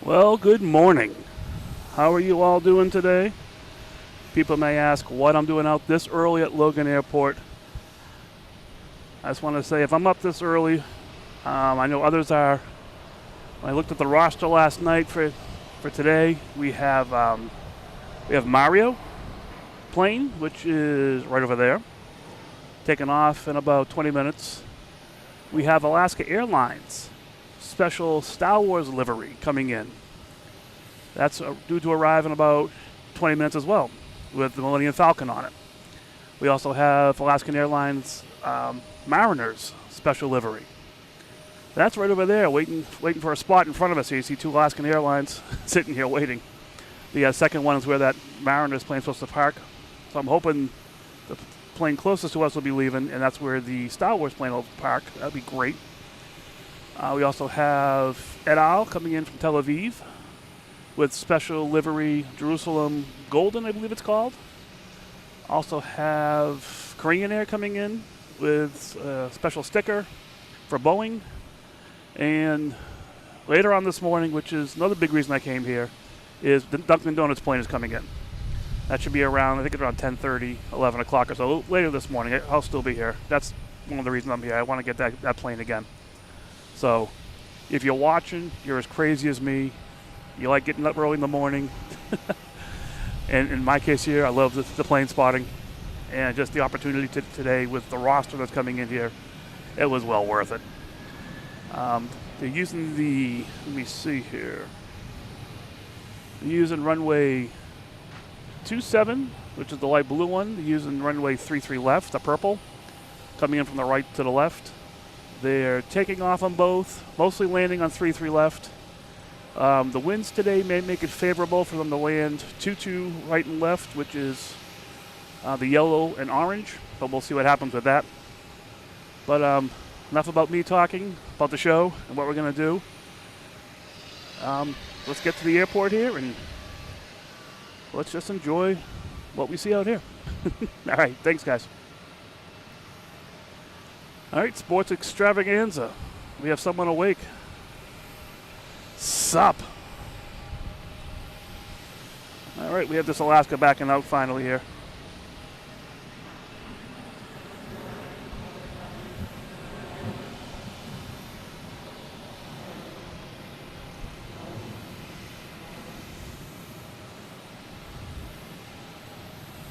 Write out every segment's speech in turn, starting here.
Well, good morning. How are you all doing today? People may ask what I'm doing out this early at Logan Airport. I just want to say if I'm up this early, I know others are. When I looked at the roster last night for today, we have Mario plane, which is right over there, taking off in about 20 minutes. We have Alaska Airlines special Star Wars livery coming in. That's due to arrive in about 20 minutes as well, with the Millennium Falcon on it. We also have Alaskan Airlines Mariners special livery. That's right over there, waiting for a spot in front of us. Here you see two Alaskan Airlines sitting here waiting. The second one is where that Mariners plane is supposed to park. So I'm hoping the plane closest to us will be leaving, and that's where the Star Wars plane will park. That'd be great. We also have Et al. Coming in from Tel Aviv with special livery Jerusalem Golden, I believe it's called. Also have Korean Air coming in with a special sticker for Boeing. And later on this morning, which is another big reason I came here, is the Dunkin Donuts plane is coming in. That should be around, I think it's around 10:30, 11 o'clock or so. Later this morning, I'll still be here. That's one of the reasons I'm here. I want to get that plane again. So if you're watching, you're as crazy as me. You like getting up early in the morning. And in my case here, I love the plane spotting. And just the opportunity today with the roster that's coming in here, it was well worth it. They're using let me see here. They're using runway 27, which is the light blue one. They're using runway 33 left, the purple, coming in from the right to the left. They're taking off on both, mostly landing on 33 left. The winds today may make it favorable for them to land 22 right and left, which is the yellow and orange, but we'll see what happens with that. But enough about me talking about the show and what we're going to do. Let's get to the airport here and let's just enjoy what we see out here. All right, thanks, guys. All right, sports extravaganza. We have someone awake. Sup? All right, we have this Alaska backing out finally here.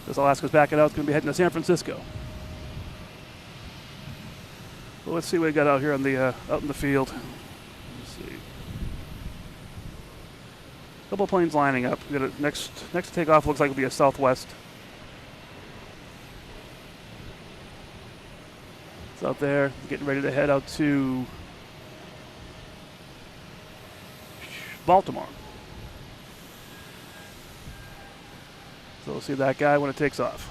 This Alaska's backing out. It's going to be heading to San Francisco. Well, let's see what we got out here on the out in the field. Let's see. A couple of planes lining up. We got a next takeoff looks like it'll be a Southwest. It's out there, getting ready to head out to Baltimore. So we'll see that guy when it takes off.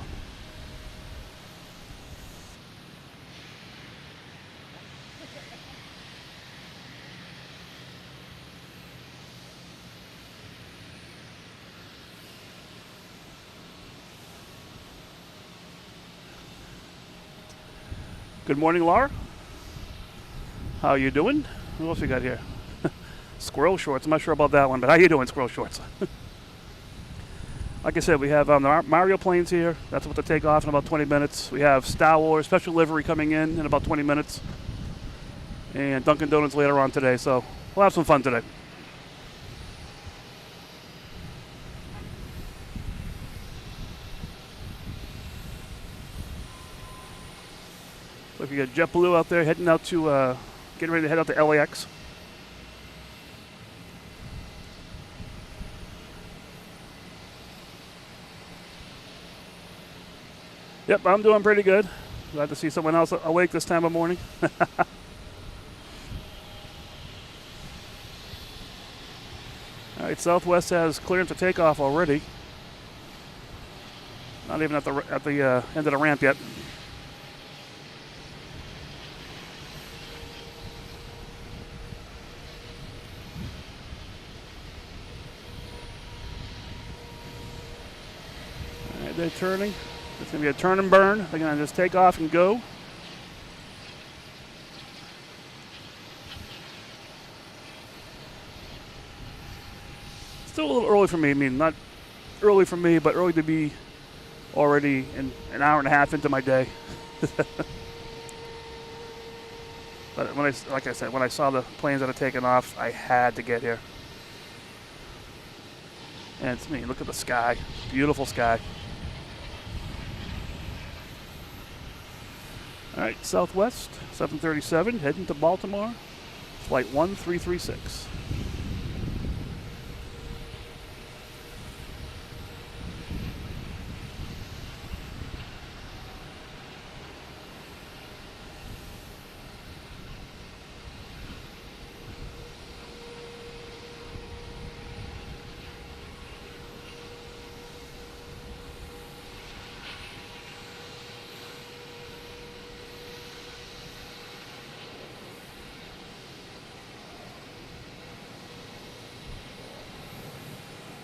Good morning, Laura. How you doing? What else we got here? Squirrel shorts. I'm not sure about that one, but how you doing, squirrel shorts? Like I said, we have the Mario planes here. That's about to take off in about 20 minutes. We have Star Wars special livery coming in about 20 minutes. And Dunkin Donuts later on today. So we'll have some fun today. So if you got JetBlue out there heading out to, getting ready to head out to LAX. Yep, I'm doing pretty good. Glad to see someone else awake this time of morning. All right, Southwest has clearance to take off already. Not even at the end of the ramp yet. All right, they're turning. It's going to be a turn and burn. They're going to just take off and go. Still a little early for me. I mean, not early for me, but early to be already an hour and a half into my day. But like I said, when I saw the planes that had taken off, I had to get here. And it's me. Look at the sky. Beautiful sky. All right, Southwest, 737, heading to Baltimore. Flight 1336.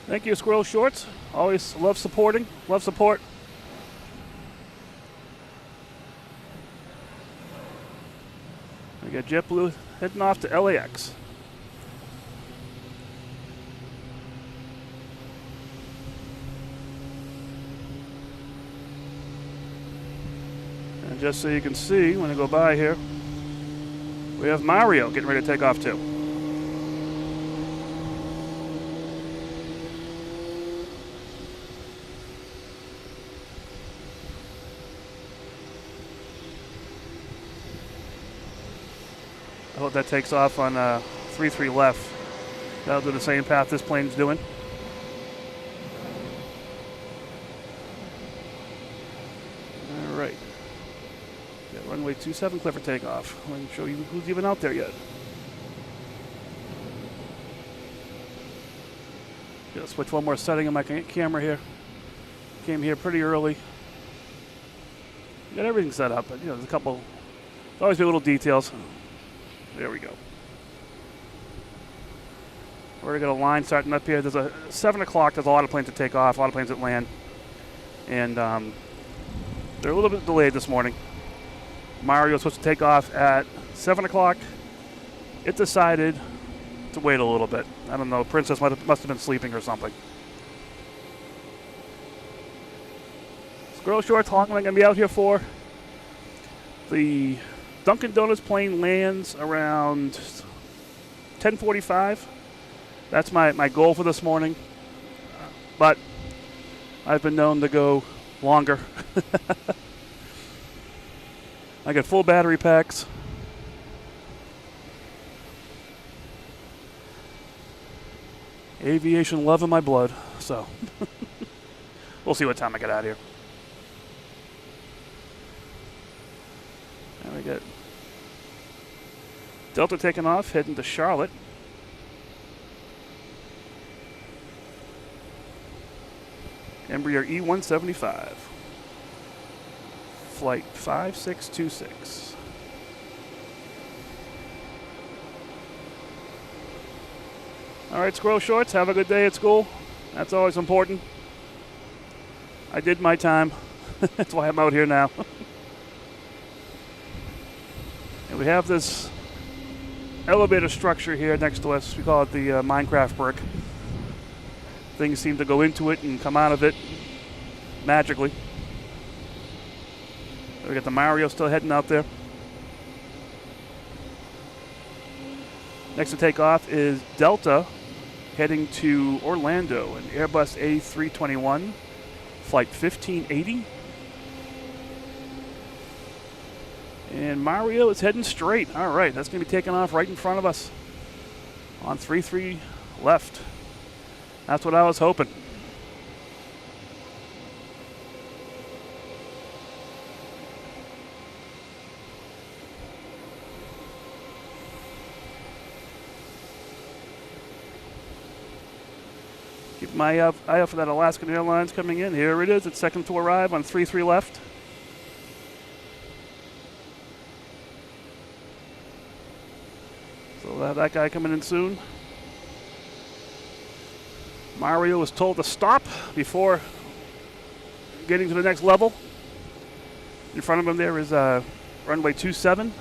Thank you, Squirrel Shorts. Always love supporting. Love support. We got JetBlue heading off to LAX. And just so you can see, when I go by here, we have Mario getting ready to take off too. I hope that takes off on 33 left. That'll do the same path this plane's doing. All right. Got runway 27 clear for takeoff. Let me show you who's even out there yet. Gotta switch one more setting on my camera here. Came here pretty early. Got everything set up, but you know, there's a couple. There's always be little details. There we go. We're already got a line starting up here. There's a 7 o'clock. There's a lot of planes that take off, a lot of planes that land. And they're a little bit delayed this morning. Mario was supposed to take off at 7 o'clock. It decided to wait a little bit. I don't know. Princess must have been sleeping or something. Squirrel Shorts, how long am I going to be out here for? The Dunkin Donuts plane lands around 10:45. That's my goal for this morning. But I've been known to go longer. I got full battery packs. Aviation love in my blood. So we'll see what time I get out of here. And we got Delta taking off, heading to Charlotte. Embraer E175. Flight 5626. All right, Squirrel Shorts, have a good day at school. That's always important. I did my time. That's why I'm out here now. And we have this elevator structure here next to us. We call it the Minecraft brick. Things seem to go into it and come out of it magically. We got the Mario still heading out there. Next to take off is Delta heading to Orlando, an Airbus A321, flight 1580. And Mario is heading straight. All right, that's going to be taking off right in front of us on 33 left. That's what I was hoping. Keep my eye out for that Alaskan Airlines coming in. Here it is. It's second to arrive on 33 left. So we'll have that guy coming in soon. Mario was told to stop before getting to the next level. In front of him there is runway 27.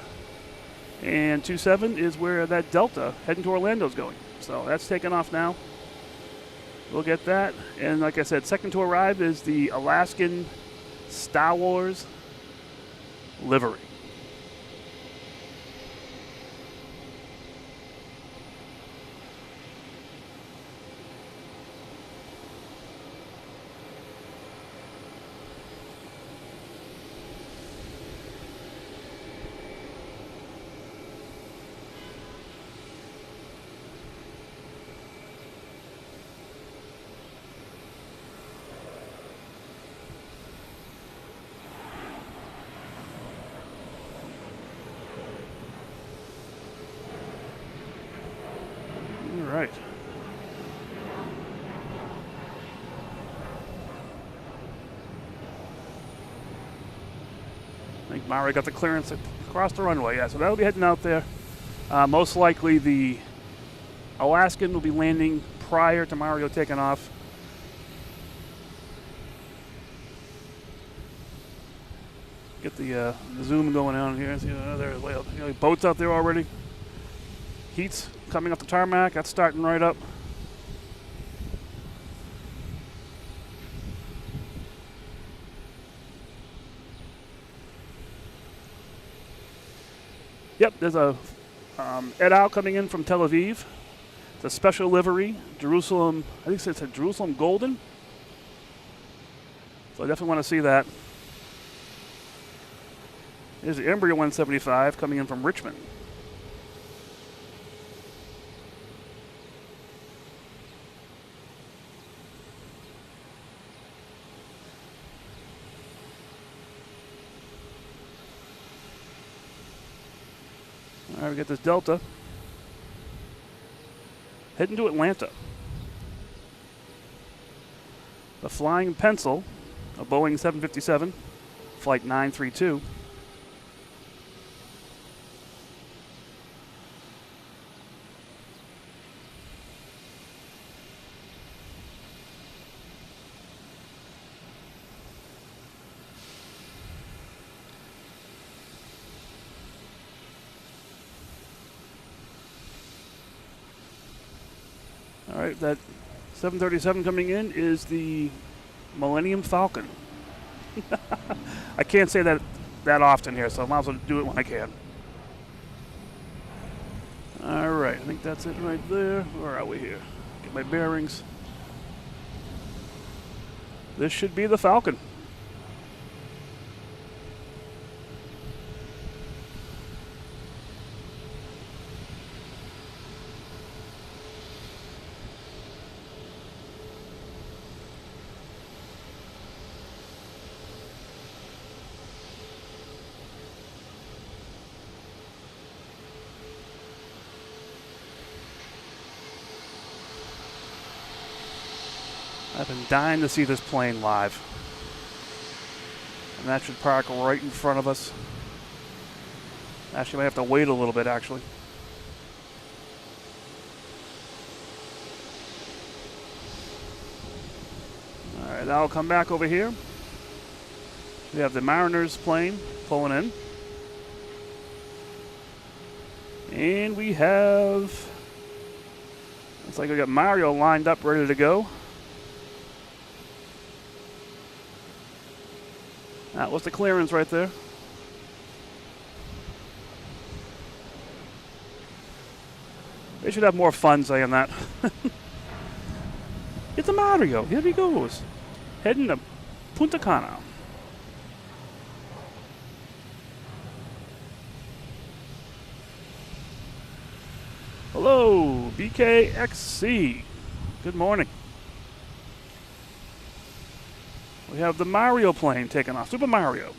And 27 is where that Delta heading to Orlando is going. So that's taking off now. we'll get that. And like I said, second to arrive is the Alaskan Star Wars livery. All right. I think Mari got the clearance across the runway. Yeah, so that'll be heading out there. Most likely the Alaskan will be landing prior to Mario taking off. Get the zoom going on here. See, there's boats out there already. Heat's coming up the tarmac. That's starting right up. Yep, there's a Ed Al coming in from Tel Aviv. It's a special livery, Jerusalem. I think it's a Jerusalem Golden. So I definitely want to see that. There's the Embraer 175 coming in from Richmond. All right, we got this Delta heading to Atlanta. The Flying Pencil, a Boeing 757, flight 932. All right, that 737 coming in is the Millennium Falcon. I can't say that often here, so I might as well do it when I can. All right, I think that's it right there. Where are we here? Get my bearings. This should be the Falcon. I've been dying to see this plane live. And that should park right in front of us. Actually, might have to wait a little bit, actually. All right, I'll come back over here. We have the Mariners plane pulling in. And we have... looks like we got Mario lined up, ready to go. That was the clearance right there. They should have more fun saying that. It's a Mario. Here he goes. Heading to Punta Cana. Hello, BKXC. Good morning. We have the Mario plane taking off. Super Mario.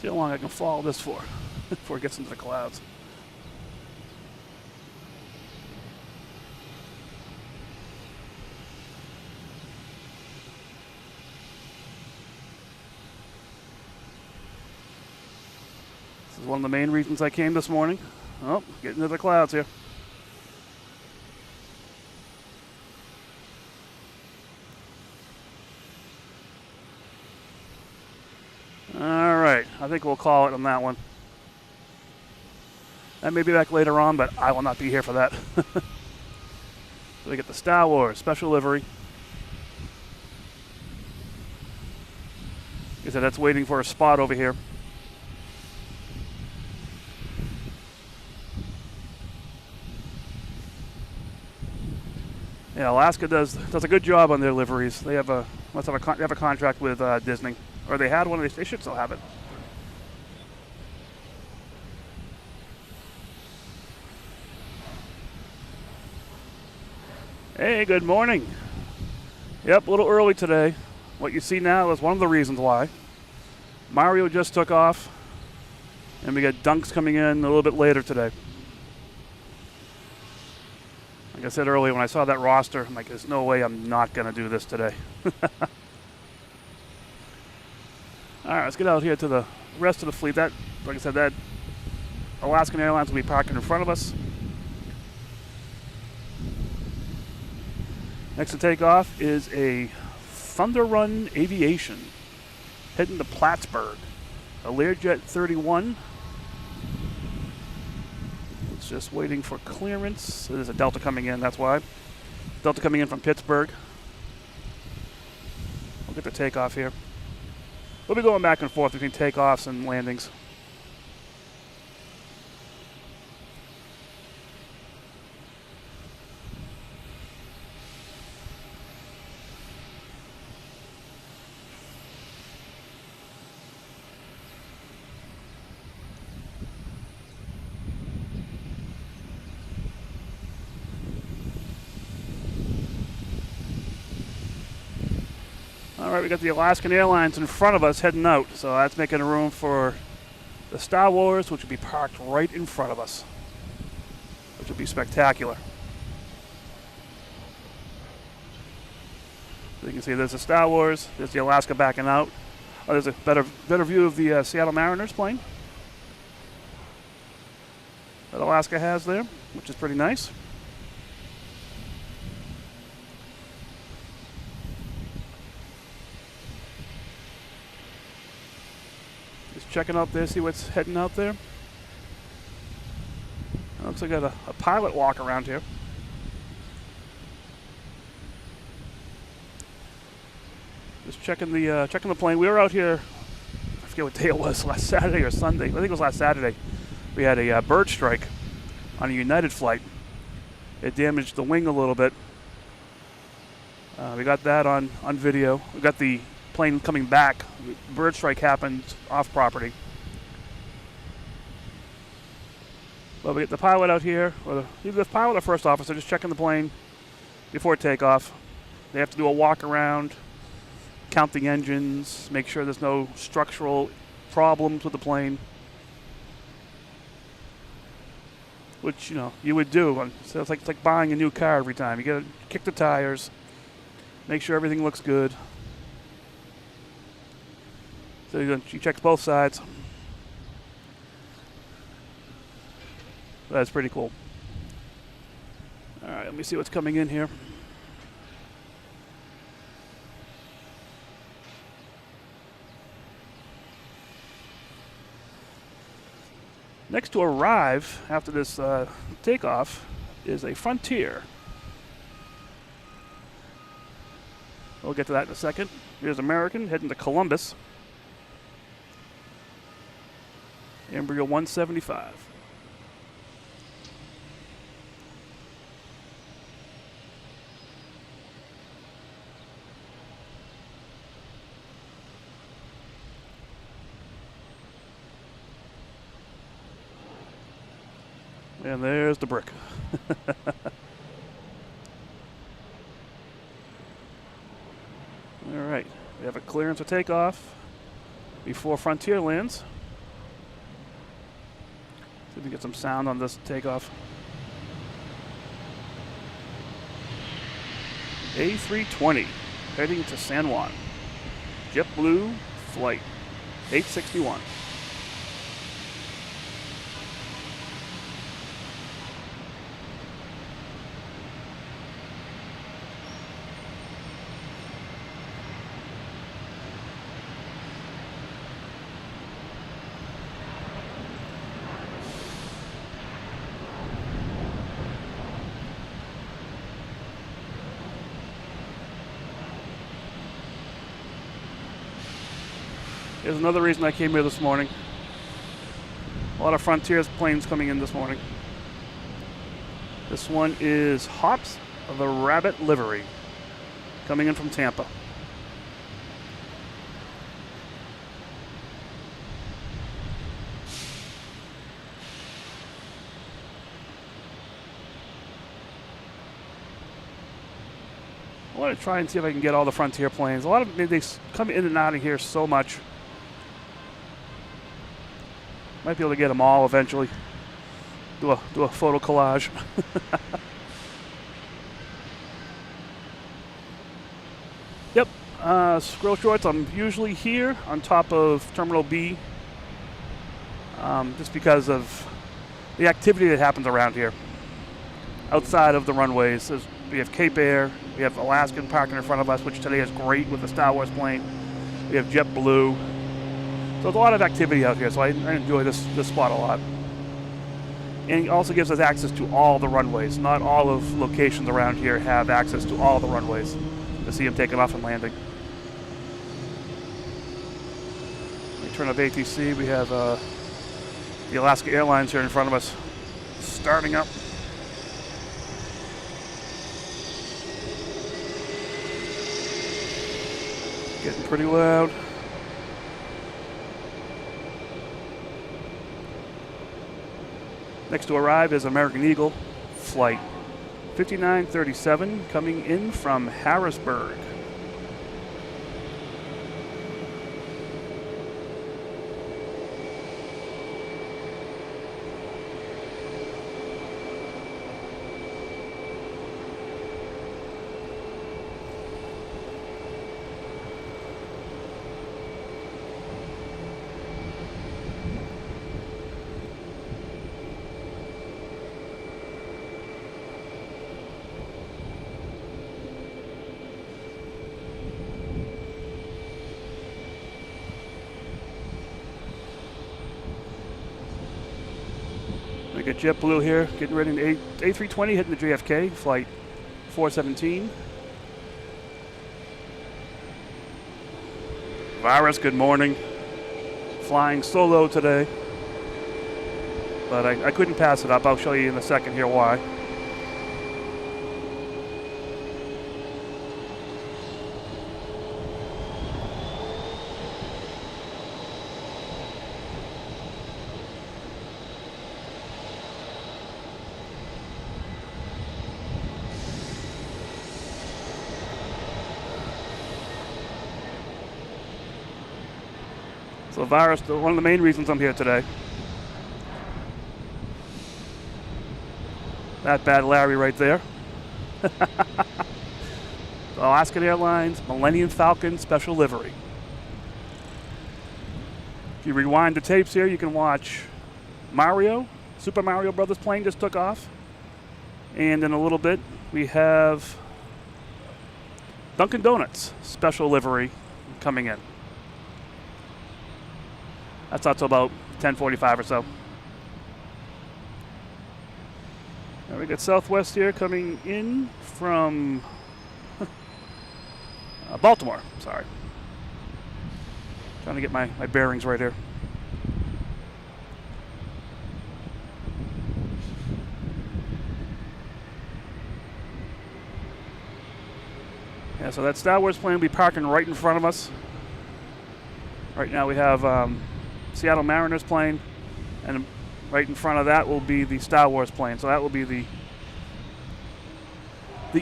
See how long I can follow this for before it gets into the clouds. This is one of the main reasons I came this morning. Oh, getting into the clouds here. All right, I think we'll call it on that one. I may be back later on, but I will not be here for that. So we get the Star Wars special livery. Like I said, that's waiting for a spot over here. Yeah, Alaska does a good job on their liveries. They have a contract with Disney, or they had one. They should still have it. Hey, good morning. Yep, a little early today. What you see now is one of the reasons why. Mario just took off, and we got Dunks coming in a little bit later today. Like I said earlier, when I saw that roster, I'm like, there's no way I'm not going to do this today. All right, let's get out here to the rest of the fleet. That, like I said, that Alaskan Airlines will be parking in front of us. Next to take off is a Thunder Run Aviation heading to Plattsburgh. A Learjet 31. It's just waiting for clearance. There's a Delta coming in, that's why. Delta coming in from Pittsburgh. We'll get the takeoff here. We'll be going back and forth between takeoffs and landings. All right, we got the Alaskan Airlines in front of us heading out, so that's making room for the Star Wars, which will be parked right in front of us, which will be spectacular. So you can see there's the Star Wars, there's the Alaska backing out. Oh, there's a better view of the Seattle Mariners plane that Alaska has there, which is pretty nice. Checking out there, see what's heading out there. Looks like I got a pilot walk around here. Just checking the plane. We were out here, I forget what day it was, last Saturday or Sunday. I think it was last Saturday. We had a bird strike on a United flight. It damaged the wing a little bit. We got that on video. We got the plane coming back. Bird strike happened off property. But we get the pilot out here, or either the pilot or first officer, just checking the plane before takeoff. They have to do a walk around, count the engines, make sure there's no structural problems with the plane. Which, you know, you would do. So it's like buying a new car every time. You gotta kick the tires, make sure everything looks good. So she checks both sides. That's pretty cool. All right, let me see what's coming in here. Next to arrive after this takeoff is a Frontier. We'll get to that in a second. Here's American heading to Columbus. Embryo 175. And there's the brick. All right, we have a clearance for takeoff before Frontier lands. See if we can get some sound on this takeoff. A320 heading to San Juan. JetBlue flight 861. Here's another reason I came here this morning. A lot of Frontiers planes coming in this morning. This one is Hops of the Rabbit livery, coming in from Tampa. I want to try and see if I can get all the Frontier planes. A lot of them, they come in and out of here so much. Might be able to get them all eventually. Do a photo collage. Yep, Squirrel Shorts. I'm usually here on top of Terminal B, just because of the activity that happens around here. Outside of the runways, we have Cape Air, we have Alaskan parking in front of us, which today is great with the Star Wars plane. We have JetBlue. So there's a lot of activity out here, so I enjoy this spot a lot. And it also gives us access to all the runways. Not all of locations around here have access to all the runways to see them taking off and landing. Return of ATC, we have the Alaska Airlines here in front of us, starting up. Getting pretty loud. Next to arrive is American Eagle, flight 5937, coming in from Harrisburg. We got JetBlue here, getting ready to A320 hitting the JFK, flight 417. Virus, good morning. Flying solo today, but I couldn't pass it up. I'll show you in a second here why. So Virus, one of the main reasons I'm here today. That bad Larry right there. Alaskan Airlines Millennium Falcon special livery. If you rewind the tapes here, you can watch Mario, Super Mario Brothers plane just took off. And in a little bit, we have Dunkin Donuts special livery coming in. That's not till about 10:45 or so. And we got Southwest here coming in from Baltimore. Sorry. Trying to get my bearings right here. Yeah, so that Star Wars plane will be parking right in front of us. Right now we have Seattle Mariners plane, and right in front of that will be the Star Wars plane. So that will be the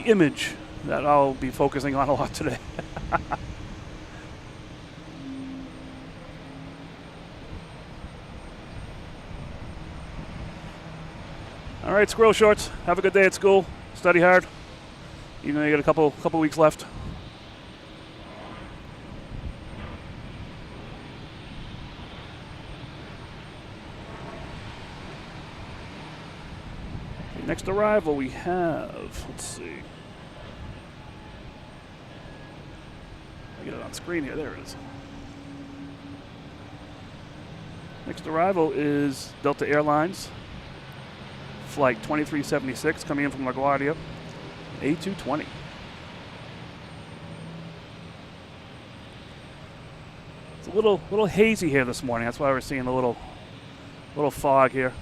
image that I'll be focusing on a lot today. All right, Squirrel Shorts, have a good day at school. Study hard. You know you got a couple weeks left. Next arrival we have, let's see. I get it on screen here, there it is. Next arrival is Delta Airlines, flight 2376, coming in from LaGuardia, A220. It's a little hazy here this morning. That's why we're seeing a little fog here.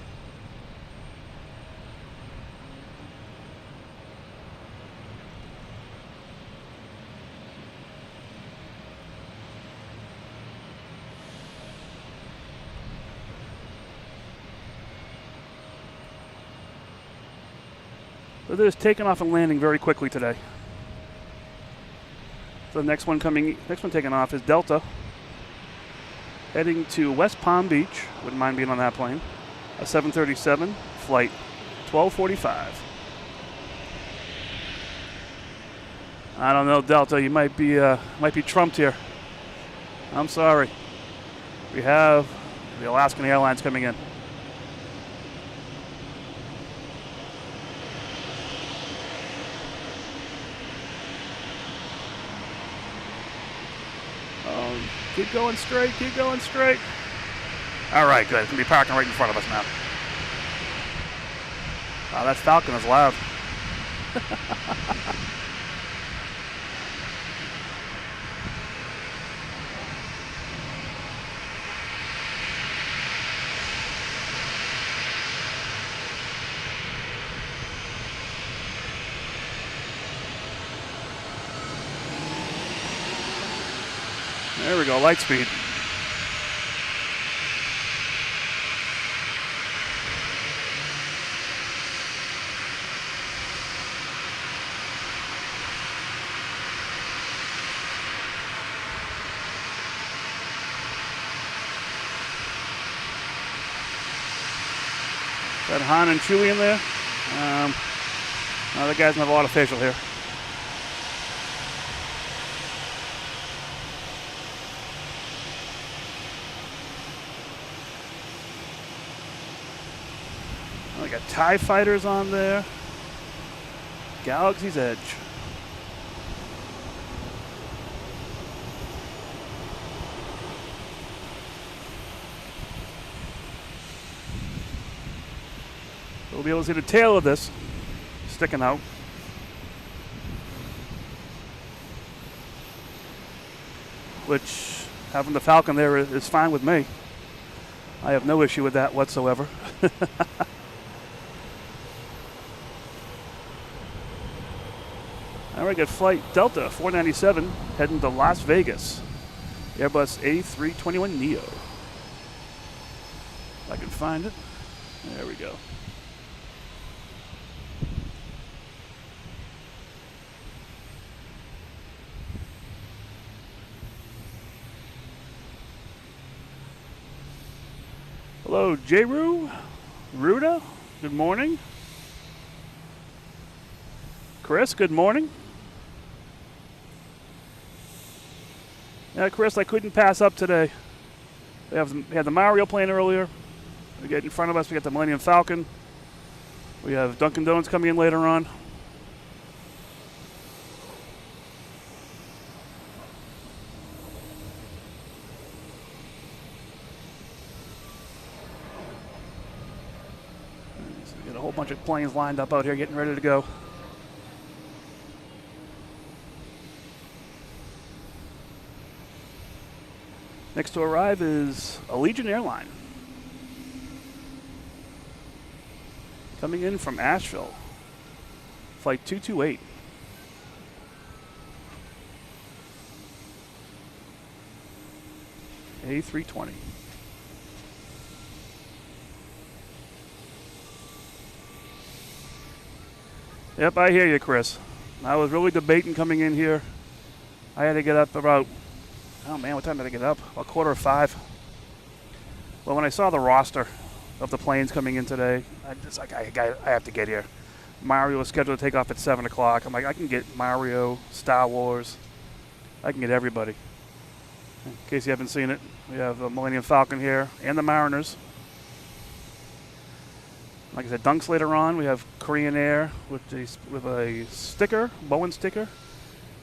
So they're just taking off and landing very quickly today. So the next one taking off is Delta, heading to West Palm Beach. Wouldn't mind being on that plane. A 737, flight 1245. I don't know, Delta. You might be trumped here. I'm sorry. We have the Alaskan Airlines coming in. Keep going straight, keep going straight. All right, good. It's going to be parking right in front of us now. Wow, that Falcon is loud. There we go, light speed. Got Han and Chewie in there. The guy's not a lot official here. We got TIE fighters on there. Galaxy's Edge. We'll be able to see the tail of this sticking out. Which, having the Falcon there is fine with me. I have no issue with that whatsoever. All right, got flight Delta 497 heading to Las Vegas. Airbus A321neo. If I can find it. There we go. Hello, J-Roo, Ruda, good morning. Chris, good morning. Yeah, Chris, I couldn't pass up today. We had the Mario plane earlier. We get in front of us, we got the Millennium Falcon. We have Dunkin Donuts coming in later on. So we got a whole bunch of planes lined up out here getting ready to go. Next to arrive is Allegiant Airline. Coming in from Asheville. Flight 228. A320. Yep, I hear you, Chris. I was really debating coming in here. I had to get up about, oh man, what time did I get up? About 4:45. Well, when I saw the roster of the planes coming in today, I just like, I have to get here. Mario was scheduled to take off at 7 o'clock. I'm like, I can get Mario, Star Wars. I can get everybody. In case you haven't seen it, we have the Millennium Falcon here and the Mariners. Like I said, Dunks later on. We have Korean Air with a sticker, Bowen sticker.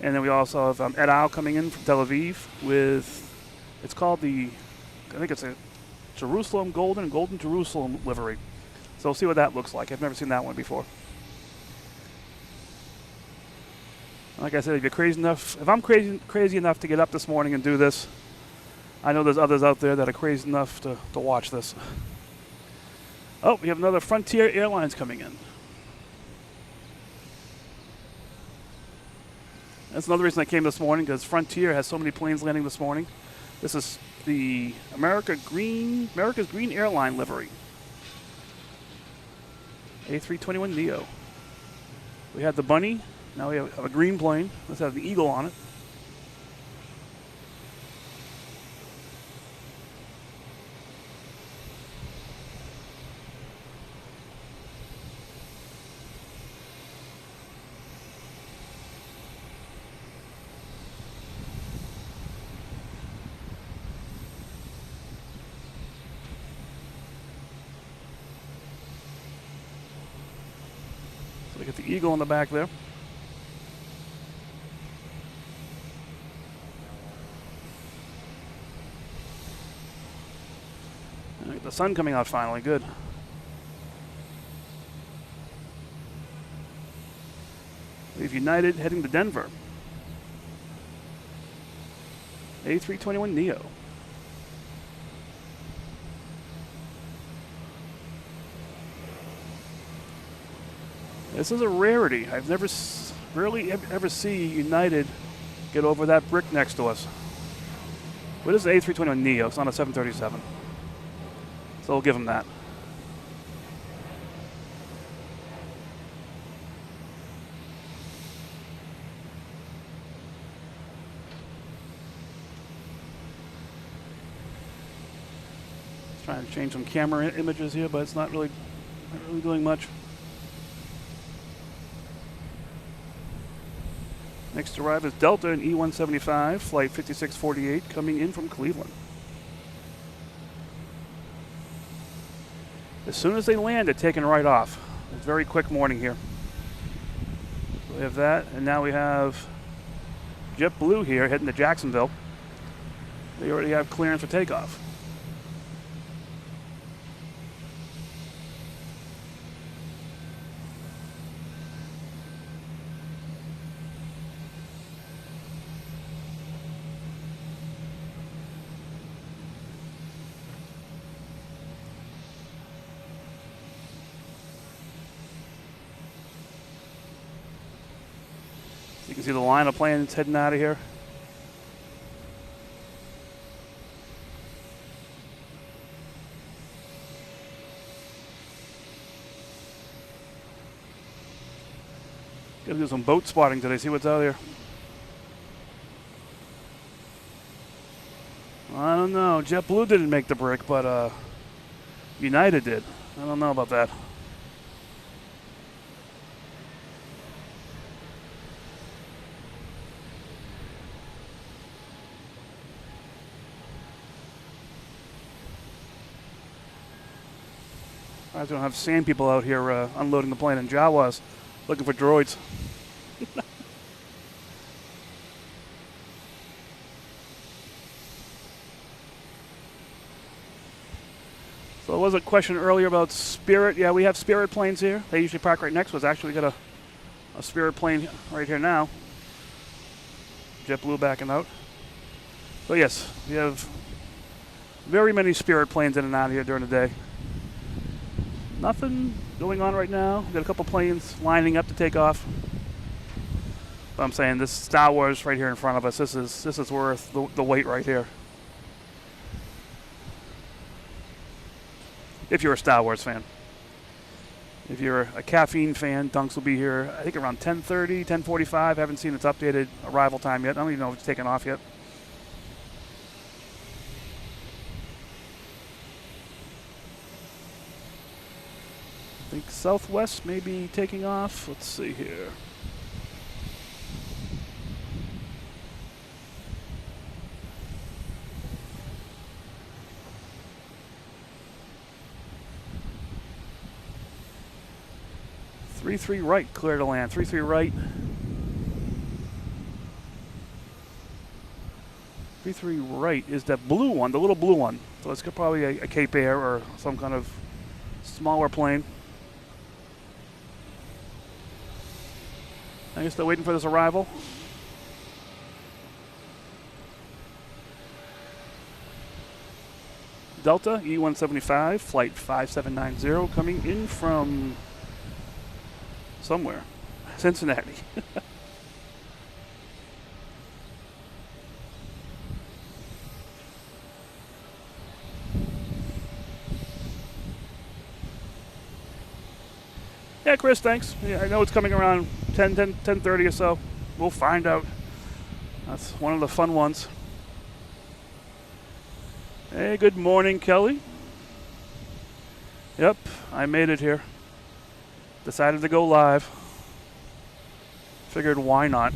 And then we also have Ed Al coming in from Tel Aviv with, it's called I think it's a Jerusalem Golden Jerusalem livery. So we'll see what that looks like. I've never seen that one before. Like I said, if I'm crazy enough to get up this morning and do this, I know there's others out there that are crazy enough to watch this. Oh, we have another Frontier Airlines coming in. That's another reason I came this morning, because Frontier has so many planes landing this morning. This is the America's Green Airline livery. A321neo. We had the bunny. Now we have a green plane. This has the eagle on it. So we got the eagle in the back there. The sun coming out finally, good. We have United heading to Denver. A321neo. This is a rarity. I've never rarely ever see United get over that brick next to us. What is the A321neo? It's not a 737. So we'll give them that. Trying to change some camera images here, but it's not really doing much. Next to arrive is Delta and E-175, flight 5648, coming in from Cleveland. As soon as they land, they're taking right off. It's a very quick morning here. So we have that, and now we have JetBlue here heading to Jacksonville. They already have clearance for takeoff. You can see the line of planes heading out of here. Gotta do some boat spotting today, see what's out here. I don't know. JetBlue didn't make the brick, but United did. I don't know about that. I don't have sand people out here unloading the plane in Jawas looking for droids. So there was a question earlier about Spirit. Yeah, we have Spirit planes here. They usually park right next to us. Actually, we got a Spirit plane right here now. JetBlue backing out. So yes, we have very many Spirit planes in and out here during the day. Nothing going on right now. We've got a couple planes lining up to take off. But I'm saying this Star Wars right here in front of us, this is worth the wait right here. If you're a Star Wars fan. If you're a caffeine fan, Dunks will be here, I think around 10:30, 10:45. I haven't seen its updated arrival time yet. I don't even know if it's taken off yet. I think Southwest may be taking off. Let's see here. Three right, clear to land. 3-3 right. 3-3 right is that blue one, the little blue one. So it's probably a Cape Air or some kind of smaller plane. I guess they're waiting for this arrival. Delta E-175, flight 5790, coming in from somewhere. Cincinnati. Yeah, Chris, thanks. Yeah, I know it's coming around 10:30 or so. We'll find out. That's one of the fun ones. Hey, good morning, Kelly. Yep, I made it here. Decided to go live. Figured why not?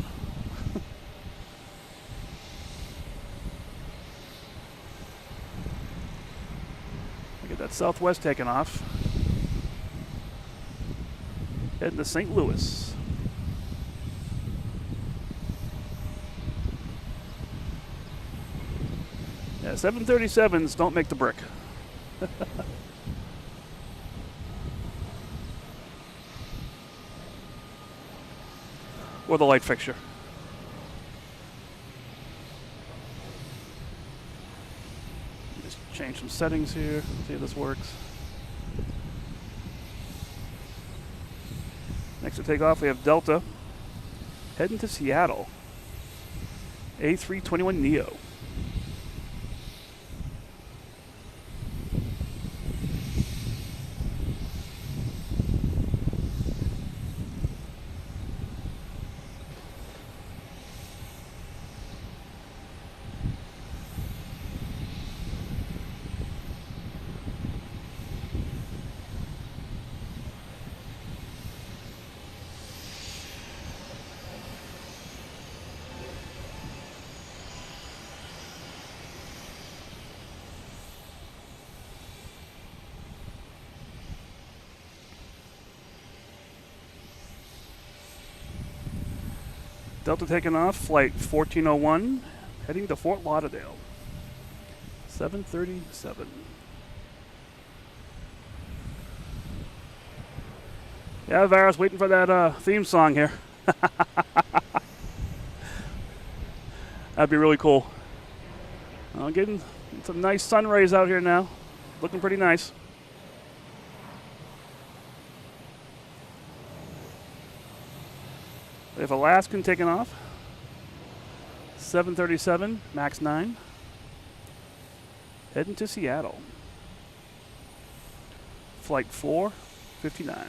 Look at that Southwest taking off. Heading to St. Louis. Yeah, 737s don't make the brick. Or the light fixture. Just change some settings here, see if this works. Next to take off, we have Delta heading to Seattle. A321neo. Delta taking off, flight 1401, heading to Fort Lauderdale. 737. Yeah, Varus, waiting for that theme song here. That'd be really cool. Getting some nice sun rays out here now. Looking pretty nice. We have Alaskan taking off. 737, MAX 9. Heading to Seattle. Flight 459.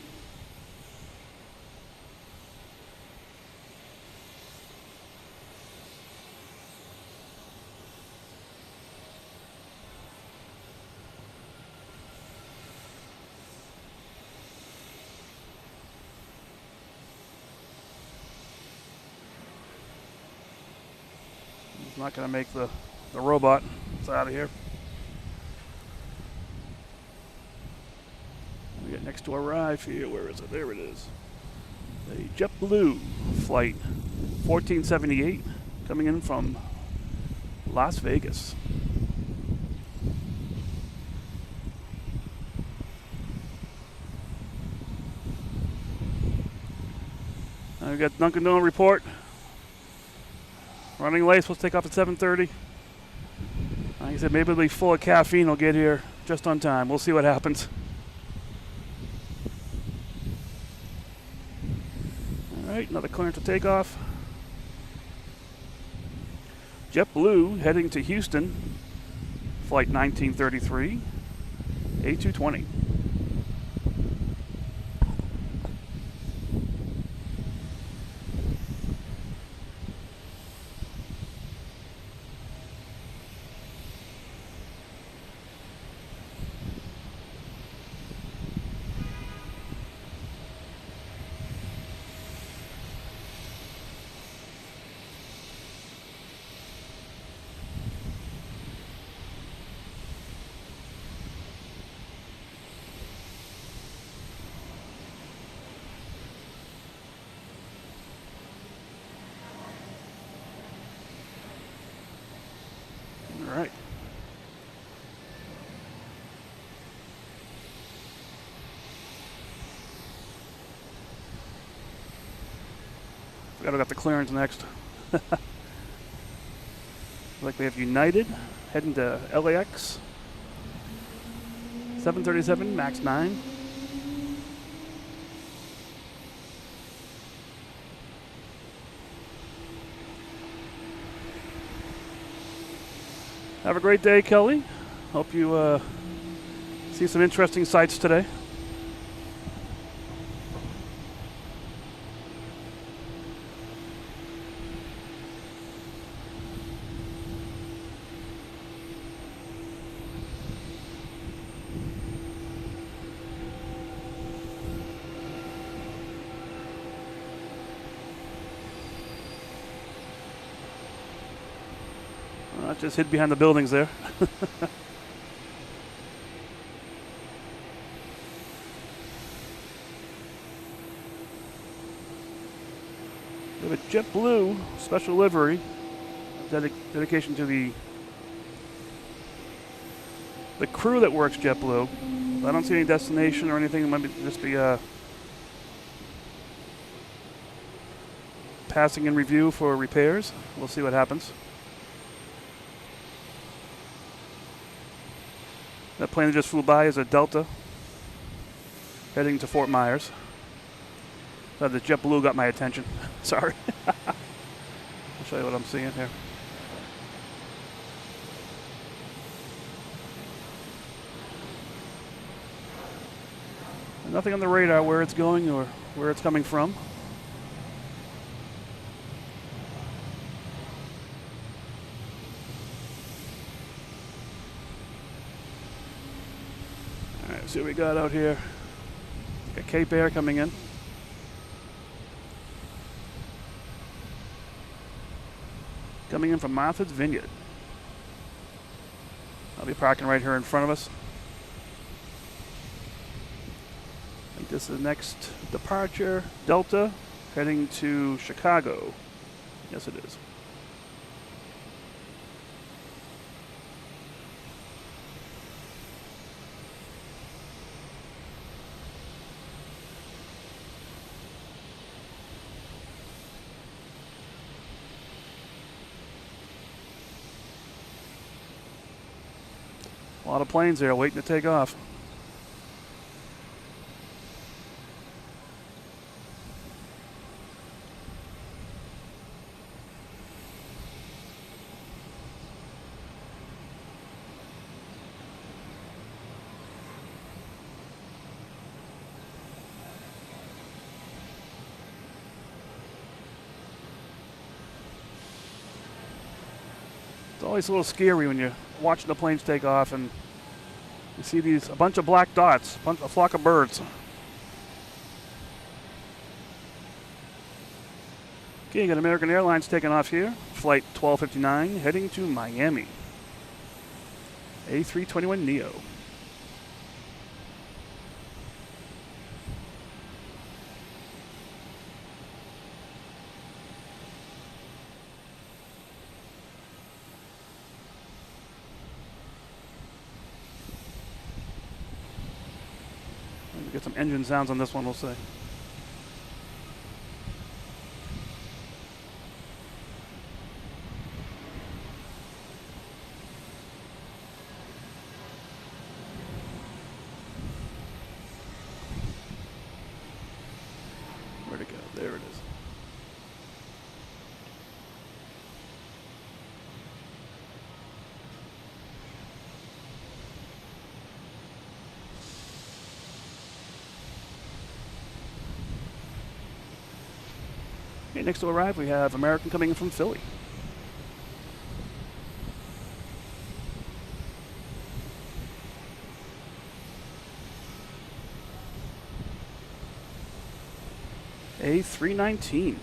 Not going to make the robot. It's out of here. We get next to arrive here. Where is it? There it is. A JetBlue flight 1478 coming in from Las Vegas. We got Dunkin Donuts report. Running late, supposed to take off at 7:30. Like I said, maybe it'll be full of caffeine. I'll get here just on time. We'll see what happens. All right, another clearance to take off. JetBlue heading to Houston, flight 1933, A220. All right. Forgot I got the clearance next. Like we have United heading to LAX. 737 MAX 9. Have a great day, Kelly. Hope you see some interesting sights today. I just hid behind the buildings there. We have a JetBlue special livery, dedication to the crew that works JetBlue. I don't see any destination or anything. It might just be passing in review for repairs. We'll see what happens. That plane that just flew by is a Delta heading to Fort Myers. So the JetBlue got my attention. Sorry. I'll show you what I'm seeing here. Nothing on the radar where it's going or where it's coming from. All right, see what we got out here. Got Cape Air coming in. Coming in from Martha's Vineyard. I'll be parking right here in front of us. I think this is the next departure. Delta heading to Chicago. Yes, it is. A lot of planes there waiting to take off. It's always a little scary when you're watching the planes take off and you see a bunch of black dots, a flock of birds. Okay, you got American Airlines taking off here. Flight 1259 heading to Miami. A321neo. Get some engine sounds on this one, we'll say. Where'd it go? There it is. Okay, next to arrive, we have American coming in from Philly. A319.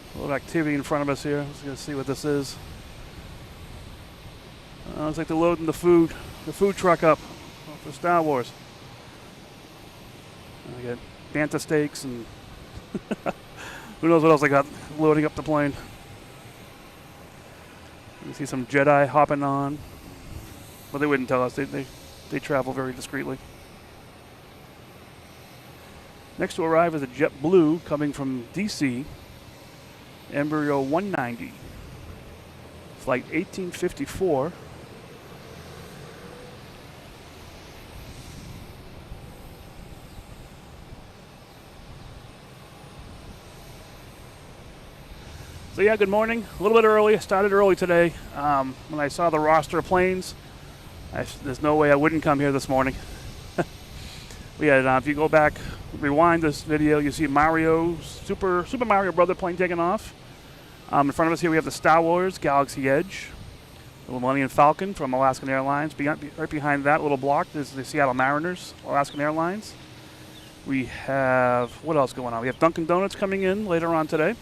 A little activity in front of us here. Let's go see what this is. Looks like they're loading the food truck up for Star Wars. We got Banta steaks and who knows what else they got loading up the plane. You see some Jedi hopping on, but they wouldn't tell us. They travel very discreetly. Next to arrive is a JetBlue coming from DC, embryo 190, flight 1854. So yeah, good morning. A little bit early. I started early today. When I saw the roster of planes, there's no way I wouldn't come here this morning. We had, if you go back, rewind this video, you see Mario, Super Mario Brother plane taking off. In front of us here we have the Star Wars Galaxy Edge, the Millennium Falcon from Alaskan Airlines. Right behind that little block is the Seattle Mariners, Alaskan Airlines. We have, what else going on? We have Dunkin Donuts coming in later on today.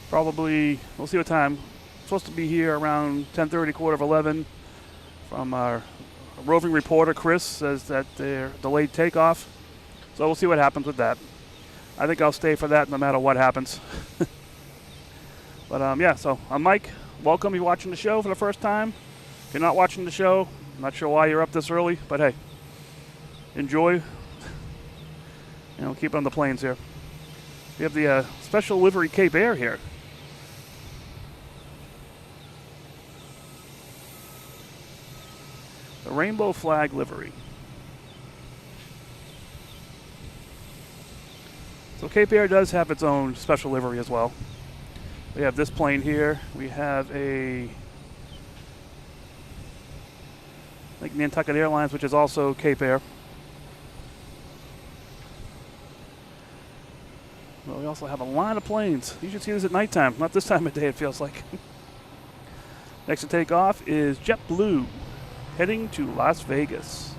Probably, we'll see what time. Supposed to be here around 10:30, quarter of 11. From our roving reporter, Chris, says that they're delayed takeoff. So we'll see what happens with that. I think I'll stay for that no matter what happens. But yeah, so I'm Mike. Welcome. You're watching the show for the first time. If you're not watching the show, I'm not sure why you're up this early, but hey, enjoy. Keep it on the planes here. We have the special livery Cape Air here. The rainbow flag livery. So Cape Air does have its own special livery as well. We have this plane here. We have I think Nantucket Airlines, which is also Cape Air. Well, we also have a line of planes. You should see this at nighttime, not this time of day, it feels like. Next to take off is JetBlue, heading to Las Vegas,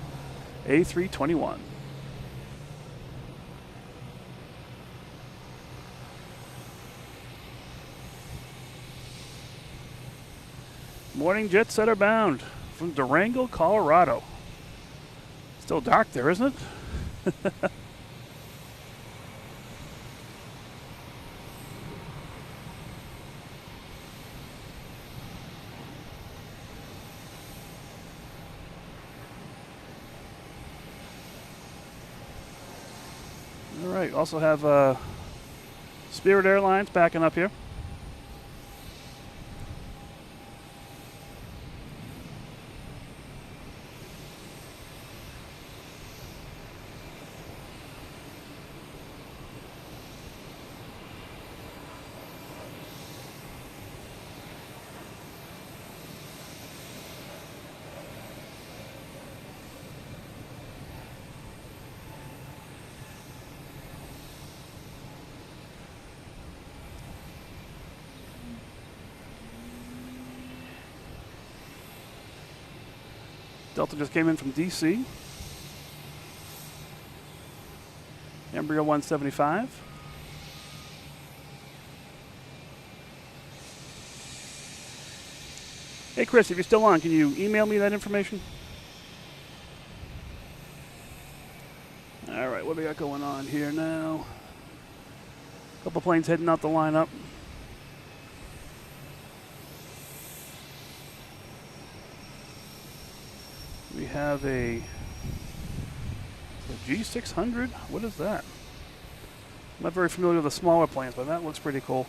A321. Morning jet setter bound from Durango, Colorado. Still dark there, isn't it? All right, also have Spirit Airlines backing up here. Delta just came in from DC. Embryo 175. Hey Chris, if you're still on, can you email me that information? All right, what do we got going on here now? A couple planes heading out the lineup. We have a G600. What is that? I'm not very familiar with the smaller planes, but that looks pretty cool.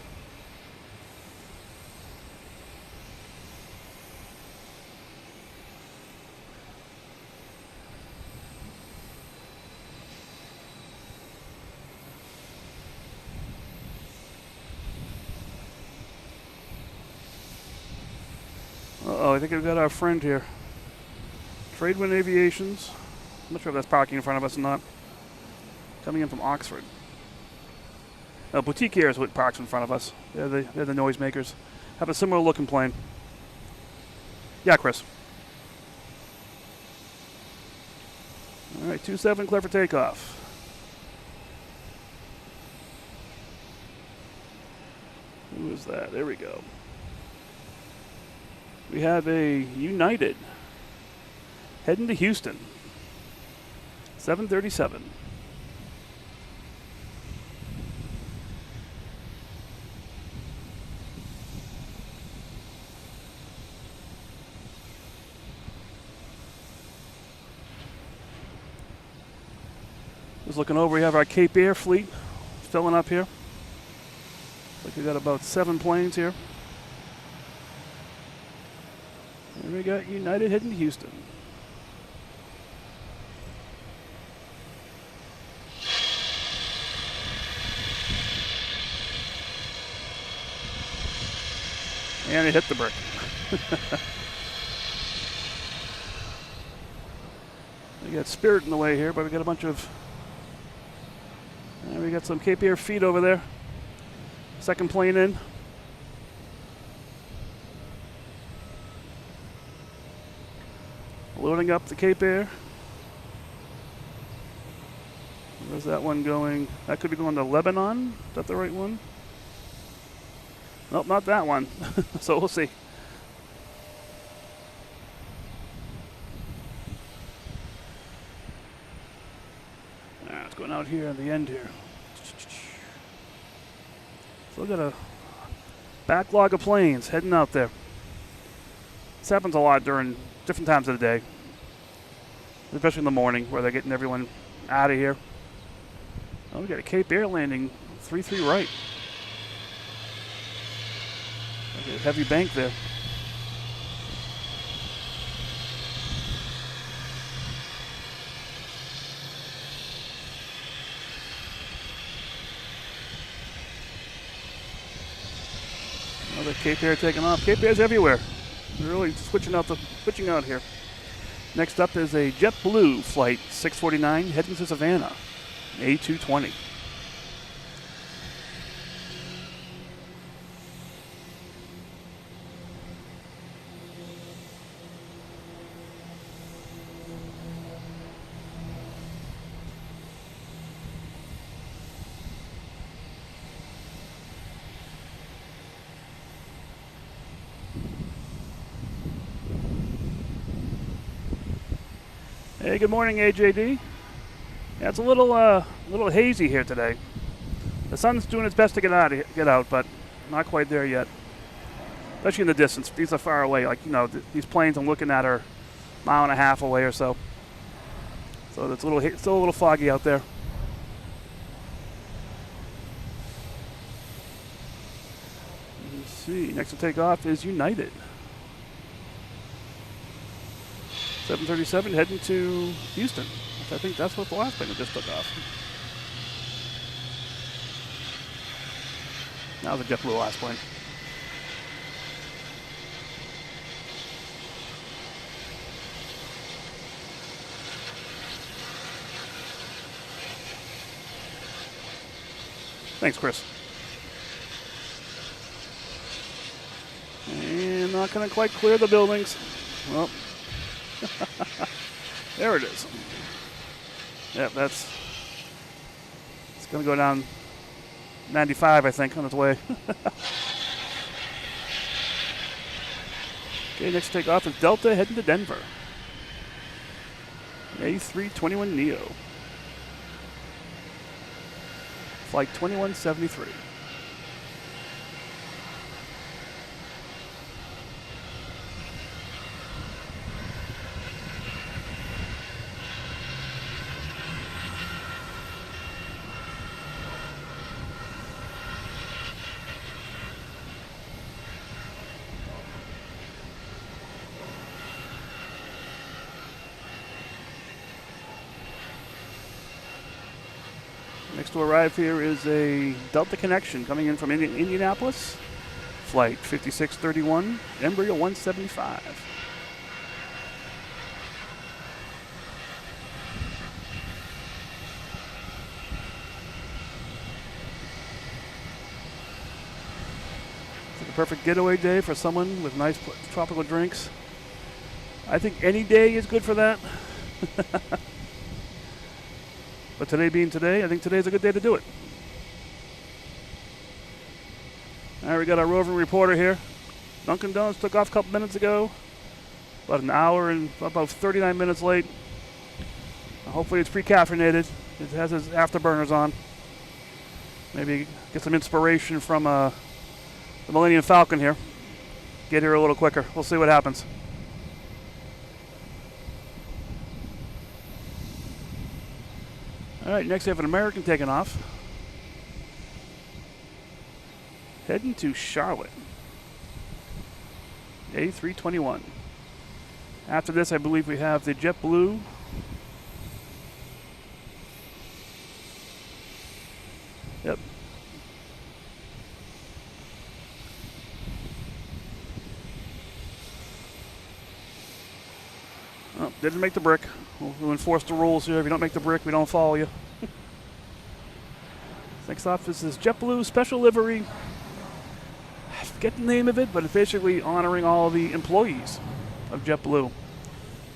Uh-oh, I think we've got our friend here. Tradewind Aviations. I'm not sure if that's parking in front of us or not. Coming in from Oxford. Boutique Air is what parks in front of us. They're the noisemakers. Have a similar looking plane. Yeah, Chris. All right, 27 clear for takeoff. Who is that? There we go. We have a United heading to Houston. 737. Just looking over, we have our Cape Air fleet filling up here. Looks like we got about 7 planes here. And we got United heading to Houston. And it hit the brick. We got Spirit in the way here, but we got a bunch of... And we got some Cape Air feet over there. Second plane in. Loading up the Cape Air. Where's that one going? That could be going to Lebanon. Is that the right one? Nope, not that one. So we'll see. It's going out here at the end here. So we got a backlog of planes heading out there. This happens a lot during different times of the day, especially in the morning where they're getting everyone out of here. Oh, we got a Cape Air landing 3-3 right. A heavy bank there. Another Cape Air taking off. Cape Air's everywhere. They're really switching out here. Next up is a JetBlue flight 649 heading to Savannah, A220. Hey, good morning, AJD. Yeah, it's a little hazy here today. The sun's doing its best to get out, but not quite there yet. Especially in the distance. These are far away. Like, you know, these planes I'm looking at are a mile and a half away or so. So it's still a little foggy out there. Let's see. Next to take off is United. 737 heading to Houston. I think that's what the last plane that just took off. Now the JetBlue last plane. Thanks, Chris. And not going to quite clear the buildings. Well, there it is. Yep, it's going to go down 95, I think, on its way. Okay, next takeoff is Delta heading to Denver. A321neo. Flight 2173. Next to arrive here is a Delta connection coming in from Indianapolis. Flight 5631, Embraer 175. It's like a perfect getaway day for someone with nice tropical drinks. I think any day is good for that. But today being today, I think today's a good day to do it. All right, we got our roving reporter here. Dunkin Donuts took off a couple minutes ago. About an hour and about 39 minutes late. Hopefully it's pre-caffeinated. It has its afterburners on. Maybe get some inspiration from the Millennium Falcon here. Get here a little quicker. We'll see what happens. All right, next we have an American taking off. Heading to Charlotte. A321. After this, I believe we have the JetBlue. Yep. Oh, didn't make the brick. We'll enforce the rules here. If you don't make the brick, we don't follow you. Next off is this JetBlue special livery. I forget the name of it, but it's basically honoring all the employees of JetBlue.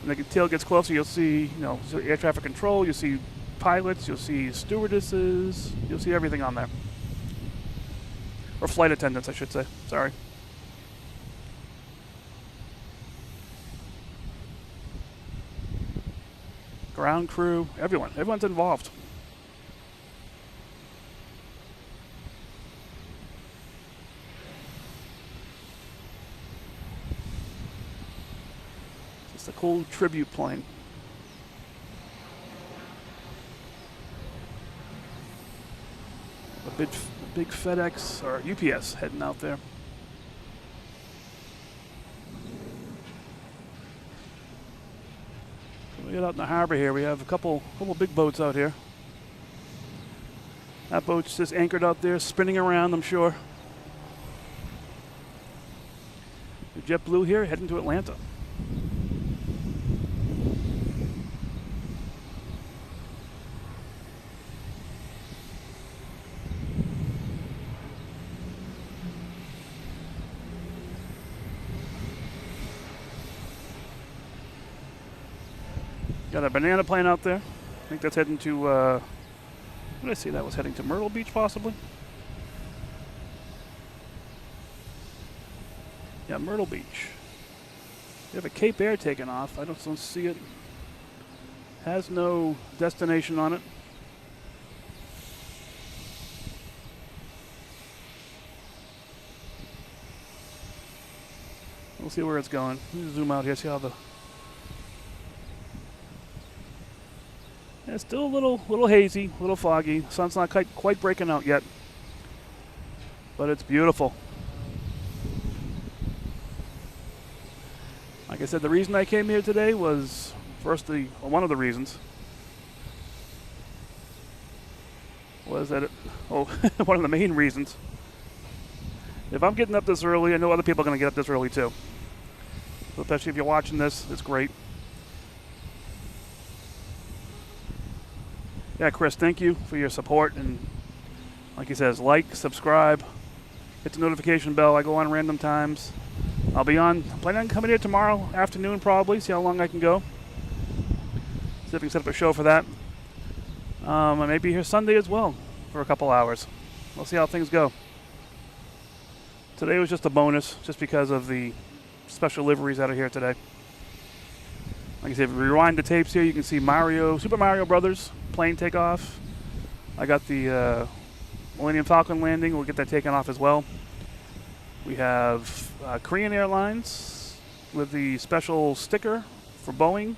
When the tail gets closer, you'll see, air traffic control. You'll see pilots. You'll see stewardesses. You'll see everything on there. Or flight attendants, I should say. Sorry. Ground crew, everyone's involved. It's a cool tribute plane. A big FedEx or UPS heading out there. We get out in the harbor here. We have a couple big boats out here. That boat's just anchored out there, spinning around, I'm sure. The JetBlue here heading to Atlanta. Got a banana plane out there. I think that's heading to, what did I say that was heading to? Myrtle Beach, possibly? Yeah, Myrtle Beach. We have a Cape Air taking off. I don't see it. Has no destination on it. We'll see where it's going. Let me zoom out here, see how the... Yeah, it's still a little hazy, a little foggy. Sun's not quite breaking out yet, but it's beautiful. Like I said, the reason I came here today was one of the reasons was that one of the main reasons. If I'm getting up this early, I know other people are going to get up this early too. Especially if you're watching this, it's great. Yeah, Chris, thank you for your support. And like he says, like, subscribe, hit the notification bell. I go on random times. I'll be on. I'm planning on coming here tomorrow afternoon probably, see how long I can go. See if we can set up a show for that. I may be here Sunday as well for a couple hours. We'll see how things go. Today was just a bonus, just because of the special liveries that are here today. Like I said, if we rewind the tapes here, you can see Super Mario Brothers plane takeoff. I got the Millennium Falcon landing. We'll get that taken off as well. We have Korean Airlines with the special sticker for Boeing.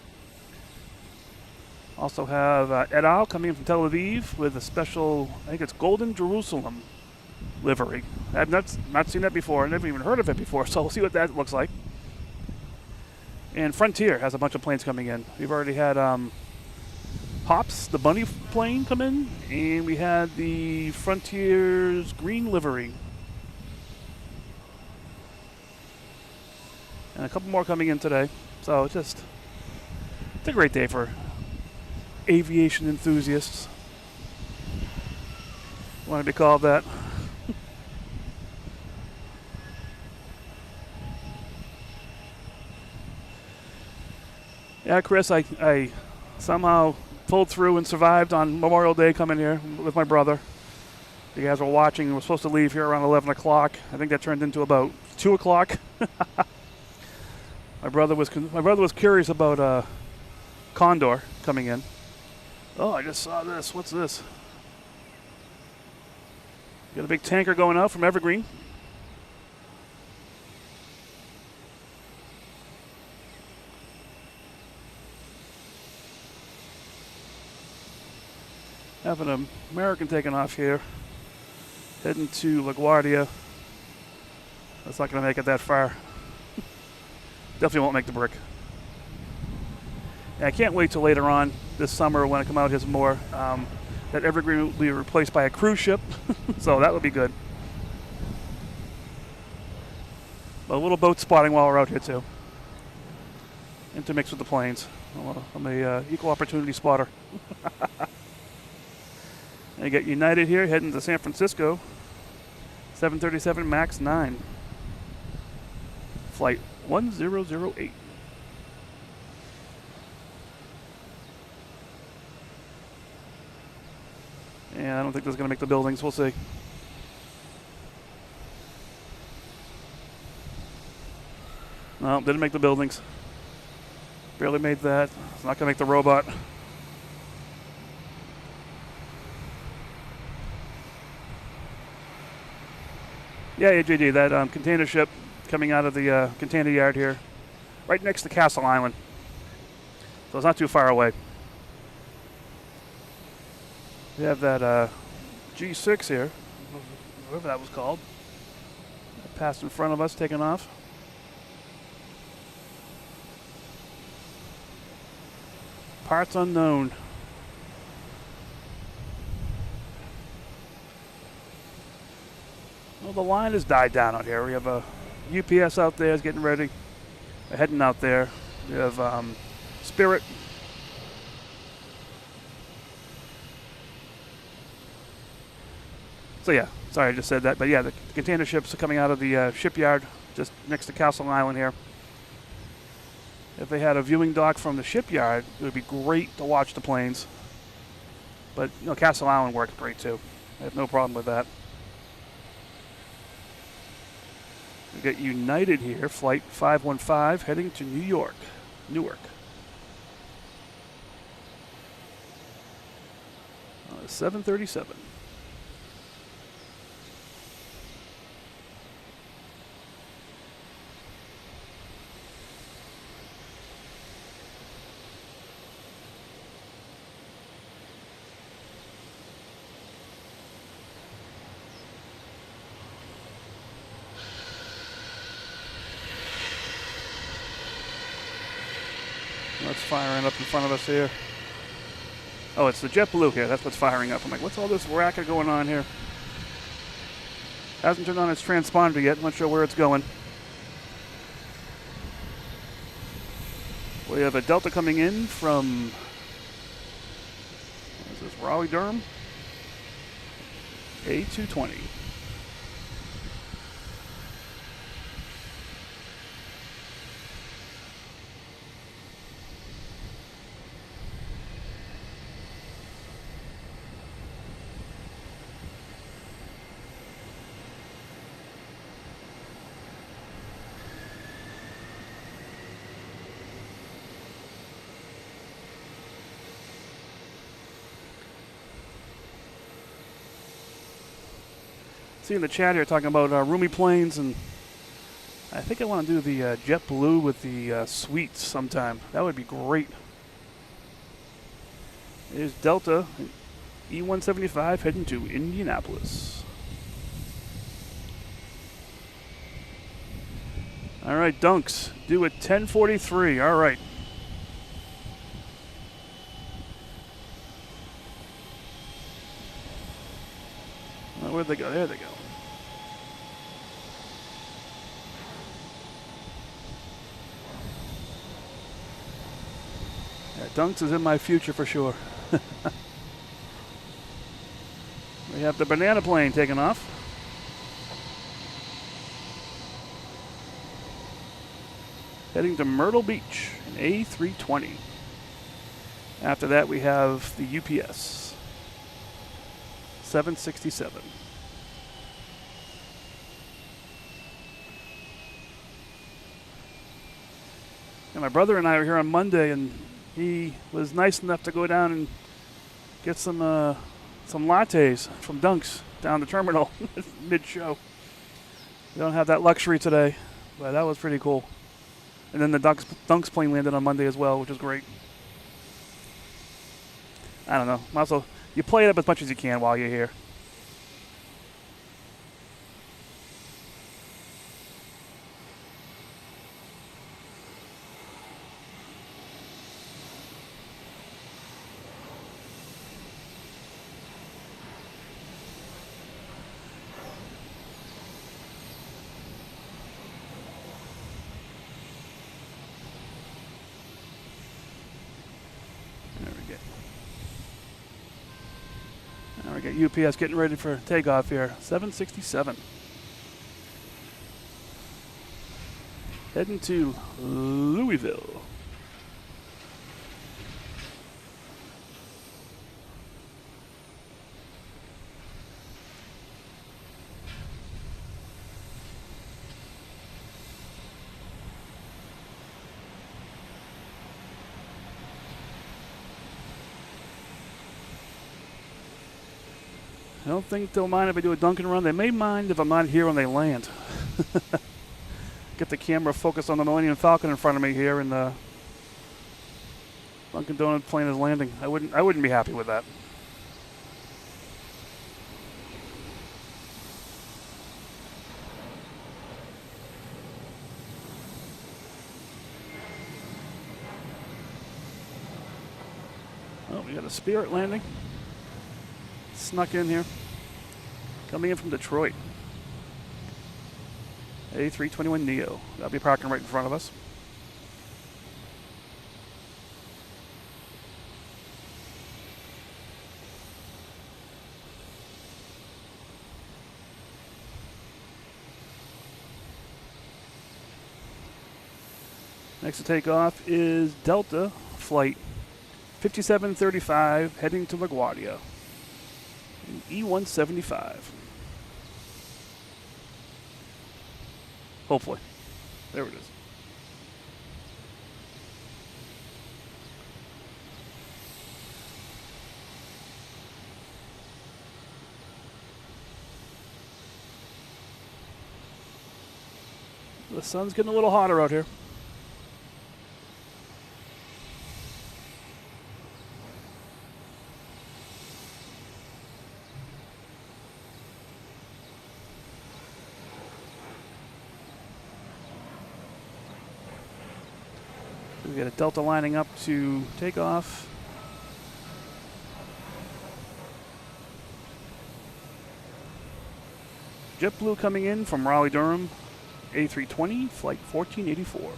Also have et al. Coming in from Tel Aviv with a special, I think it's Golden Jerusalem livery. I've not seen that before. I've never even heard of it before, so we'll see what that looks like. And Frontier has a bunch of planes coming in. We've already had Hops, the bunny plane, come in, and we had the Frontier's green livery. And a couple more coming in today. So it's a great day for aviation enthusiasts. Want to be called that. Yeah, Chris, I somehow pulled through and survived on Memorial Day coming here with my brother. You guys were watching. We're supposed to leave here around 11 o'clock. I think that turned into about 2 o'clock. My brother was curious about Condor coming in. Oh, I just saw this. What's this? Got a big tanker going out from Evergreen. Have an American taking off here, heading to LaGuardia. That's not going to make it that far. Definitely won't make the brick. And I can't wait till later on this summer when I come out here some more. That Evergreen will be replaced by a cruise ship, so that would be good. A little boat spotting while we're out here too. Intermixed with the planes. I'm a equal opportunity spotter. And you got United here heading to San Francisco. 737 MAX 9. Flight 1008. And I don't think this is going to make the buildings. We'll see. No, didn't make the buildings. Barely made that. It's not going to make the robot. Yeah, AJD, that container ship coming out of the container yard here, right next to Castle Island. So it's not too far away. We have that G6 here, whatever that was called. It passed in front of us, taking off. Parts unknown. Well, the line has died down out here. We have a UPS out there is getting ready. We're heading out there. We have Spirit. So yeah, sorry I just said that. But yeah, the container ships are coming out of the shipyard just next to Castle Island here. If they had a viewing dock from the shipyard, it would be great to watch the planes. But you know, Castle Island works great too. I have no problem with that. We got United here, flight 515, heading to New York, Newark. 737. That's firing up in front of us here. Oh, it's the JetBlue here. That's what's firing up. I'm like, what's all this racket going on here? Hasn't turned on its transponder yet. Not sure where it's going. We have a Delta coming in from, what is this, Raleigh-Durham? A220. See in the chat here talking about roomy planes, and I think I want to do the JetBlue with the suites sometime. That would be great. There's Delta E-175 heading to Indianapolis. All right, Dunks, due at 10:43. All right. Where'd they go? There they go. Yeah, Dunks is in my future for sure. We have the banana plane taking off. Heading to Myrtle Beach, an A320. After that, we have the UPS 767. And my brother and I were here on Monday, and he was nice enough to go down and get some lattes from Dunks down the terminal mid-show. We don't have that luxury today, but that was pretty cool. And then the Dunks plane landed on Monday as well, which is great. I don't know. I'm also You play it up as much as you can while you're here. Now we get UPS getting ready for takeoff here. 767. Heading to Louisville. I don't think they'll mind if I do a Dunkin' run. They may mind if I'm not here when they land. Get the camera focused on the Millennium Falcon in front of me here, and the Dunkin' Donuts plane is landing. I wouldn't be happy with that. Oh, we got a Spirit landing. Snuck in here. Coming in from Detroit. A321neo. That'll be parking right in front of us. Next to take off is Delta flight 5735 heading to LaGuardia. E175. Hopefully. There it is. The sun's getting a little hotter out here. We got a Delta lining up to take off. JetBlue coming in from Raleigh-Durham, A320, flight 1484.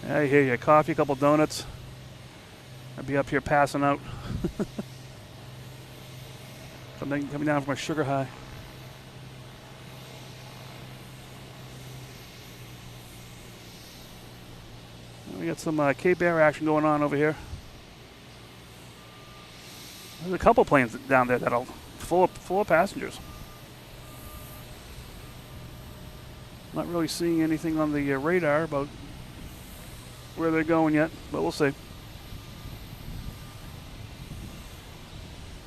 I hear you. Coffee, a couple donuts. I'd be up here passing out. Something coming down from a sugar high. We got some Cape Air action going on over here. There's a couple planes down there that are full of passengers. Not really seeing anything on the radar about where they're going yet, but we'll see.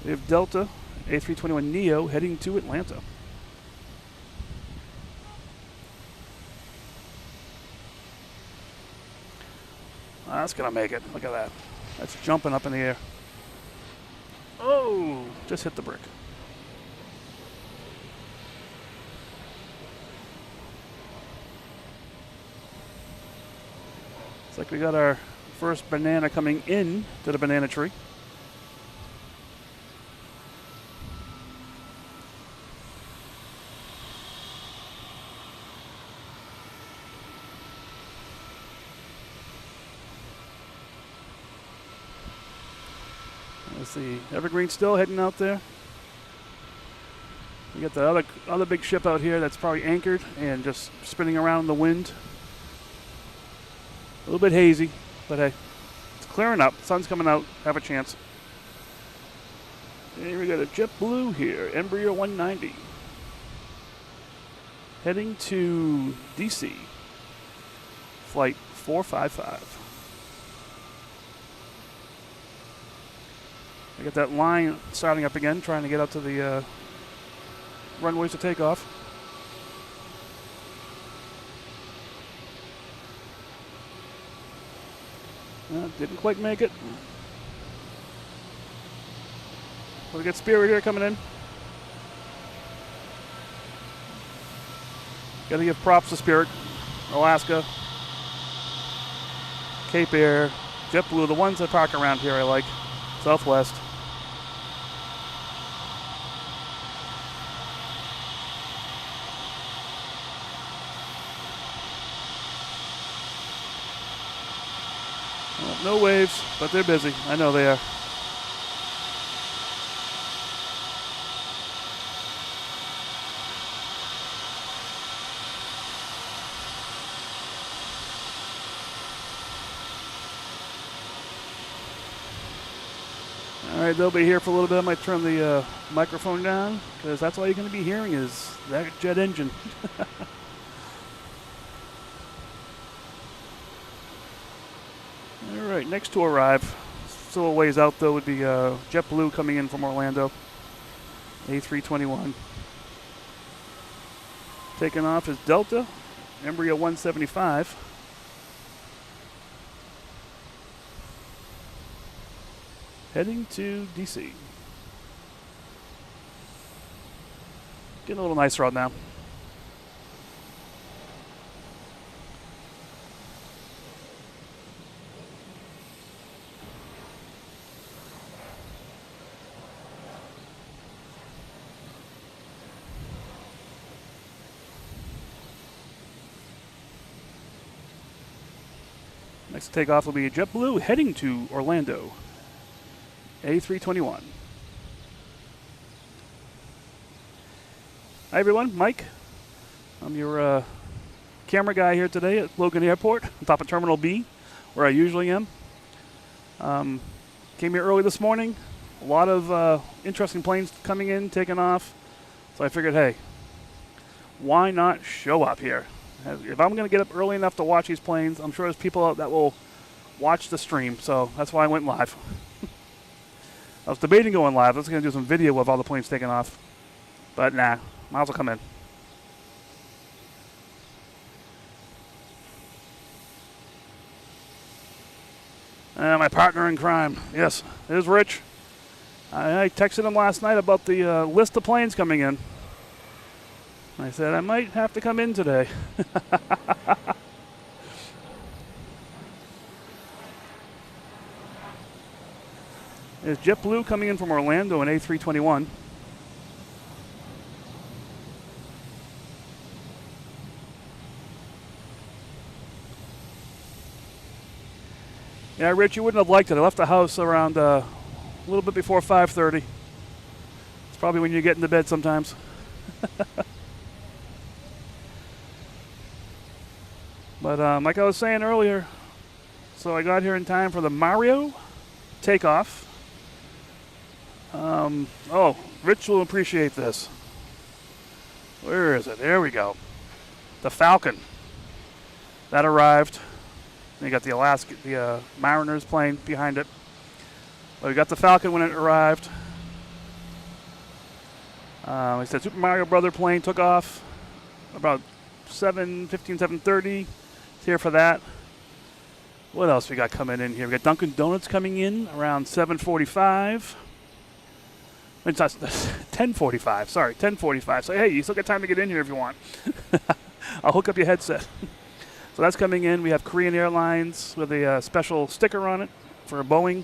We have Delta A321neo heading to Atlanta. That's gonna make it. Look at that. That's jumping up in the air. Oh, just hit the brick. Looks like we got our first banana coming in to the banana tree. Let's see, Evergreen still heading out there. We got the other big ship out here that's probably anchored and just spinning around in the wind. A little bit hazy, but hey, it's clearing up. Sun's coming out. Have a chance. And we got a JetBlue here, Embraer 190. Heading to DC. Flight 455. I got that line starting up again, trying to get up to the runways to take off. Didn't quite make it. We got Spirit here coming in. Got to give props to Spirit, Alaska, Cape Air, JetBlue, the ones that park around here I like, Southwest. Well, no waves, but they're busy. I know they are. All right, they'll be here for a little bit. I might turn the microphone down because that's all you're going to be hearing is that jet engine. All right, next to arrive, still a ways out though, would be JetBlue coming in from Orlando, A321. Taking off is Delta, Embraer 175. Heading to DC. Getting a little nicer out now. Next takeoff will be JetBlue heading to Orlando. A321. Hi everyone, Mike. I'm your camera guy here today at Logan Airport, on top of Terminal B, where I usually am. Came here early this morning. A lot of interesting planes coming in, taking off. So I figured, hey, why not show up here? If I'm going to get up early enough to watch these planes, I'm sure there's people out that will watch the stream. So that's why I went live. I was debating going live. I was going to do some video of all the planes taking off. But nah, might as well come in. My partner in crime. Yes, it is Rich. I texted him last night about the list of planes coming in. I said, I might have to come in today. There's JetBlue coming in from Orlando in A321. Yeah, Rich, you wouldn't have liked it. I left the house around a little bit before 5:30. It's probably when you're getting to bed sometimes. But like I was saying earlier, so I got here in time for the Mario takeoff. Oh, Rich will appreciate this. Where is it? There we go. The Falcon. That arrived. You got the Mariners plane behind it. But we got the Falcon when it arrived. Like I said, Super Mario Brother plane took off about 7:30. It's here for that. What else we got coming in here? We got Dunkin Donuts coming in around 7:45. It's 10:45. Sorry, 10:45. So hey, you still got time to get in here if you want. I'll hook up your headset. So that's coming in. We have Korean Airlines with a special sticker on it for Boeing,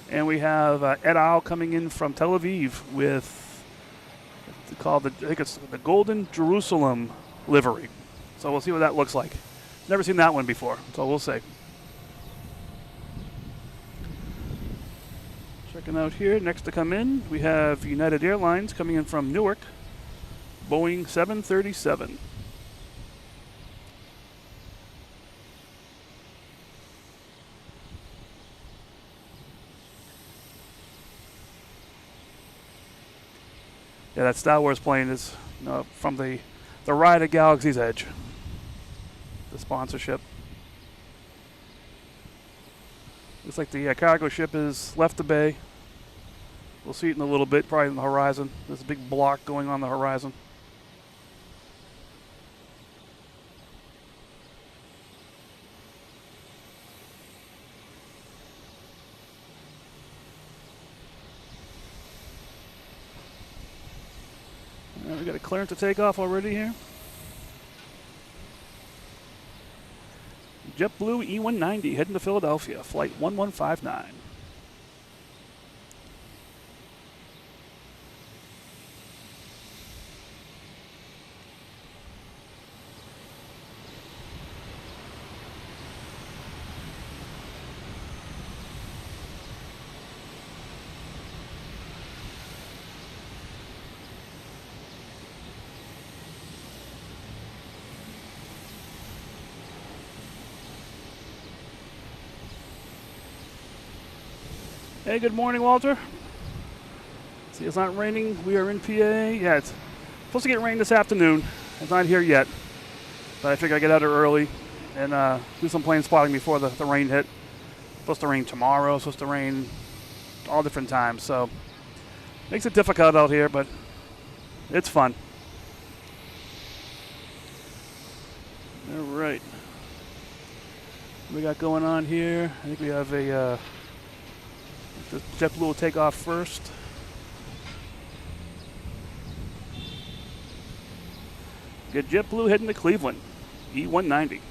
and we have Et al. Coming in from Tel Aviv with I think it's the Golden Jerusalem livery. So we'll see what that looks like. Never seen that one before, so we'll see. Checking out here, next to come in, we have United Airlines coming in from Newark, Boeing 737. Yeah, that Star Wars plane is from the ride at Galaxy's Edge, the sponsorship. Looks like the cargo ship has left the bay. We'll see it in a little bit, probably on the horizon. There's a big block going on the horizon. We got a clearance to take off already here. JetBlue E190 heading to Philadelphia, flight 1159. Hey, good morning, Walter. See, it's not raining. We are in PA. Yeah, it's supposed to get rain this afternoon. It's not here yet, but I figured I'd get out there early and do some plane spotting before the rain hit. Supposed to rain tomorrow. Supposed to rain all different times. So makes it difficult out here, but it's fun. All right. What we got going on here? I think we have a. The JetBlue will take off first. Get JetBlue heading to Cleveland, E190.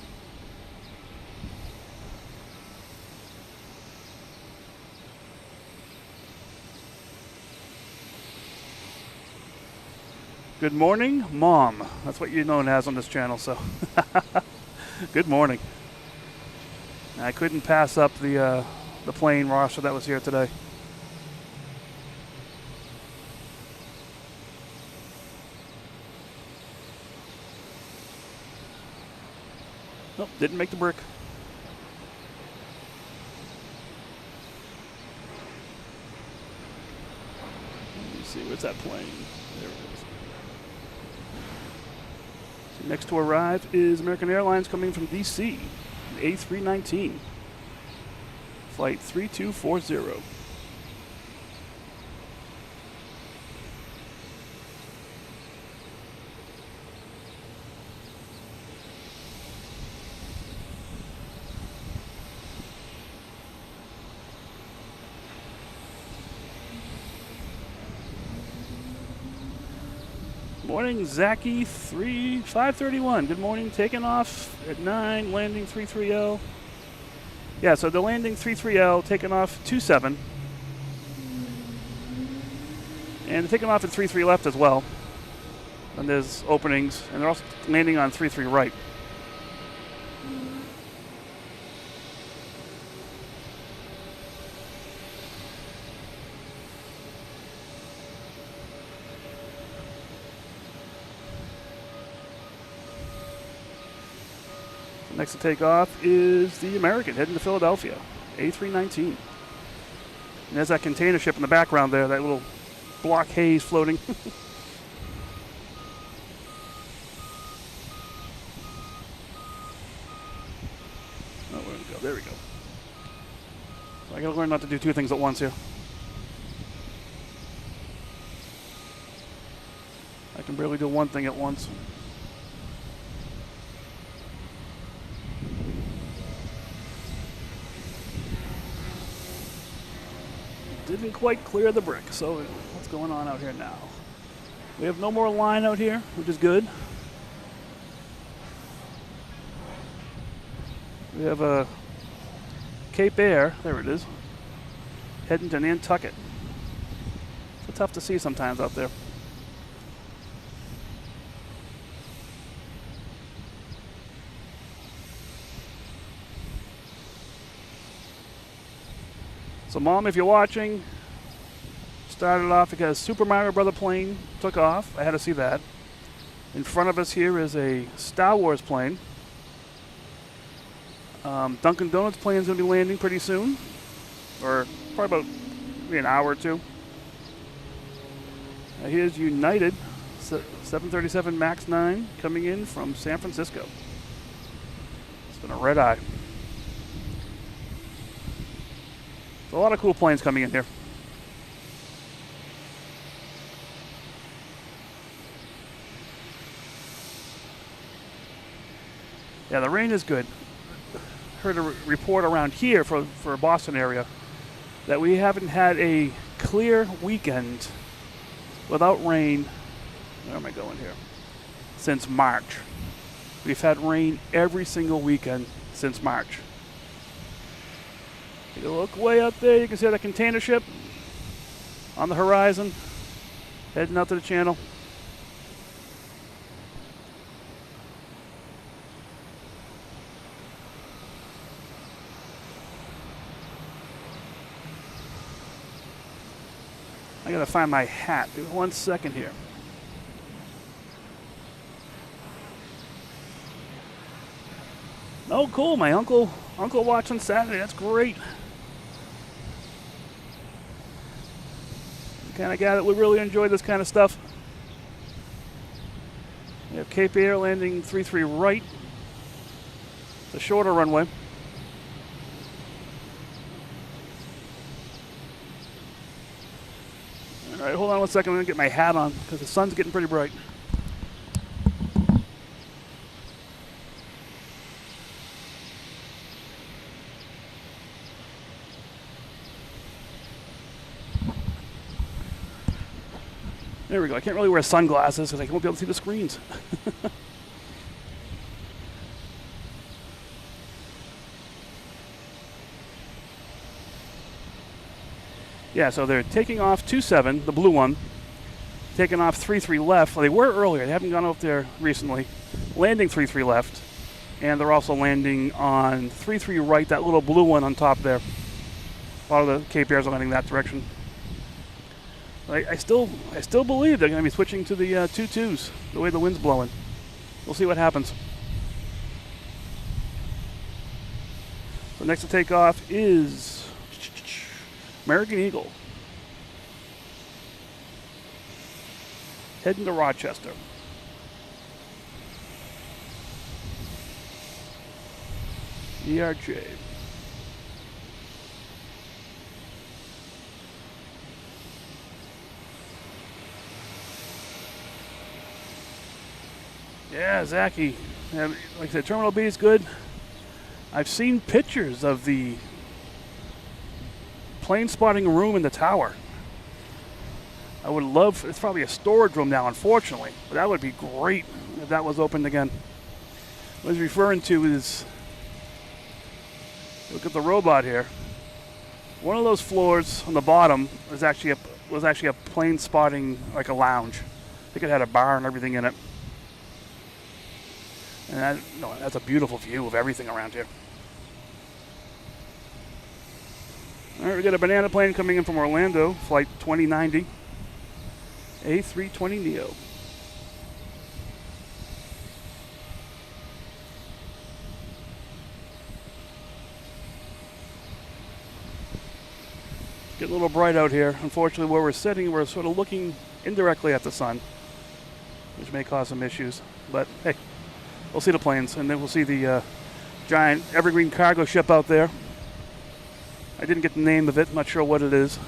Good morning, Mom. That's what you're known as on this channel, so. Good morning. I couldn't pass up the plane roster that was here today. Nope, didn't make the brick. Let me see, where's that plane? There it is. So next to arrive is American Airlines coming from DC, an A319. Flight 3240. Morning, Zachy 531. Good morning, taking off at 9, landing 330. Yeah, so the landing 330, taking off 27. And taking off at 33 left as well. And there's openings, and they're also landing on 33 right. Next to take off is the American heading to Philadelphia, A319. And there's that container ship in the background there, that little block haze floating. Oh, where did it go? There we go. So I gotta learn not to do two things at once here. I can barely do one thing at once. Didn't quite clear the brick, so what's going on out here now? We have no more line out here, which is good. We have a Cape Air, there it is, heading to Nantucket. It's tough to see sometimes out there. So, Mom, if you're watching, started off because Super Mario Brother plane took off. I had to see that. In front of us here is a Star Wars plane. Dunkin Donuts plane is going to be landing pretty soon, or probably about maybe an hour or two. Here's United 737 MAX 9 coming in from San Francisco. It's been a red eye. A lot of cool planes coming in here. Yeah, the rain is good. Heard a report around here for Boston area that we haven't had a clear weekend without rain. Where am I going here? Since March. We've had rain every single weekend since March. Take a look way out there. You can see the container ship on the horizon, heading out to the channel. I gotta find my hat. Give me 1 second here. Oh, cool! My uncle watched on Saturday. That's great. The kind of guy that would really enjoy this kind of stuff. We have Cape Air landing 33 right. It's a shorter runway. All right, hold on 1 second. I'm gonna get my hat on because the sun's getting pretty bright. There we go. I can't really wear sunglasses because I won't be able to see the screens. Yeah, so they're taking off 27, the blue one, taking off 33 left. Well, they were earlier. They haven't gone up there recently. Landing 33 left, and they're also landing on 33 right, that little blue one on top there. A lot of the Cape Airs are landing that direction. I still believe they're going to be switching to the 2-2s, the way the wind's blowing. We'll see what happens. So next to take off is American Eagle. Heading to Rochester. ERJ. Yeah, Zachy. Yeah, like I said, Terminal B is good. I've seen pictures of the plane spotting room in the tower. I would love, it's probably a storage room now, unfortunately, but that would be great if that was opened again. What I was referring to is, look at the robot here. One of those floors on the bottom was actually a plane spotting, like a lounge. I think it had a bar and everything in it. And that's a beautiful view of everything around here. All right, we got a banana plane coming in from Orlando, flight 2090, A320neo. Getting a little bright out here. Unfortunately, where we're sitting, we're sort of looking indirectly at the sun, which may cause some issues. But hey, we'll see the planes, and then we'll see the giant evergreen cargo ship out there. I didn't get the name of it. I'm not sure what it is.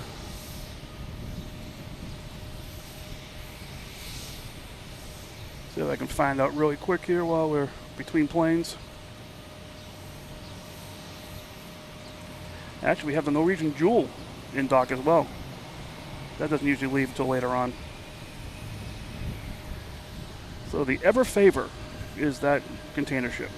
See if I can find out really quick here while we're between planes. Actually, we have the Norwegian Jewel in dock as well. That doesn't usually leave until later on. So the Ever Favor is that container ship.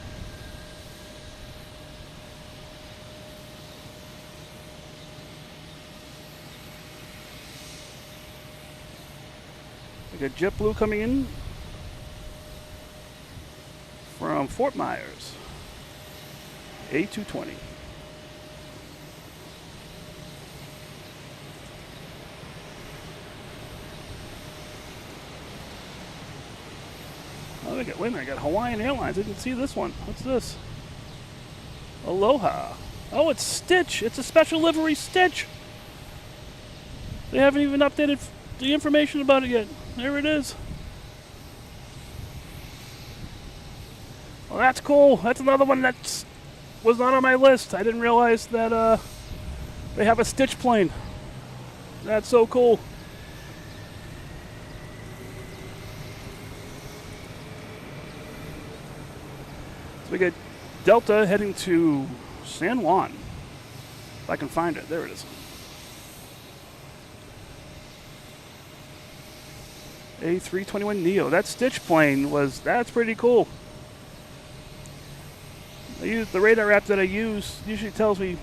We got JetBlue coming in from Fort Myers, A220. Oh, wait a minute, I got Hawaiian Airlines. I didn't see this one. What's this? Aloha. Oh, it's Stitch. It's a special livery Stitch. They haven't even updated the information about it yet. There it is. Well, that's cool. That's another one that was not on my list. I didn't realize that they have a Stitch plane. That's so cool. So we get Delta heading to San Juan. If I can find it. There it is. A321 Neo. That Stitch plane that's pretty cool. The radar app that I use usually tells me,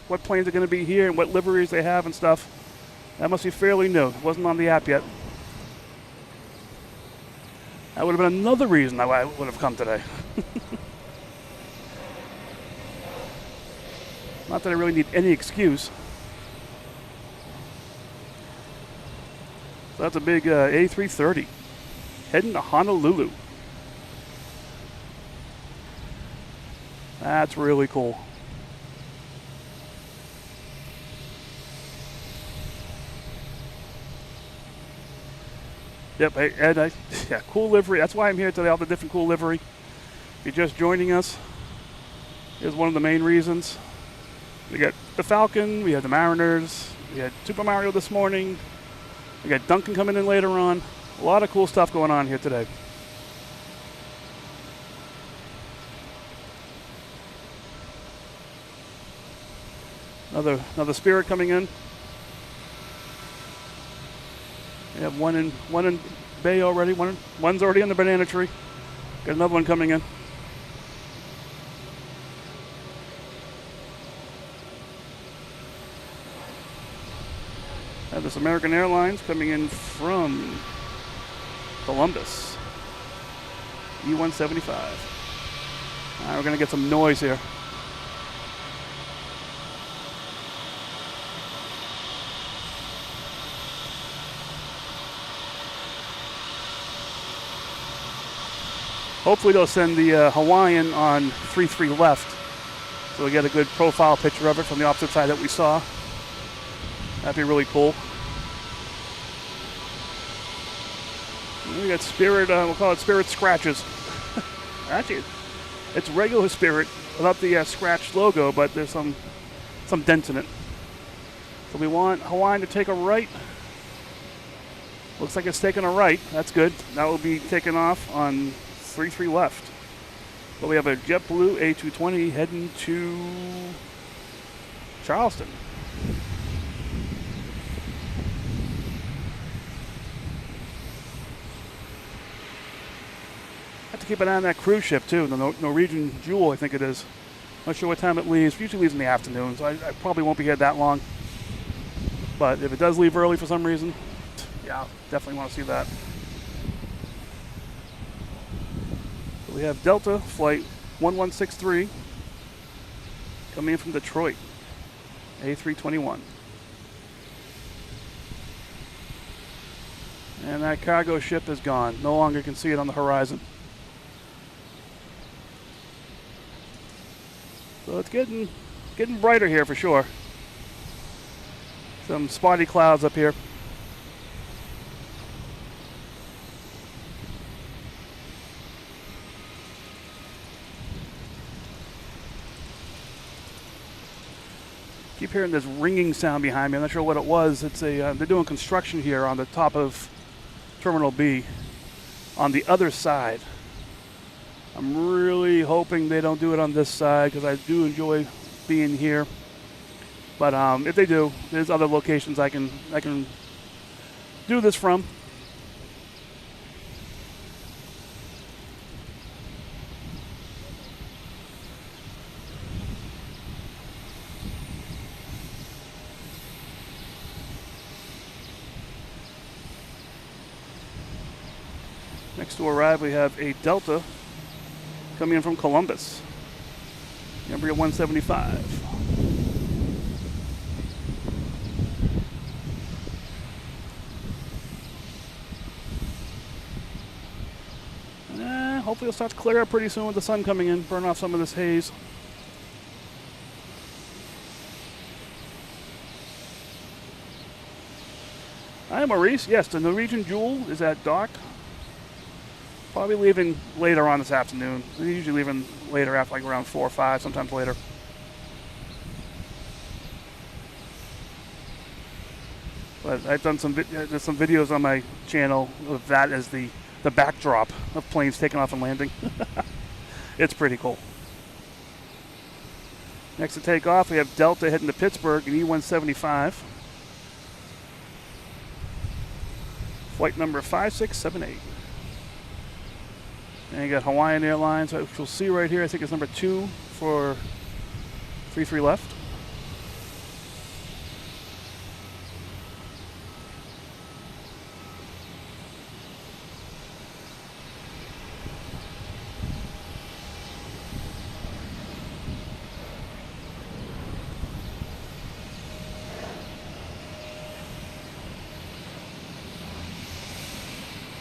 what planes are going to be here and what liveries they have and stuff. That must be fairly new. It wasn't on the app yet. That would have been another reason I would have come today. Not that I really need any excuse. So that's a big A330 heading to Honolulu. That's really cool. Yep, Ed, yeah, cool livery. That's why I'm here today, all the different cool livery. If you're just joining us, here's one of the main reasons. We got the Falcon, we have the Mariners, we had Super Mario this morning, we got Dunkin coming in later on. A lot of cool stuff going on here today. Another Spirit coming in. We have one in Bay already. One's already in the banana tree. Got another one coming in. Have this American Airlines coming in from Columbus. E175. All right, we're gonna get some noise here. Hopefully they'll send the Hawaiian on 3-3 left, so we get a good profile picture of it from the opposite side that we saw. That'd be really cool. And we got Spirit, we'll call it Spirit Scratches. Actually, it's regular Spirit without the scratch logo, but there's some dents in it. So we want Hawaiian to take a right. Looks like it's taking a right. That's good. That will be taken off on 3-3 left. But we have a JetBlue A220 heading to Charleston. Have to keep an eye on that cruise ship too, the Norwegian Jewel, I think it is. Not sure what time it leaves. Usually leaves in the afternoon, so I probably won't be here that long. But if it does leave early for some reason, yeah, definitely want to see that. We have Delta Flight 1163 coming in from Detroit, A321. And that cargo ship is gone. No longer can see it on the horizon. So it's getting brighter here for sure. Some spotty clouds up here. Keep hearing this ringing sound behind me. I'm not sure what it was. It's they're doing construction here on the top of Terminal B on the other side. I'm really hoping they don't do it on this side because I do enjoy being here. But if they do, there's other locations I can do this from. Next to arrive, we have a Delta coming in from Columbus. Number 175. Hopefully it'll start to clear up pretty soon with the sun coming in, burn off some of this haze. Hi, Maurice. Yes, the Norwegian Jewel is at dock. Probably leaving later on this afternoon. They're usually leaving later after like around 4 or 5, sometimes later. But I've done there's some videos on my channel of that as the backdrop of planes taking off and landing. It's pretty cool. Next to take off, we have Delta heading to Pittsburgh in E175. Flight number 5678. And you got Hawaiian Airlines, which you'll see right here. I think it's number 2 for 33 left.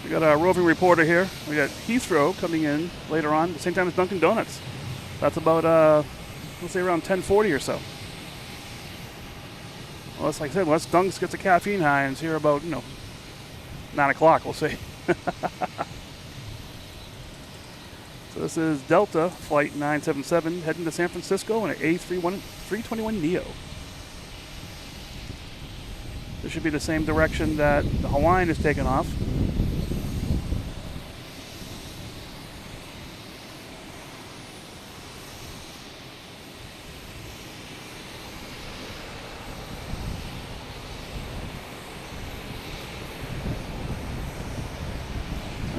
We got our roving reporter here. We got Heathrow coming in later on, at the same time as Dunkin Donuts. That's about, let's say around 10:40 or so. Well, that's like I said, once Dunks gets a caffeine high and it's here about, 9 o'clock, we'll see. So this is Delta Flight 977 heading to San Francisco in an A321 Neo. This should be the same direction that the Hawaiian is taking off.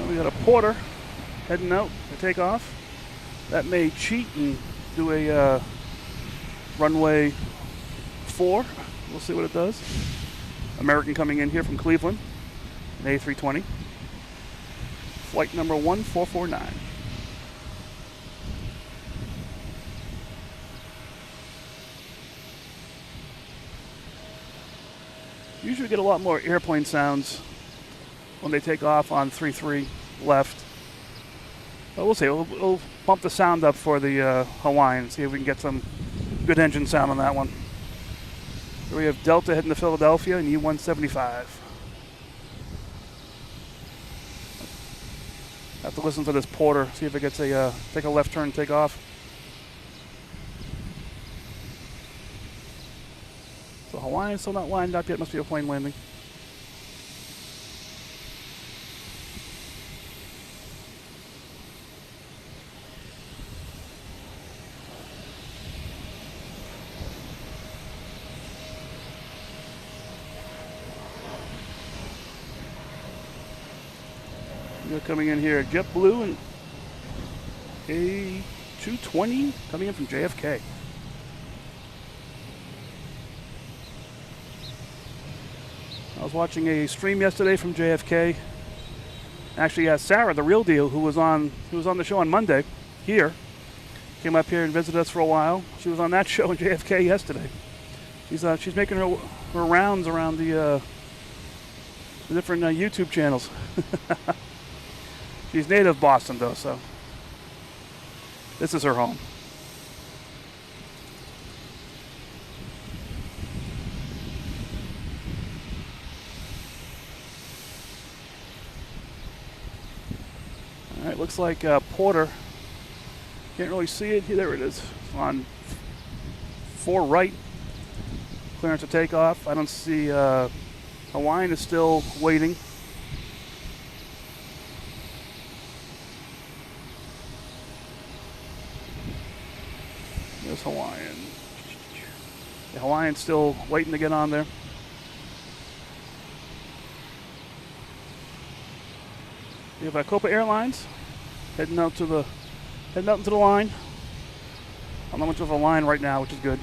We got a porter heading out to take off. That may cheat and do a runway 4. We'll see what it does. American coming in here from Cleveland, an A320. Flight number 1449. Usually get a lot more airplane sounds when they take off on 33 left. But we'll see. We'll bump the sound up for the Hawaiian, see if we can get some good engine sound on that one. Here we have Delta heading to Philadelphia in E175. Have to listen to this porter, see if it gets a take a left turn, take off. So Hawaiian's still not lined up yet. Must be a plane landing. We're coming in here, JetBlue and A220 coming in from JFK. I was watching a stream yesterday from JFK. Actually, Sarah, the real deal, who was on the show on Monday here, came up here and visited us for a while. She was on that show in JFK yesterday. She's making her rounds around the different YouTube channels. She's native Boston, though, so this is her home. All right, looks like Porter. Can't really see it. There it is. On 4 right. Clearance to take off. I don't see. Hawaiian is still waiting. There's Hawaiian. The Hawaiian's still waiting to get on there. We have Copa Airlines heading out into the line. I'm not much of a line right now, which is good.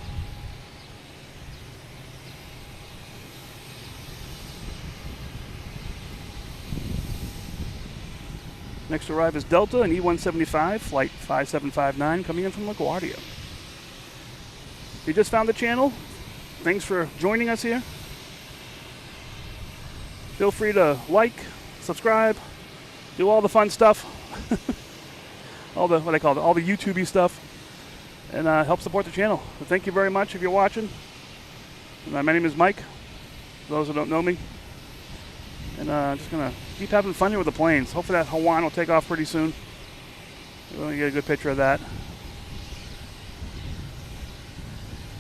Next to arrive is Delta and E175, flight 5759, coming in from LaGuardia. If you just found the channel, thanks for joining us here. Feel free to like, subscribe, do all the fun stuff, all the YouTube-y stuff, and help support the channel. So thank you very much if you're watching. My name is Mike, for those who don't know me. And just going to keep having fun here with the planes. Hopefully that Hawaiian will take off pretty soon. We'll get a good picture of that.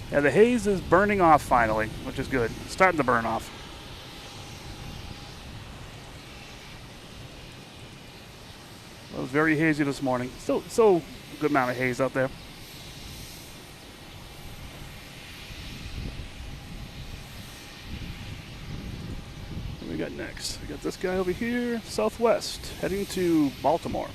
Yeah, the haze is burning off finally, which is good. It's starting to burn off. It was very hazy this morning. Still good amount of haze out there. What do we got next? We got this guy over here, southwest, heading to Baltimore.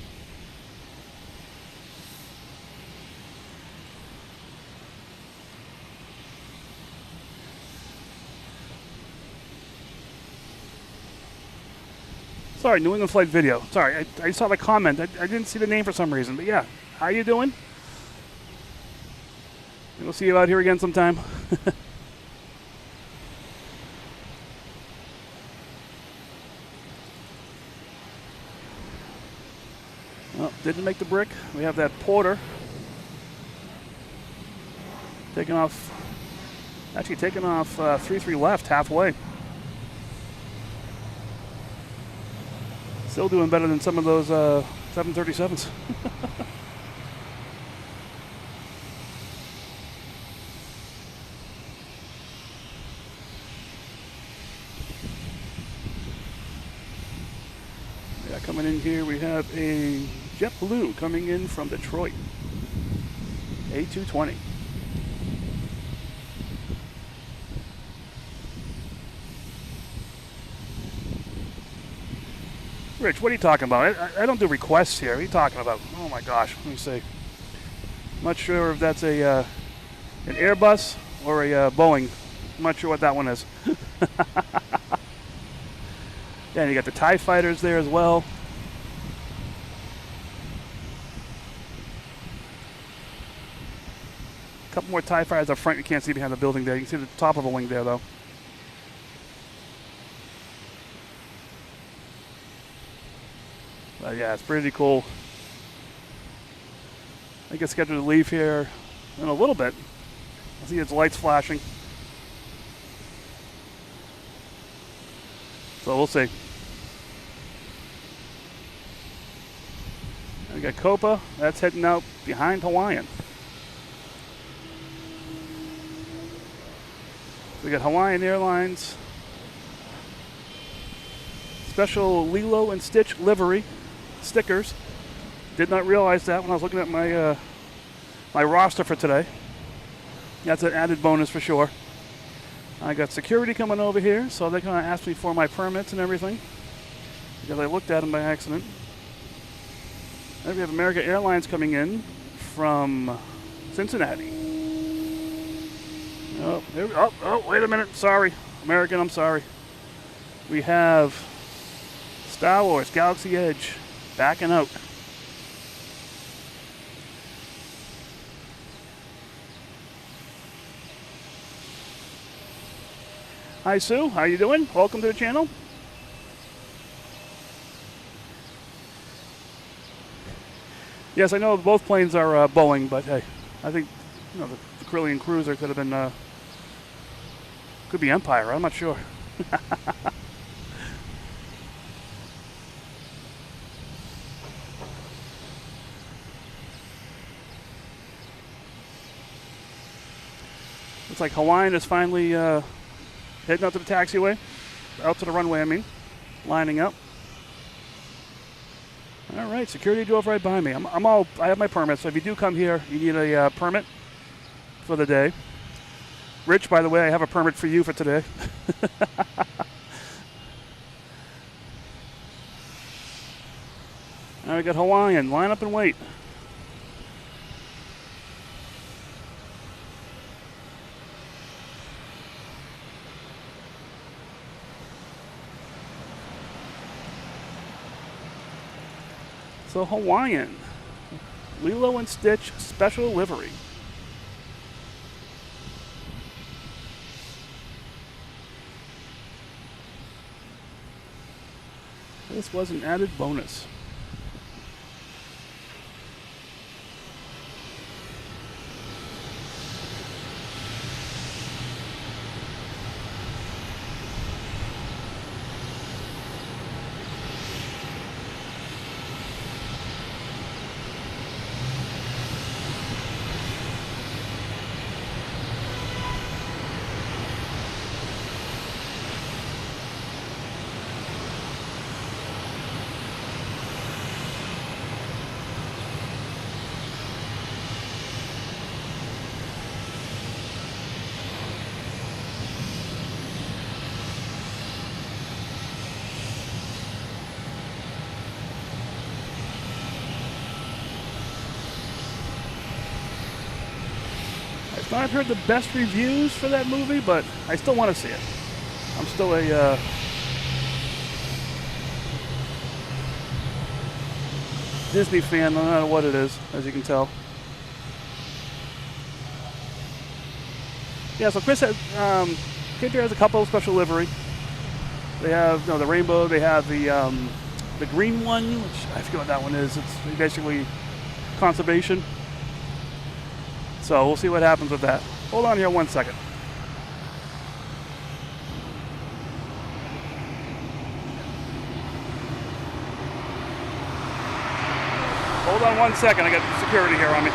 Sorry, New England Flight Video. Sorry, I saw the comment. I didn't see the name for some reason. But yeah, how you doing? We'll see you out here again sometime. Well, didn't make the brick. We have that porter taking off. Actually taking off 3-3 left, halfway. Still doing better than some of those 737s. Yeah, coming in here, we have a JetBlue coming in from Detroit. A220. Rich, what are you talking about? I don't do requests here. What are you talking about? Oh my gosh, let me see. I'm not sure if that's an Airbus or a Boeing. I'm not sure what that one is. Yeah, and you got the TIE fighters there as well. A couple more TIE fighters up front you can't see behind the building there. You can see the top of a wing there though. Yeah, it's pretty cool. I get scheduled to leave here in a little bit. I see its lights flashing. So we'll see. We got Copa. That's heading out behind Hawaiian. We got Hawaiian Airlines. Special Lilo and Stitch livery. Stickers. Did not realize that when I was looking at my my roster for today. That's an added bonus for sure. I got security coming over here, so they're going to ask me for my permits and everything because I looked at them by accident. Then we have American Airlines coming in from Cincinnati. Oh, wait a minute. Sorry. American, I'm sorry. We have Star Wars Galaxy Edge backing out. Hi Sue, how you doing? Welcome to the channel. Yes, I know both planes are Boeing, but hey, I think the Carillion Cruiser could have been could be Empire. I'm not sure. Looks like Hawaiian is finally heading out to the taxiway, out to the runway, I mean, lining up. All right, security drove right by me. I have my permit, so if you do come here, you need a permit for the day. Rich, by the way, I have a permit for you for today. Now we got Hawaiian. Line up and wait. So Hawaiian, Lilo and Stitch special livery. This was an added bonus. I've heard the best reviews for that movie, but I still want to see it. I'm still a Disney fan, no matter what it is, as you can tell. Yeah, so Chris has, Cape Fear has a couple of special livery. They have the rainbow. They have the green one, which I forget what that one is. It's basically conservation. So we'll see what happens with that. Hold on here 1 second. Hold on 1 second. I got security here on me.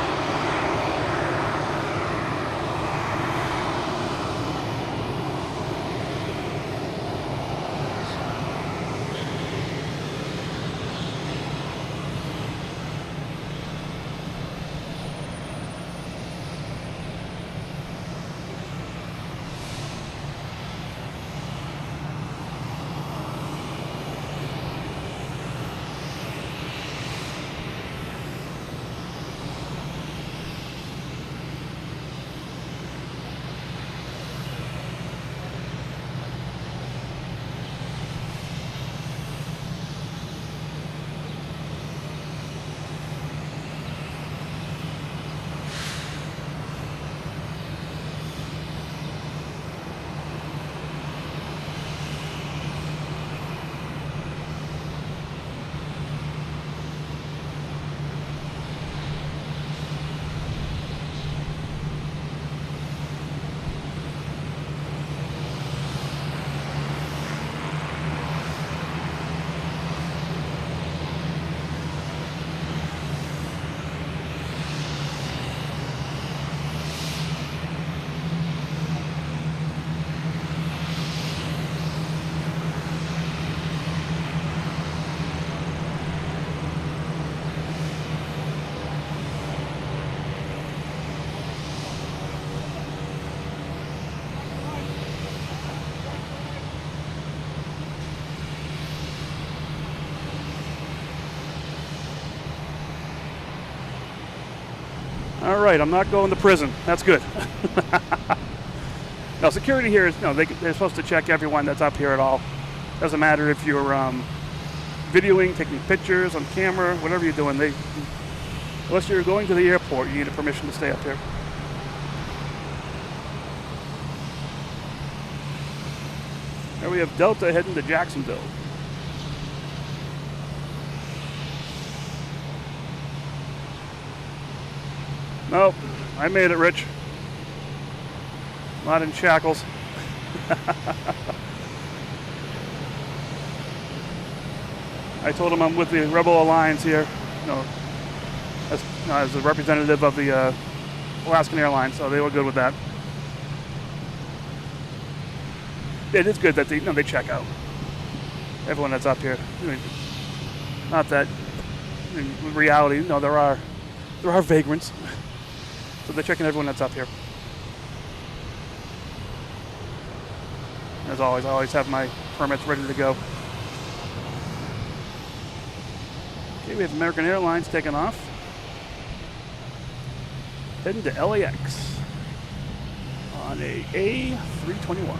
All right, I'm not going to prison. That's good. Now, security here is, they're supposed to check everyone that's up here at all. Doesn't matter if you're videoing, taking pictures on camera, whatever you're doing. Unless you're going to the airport, you need a permission to stay up here. Here we have Delta heading to Jacksonville. Nope, I made it, Rich. Not in shackles. I told him I'm with the Rebel Alliance here, as a representative of the Alaskan Airlines, so they were good with that. It is good that they check out everyone that's up here. Not that in reality, there are vagrants. So they're checking everyone that's up here. As always, I always have my permits ready to go. Okay, we have American Airlines taking off. Heading to LAX on a A321.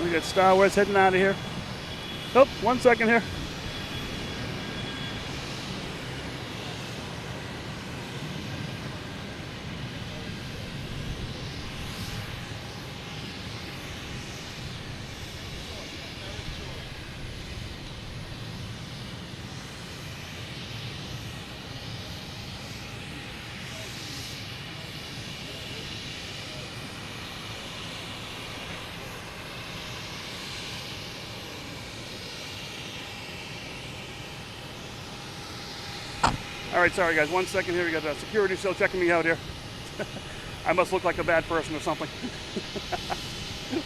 We got Star Wars heading out of here. Oh, 1 second here. All right, sorry guys, 1 second here. We got security still checking me out here. I must look like a bad person or something.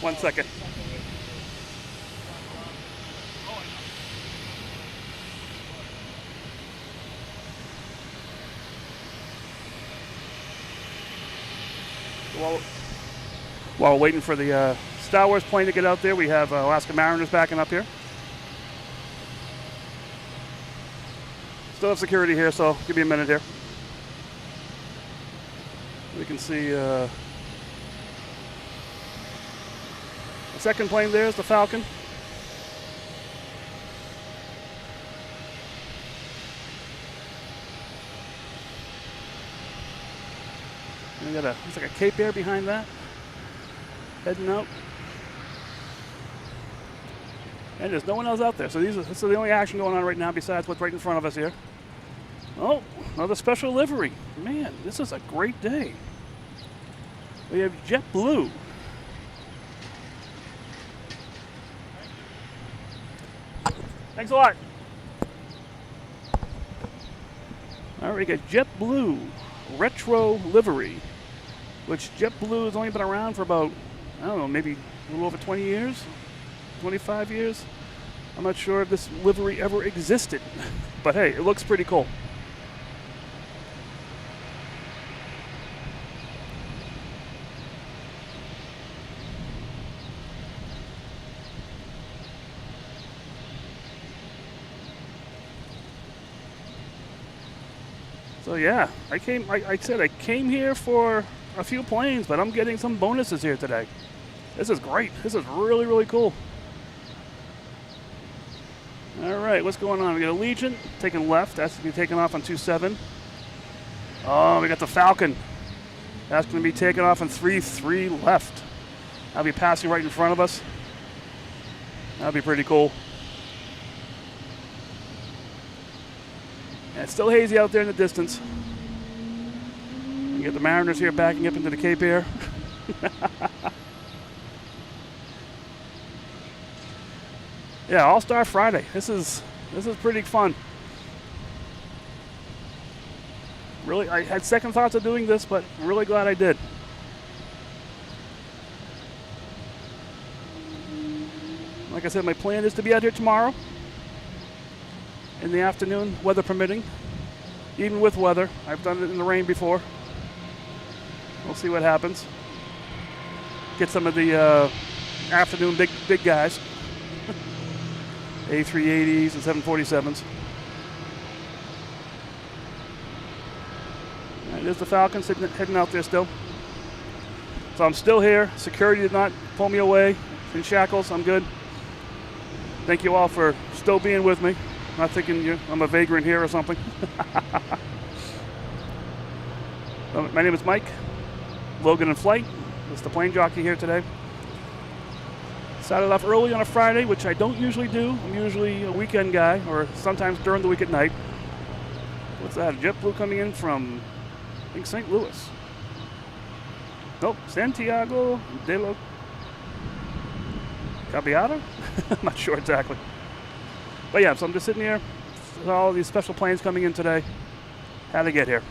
1 second. While we're waiting for the Star Wars plane to get out there, we have Alaska Mariners backing up here. Still have security here, so give me a minute here. We can see the second plane there is the Falcon. And we got looks like a Cape Air behind that. Heading out. And there's no one else out there. So this is the only action going on right now besides what's right in front of us here. Oh, another special livery. Man, this is a great day. We have JetBlue. Thanks a lot. All right, we got JetBlue retro livery, which JetBlue has only been around for about, I don't know, maybe a little over 20 years, 25 years. I'm not sure if this livery ever existed, but hey, it looks pretty cool. So yeah, I came here for a few planes, but I'm getting some bonuses here today. This is great. This is really, really cool. All right, what's going on? We got Allegiant taking left. That's to be taken off on 27. Oh, we got the Falcon. That's going to be taken off on 33 left. That'll be passing right in front of us. That'll be pretty cool. And it's still hazy out there in the distance. You get the Mariners here backing up into the Cape Air. Yeah, All-Star Friday. This is pretty fun. Really, I had second thoughts of doing this, but I'm really glad I did. Like I said, my plan is to be out here tomorrow in the afternoon, weather permitting. Even with weather, I've done it in the rain before. We'll see what happens. Get some of the afternoon big guys. A380s and 747s. And there's the Falcon heading out there still. So I'm still here. Security did not pull me away in shackles. I'm good. Thank you all for still being with me. Not thinking I'm a vagrant here or something. My name is Mike. Logan in flight. This is the plane jockey here today. Started off early on a Friday, which I don't usually do. I'm usually a weekend guy, or sometimes during the week at night. What's that? JetBlue coming in from, I think, St. Louis. Nope, Santiago de la Caballada? I'm not sure exactly. But yeah, so I'm just sitting here with all these special planes coming in today. How'd they get here?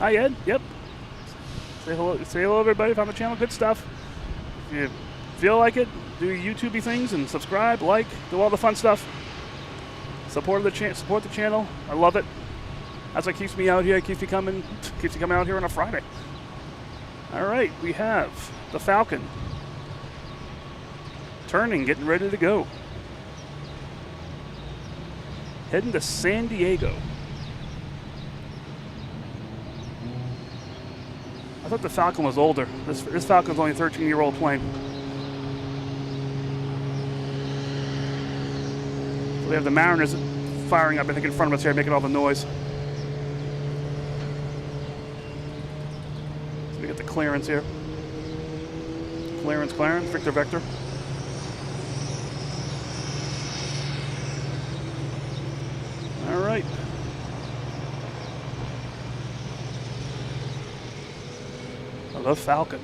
Hi, Ed. Yep. Say hello, everybody. If I'm on the channel, good stuff. If you feel like it, do YouTubey things and subscribe, like, do all the fun stuff. Support the channel. I love it. That's what keeps me out here. Keeps me coming out here on a Friday. All right, we have the Falcon turning, getting ready to go. Heading to San Diego. I thought the Falcon was older. This Falcon's only a 13-year-old plane. So we have the Mariners firing up, I think, in front of us here, making all the noise. So we get the clearance here. Clearance, Victor, Vector. All right. The Falcon.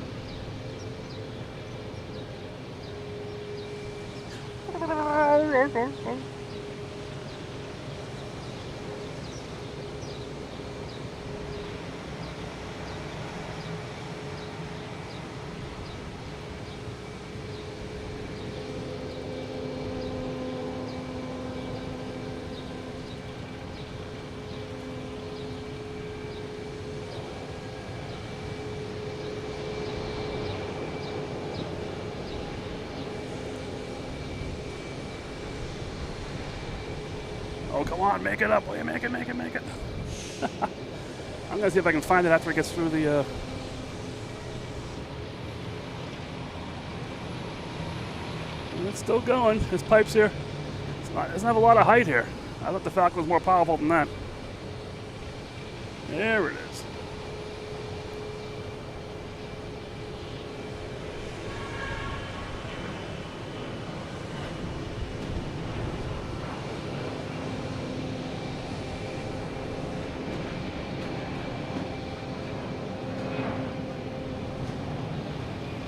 Oh, come on, make it up. Will you make it, make it, make it? I'm going to see if I can find it after it gets through the... It's still going. His pipe's here. It doesn't have a lot of height here. I thought the Falcon was more powerful than that. There it is.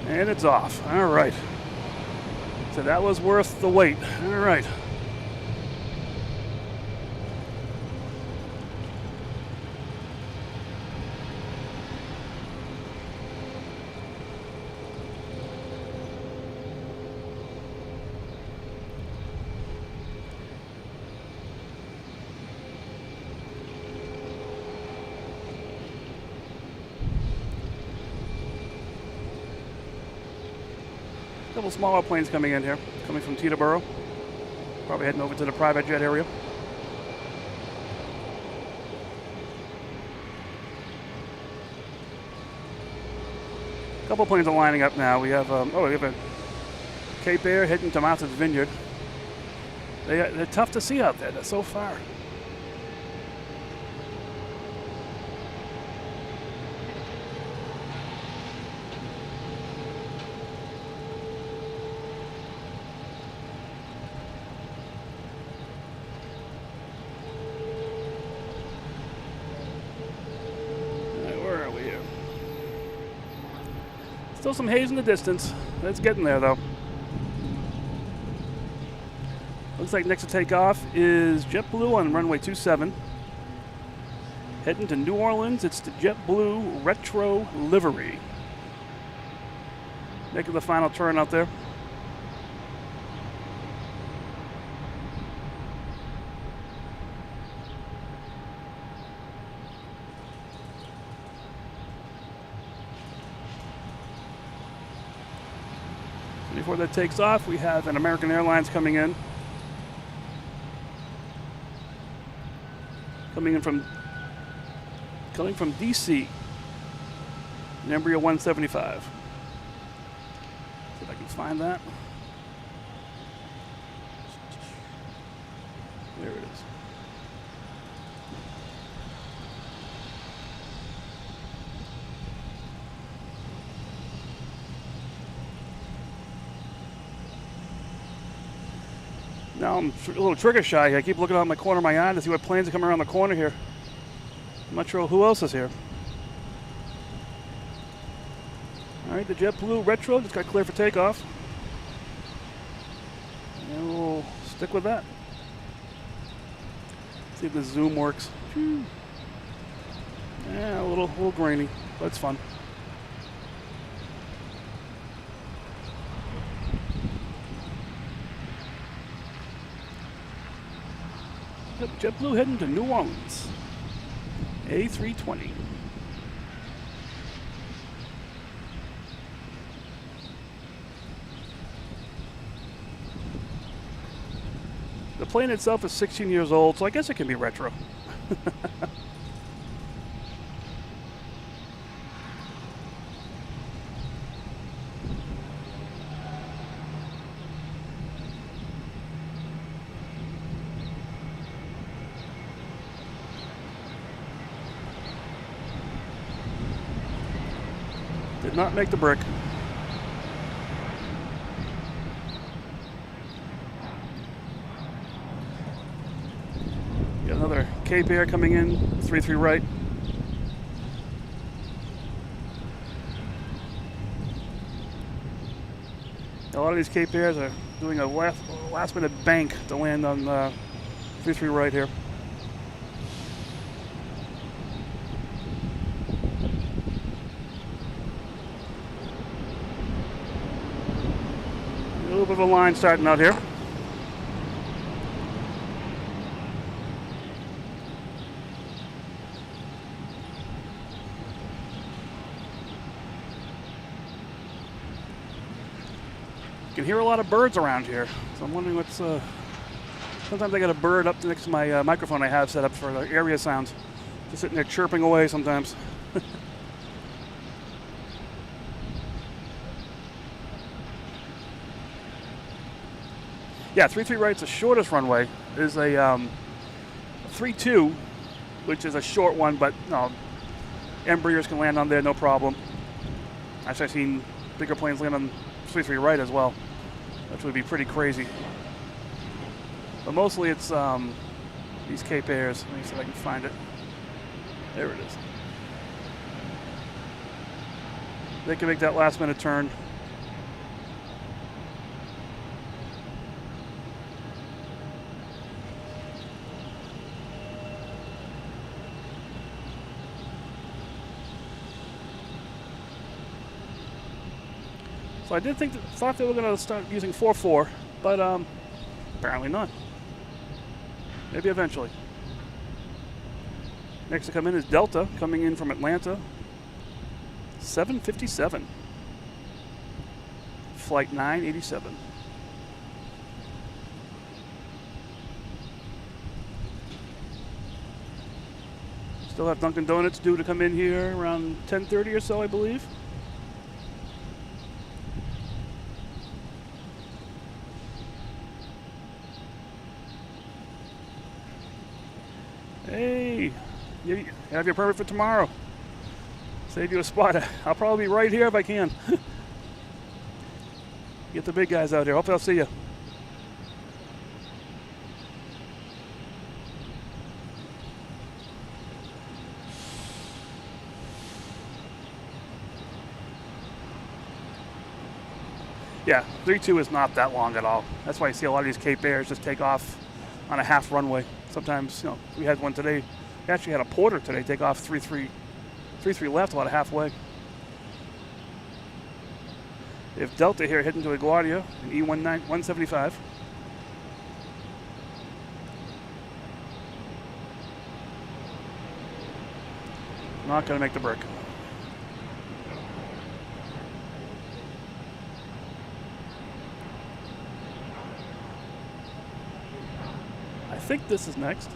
And it's off. All right. So that was worth the wait. All right. A couple smaller planes coming in here, coming from Teterboro. Probably heading over to the private jet area. A couple planes are lining up now. We have we have a Cape Air heading to Martha's Vineyard. They're tough to see out there. They're so far. Still some haze in the distance. It's getting there, though. Looks like next to take off is JetBlue on runway 27. Heading to New Orleans, it's the JetBlue Retro Livery. Making the final turn out there. Before that takes off, we have an American Airlines coming in. Coming from DC. Embraer 175. See if I can find that. There it is. Now I'm a little trigger shy. I keep looking out my corner of my eye to see what planes are coming around the corner here. I'm not sure who else is here. All right, the JetBlue Retro just got clear for takeoff. And we'll stick with that. See if the zoom works. Yeah, a little grainy, but it's fun. JetBlue heading to New Orleans. A320. The plane itself is 16 years old, so I guess it can be retro. Did not make the brick. Got another Cape Air coming in, 3-3 right. A lot of these Cape Airs are doing a last minute bank to land on 3-3 right here. A little bit of a line starting out here. You can hear a lot of birds around here, so I'm wondering what's Sometimes I got a bird up next to my microphone I have set up for the area sounds. Just sitting there chirping away sometimes. Yeah, 33 right's the shortest runway. There's a 32, which is a short one, but no, Embraers can land on there, no problem. Actually, I've seen bigger planes land on 33 right as well, which would be pretty crazy. But mostly it's these Cape Airs. Let me see if I can find it. There it is. They can make that last minute turn. So I did thought they were going to start using 4-4, but apparently not. Maybe eventually. Next to come in is Delta, coming in from Atlanta. 757. Flight 987. Still have Dunkin Donuts due to come in here around 10:30 or so, I believe. Hey, you have your permit for tomorrow. Save you a spot. I'll probably be right here if I can. Get the big guys out here. Hope I'll see you. Yeah, 3-2 is not that long at all. That's why you see a lot of these Cape Airs just take off on a half runway. Sometimes, we had one today. We actually had a Porter today take off 3-3 left, about halfway. If Delta here heading to LaGuardia, an E175. Not going to make the break. I think this is next.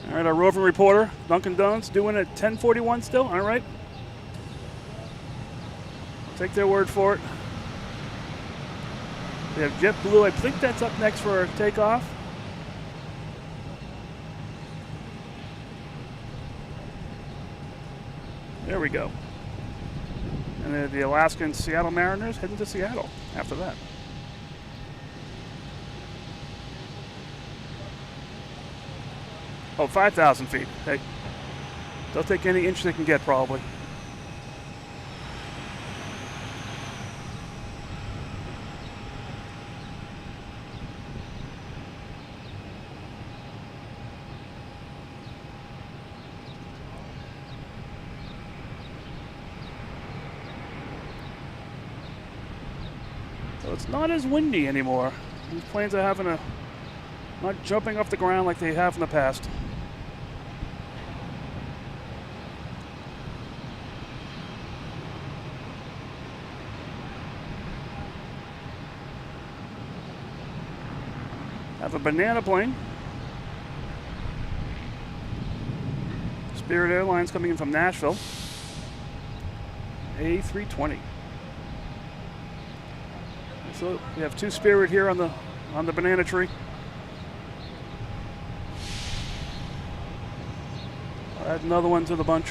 All right, our roving reporter, Dunkin Donuts, doing it at 10:41 still. All right. Take their word for it. We have JetBlue. I think that's up next for takeoff. There we go. And then the Alaska and Seattle Mariners heading to Seattle after that. Oh, 5,000 feet. Hey, they'll take any inch they can get, probably. So it's not as windy anymore. These planes are not jumping off the ground like they have in the past. Have a banana plane. Spirit Airlines coming in from Nashville. A320. So we have two Spirit here on the banana tree. I'll add another one to the bunch.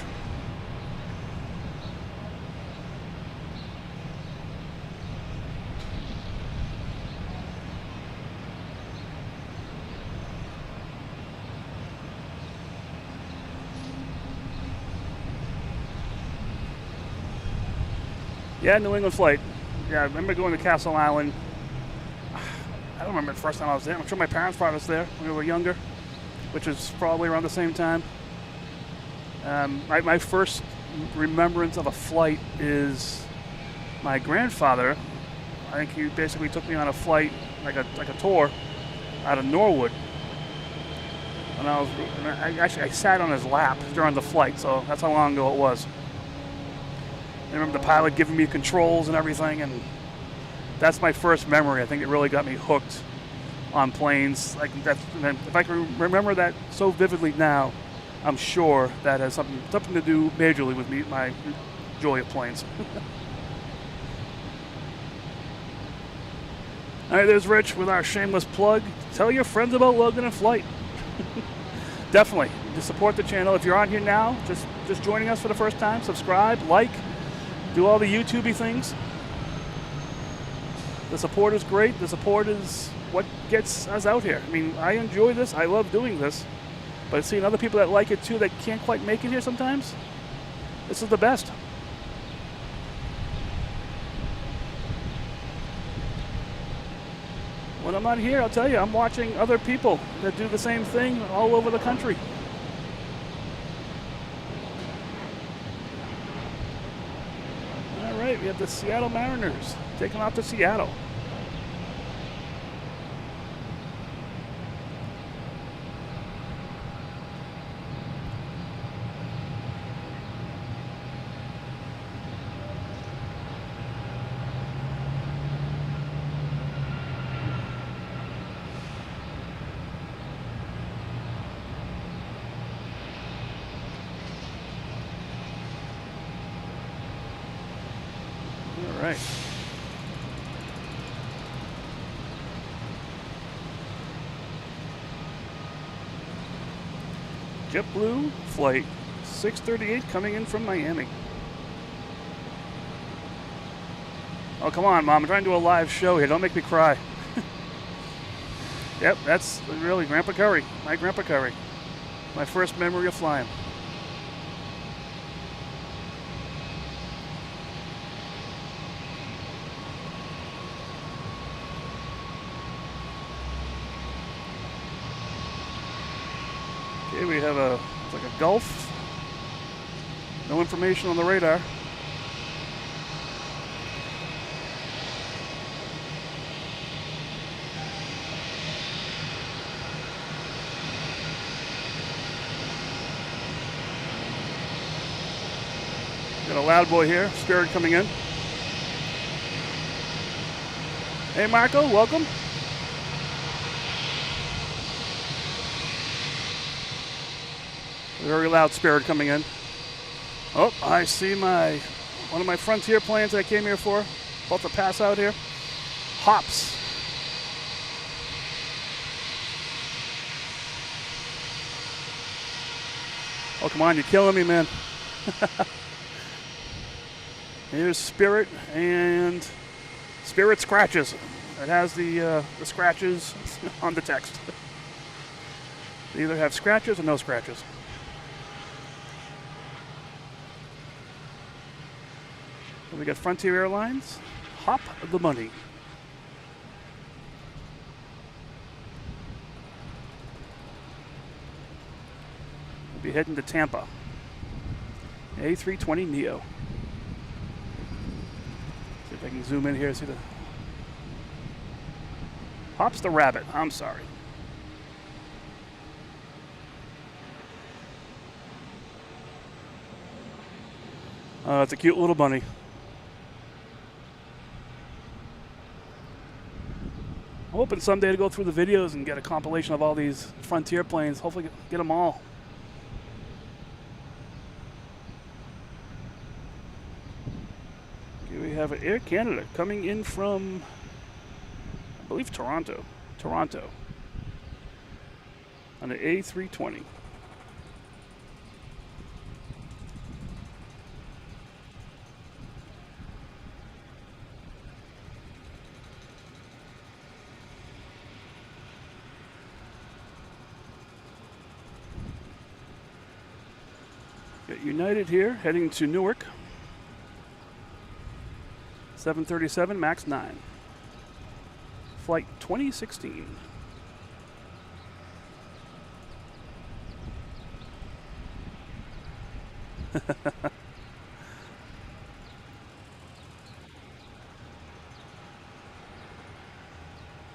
Yeah, New England flight. Yeah, I remember going to Castle Island. I don't remember the first time I was there. I'm sure my parents brought us there when we were younger, which is probably around the same time. My first remembrance of a flight is my grandfather. I think he basically took me on a flight, like a tour, out of Norwood. And I sat on his lap during the flight, so that's how long ago it was. I remember the pilot giving me controls and everything, and that's my first memory. I think it really got me hooked on planes. Like if I can remember that so vividly now, I'm sure that has something to do majorly with my joy of planes. All right, there's Rich with our shameless plug. Tell your friends about Logan in Flight. Definitely, just support the channel. If you're on here now, just joining us for the first time, subscribe, like, do all the YouTubey things. The support is great. The support is what gets us out here. I mean, I enjoy this. I love doing this. But seeing other people that like it too that can't quite make it here sometimes, this is the best. When I'm not here, I'll tell you, I'm watching other people that do the same thing all over the country. All right, we have the Seattle Mariners taking off to Seattle. All right. JetBlue flight 638 coming in from Miami. Oh, come on, Mom. I'm trying to do a live show here. Don't make me cry. Yep, that's really Grandpa Curry. My Grandpa Curry. My first memory of flying. Okay, we have it's like a Gulf. No information on the radar. Got a loud boy here, Spirit coming in. Hey Marco, welcome. Very loud Spirit coming in. Oh, I see one of my Frontier planes that I came here for. About to pass out here. Hops. Oh, come on, you're killing me, man. Here's Spirit, and Spirit scratches. It has the scratches on the text. They either have scratches or no scratches. We got Frontier Airlines, hop the money. We'll be heading to Tampa. A320neo. See if I can zoom in here, see the... Hop's the rabbit, I'm sorry. It's a cute little bunny. I'm hoping someday to go through the videos and get a compilation of all these Frontier planes. Hopefully get them all. Okay, we have Air Canada coming in from, I believe, Toronto. On an A320. United here, heading to Newark. 737 MAX 9. Flight 2016.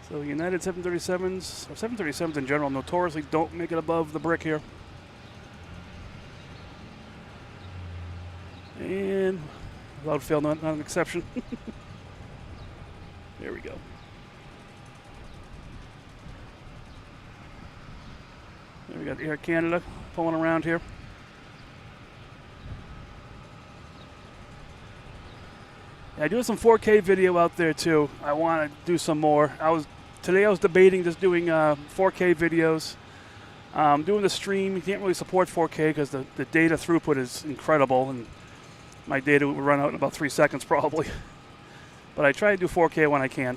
So United 737s, or 737s in general, notoriously don't make it above the brick here. And Without fail, not an exception. There we go. There we got Air Canada pulling around here. Yeah, I do some 4K video out there too. I want to do some more. Today I was debating just doing 4K videos. Doing the stream, you can't really support 4K because the data throughput is incredible, and my data would run out in about 3 seconds probably. But I try to do 4K when I can.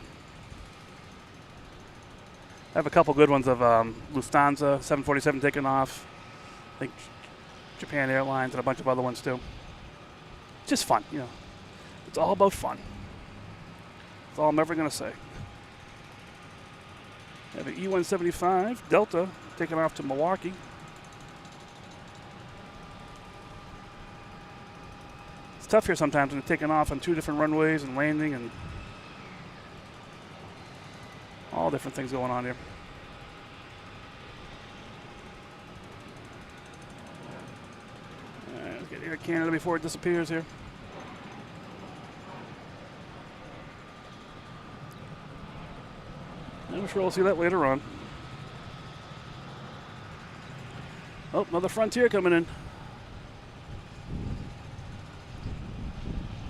I have a couple good ones of Lufthansa 747 taking off. I think Japan Airlines and a bunch of other ones too. Just fun, you know. It's all about fun. That's all I'm ever going to say. I have an E-175 Delta taking off to Milwaukee. It's tough here sometimes when you're taking off on 2 different runways and landing and all different things going on here. All right, let's get Air Canada before it disappears here. I'm sure we'll see that later on. Oh, another Frontier coming in.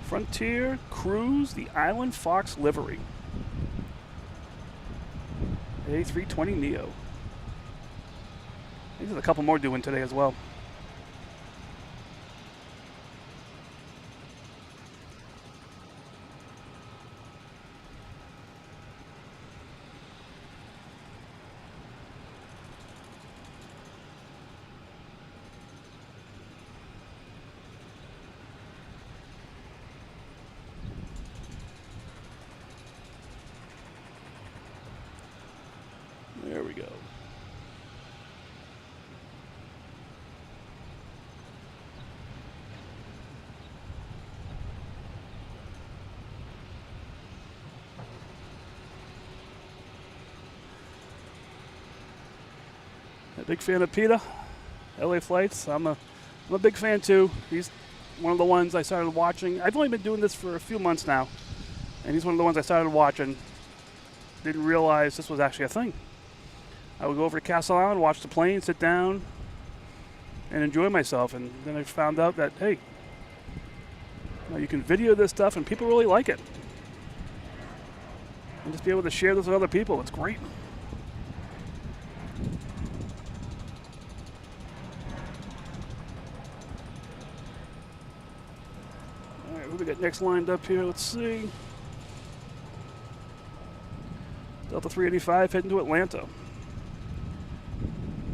Frontier Cruise, the Island Fox livery. A320neo. There's a couple more doing today as well. There we go. A big fan of PETA, LA Flights. I'm a big fan too. He's one of the ones I started watching. I've only been doing this for a few months now, and he's one of the ones I started watching. Didn't realize this was actually a thing. I would go over to Castle Island, watch the plane, sit down, and enjoy myself. And then I found out that, hey, you can video this stuff and people really like it. And just be able to share this with other people. It's great. All right, who we got next lined up here? Let's see. Delta 385 heading to Atlanta.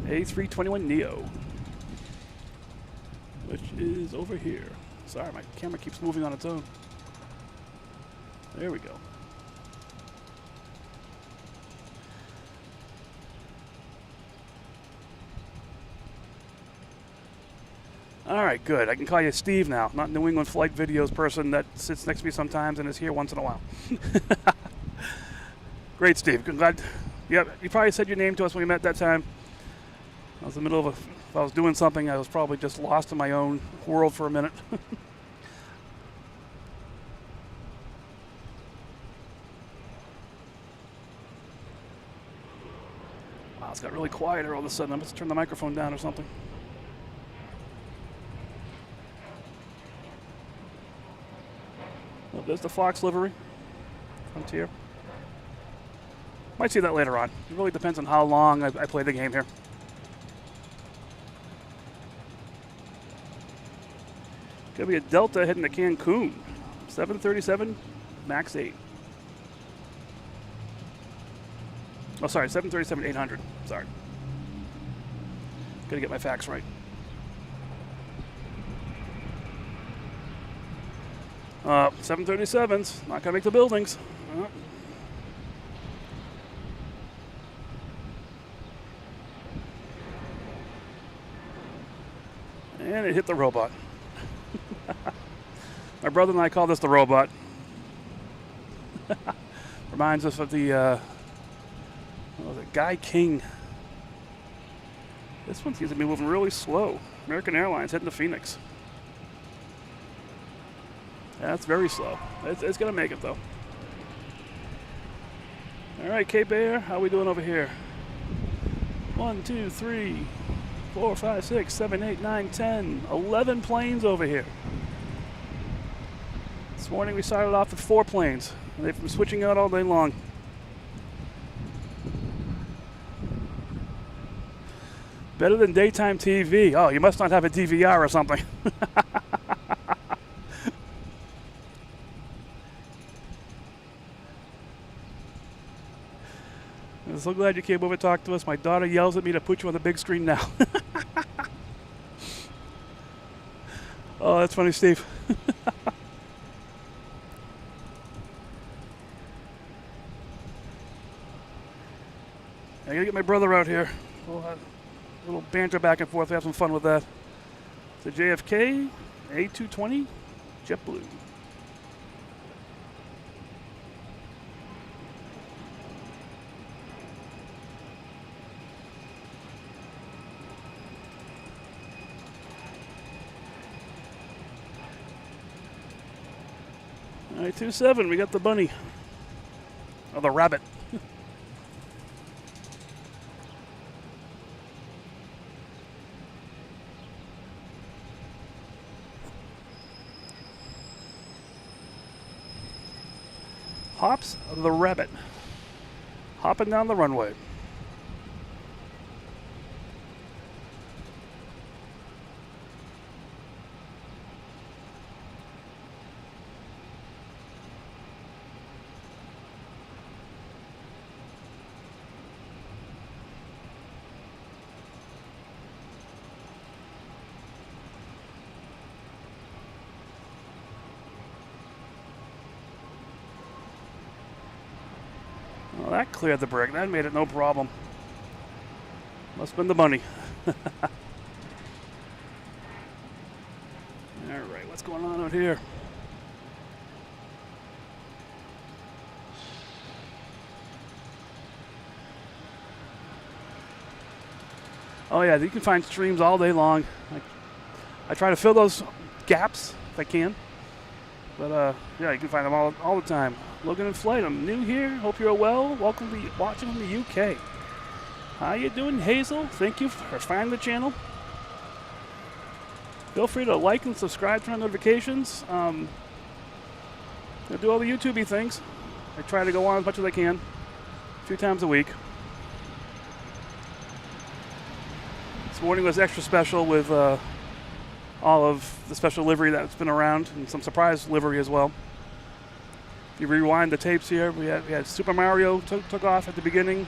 A321neo, which is over here. Sorry, my camera keeps moving on its own. There we go. All right, good. I can call you Steve now, not New England Flight Videos person that sits next to me sometimes and is here once in a while. Great, Steve. Glad. Yeah, you probably said your name to us when we met that time. I was in the middle of if I was doing something, I was probably just lost in my own world for a minute. Wow, it's got really quiet here all of a sudden. I must turn the microphone down or something. Well, there's the Fox livery. Frontier. Might see that later on. It really depends on how long I play the game here. Gonna be a Delta heading to Cancun. 737 MAX 8. Oh, sorry, 737-800. Sorry. Gotta get my facts right. Uh, 737s, not gonna make the buildings. And it hit the robot. My brother and I call this the robot. Reminds us of the, what was it, Guy King. This one seems to be moving really slow. American Airlines heading to Phoenix. That's very slow. It's going to make it, though. All right, Cape Air, how we doing over here? 1, 2, 3, 4, 5, 6, 7, 8, 9, 10, 11 planes over here. This morning we started off with 4 planes. They've been switching out all day long. Better than daytime TV. Oh, you must not have a DVR or something. I'm so glad you came over to talk to us. My daughter yells at me to put you on the big screen now. Oh, that's funny, Steve. I gotta get my brother out here. We'll have a little banter back and forth. Have some fun with that. The JFK A220 JetBlue. All right, 27, we got the bunny. Oh, the rabbit. Hops the rabbit. Hopping down the runway. Well, that cleared the brake. That made it no problem. Must have been the bunny. All right, what's going on out here? Oh yeah, you can find streams all day long. I try to fill those gaps if I can. But yeah, you can find them all the time. Logan in flight. I'm new here. Hope you're well. Welcome to watching from the UK. How you doing, Hazel? Thank you for finding the channel. Feel free to like and subscribe, turn on notifications. I do all the YouTube-y things. I try to go on as much as I can, a few times a week. This morning was extra special with all of the special livery that's been around, and some surprise livery as well. If you rewind the tapes here, we had Super Mario took off at the beginning.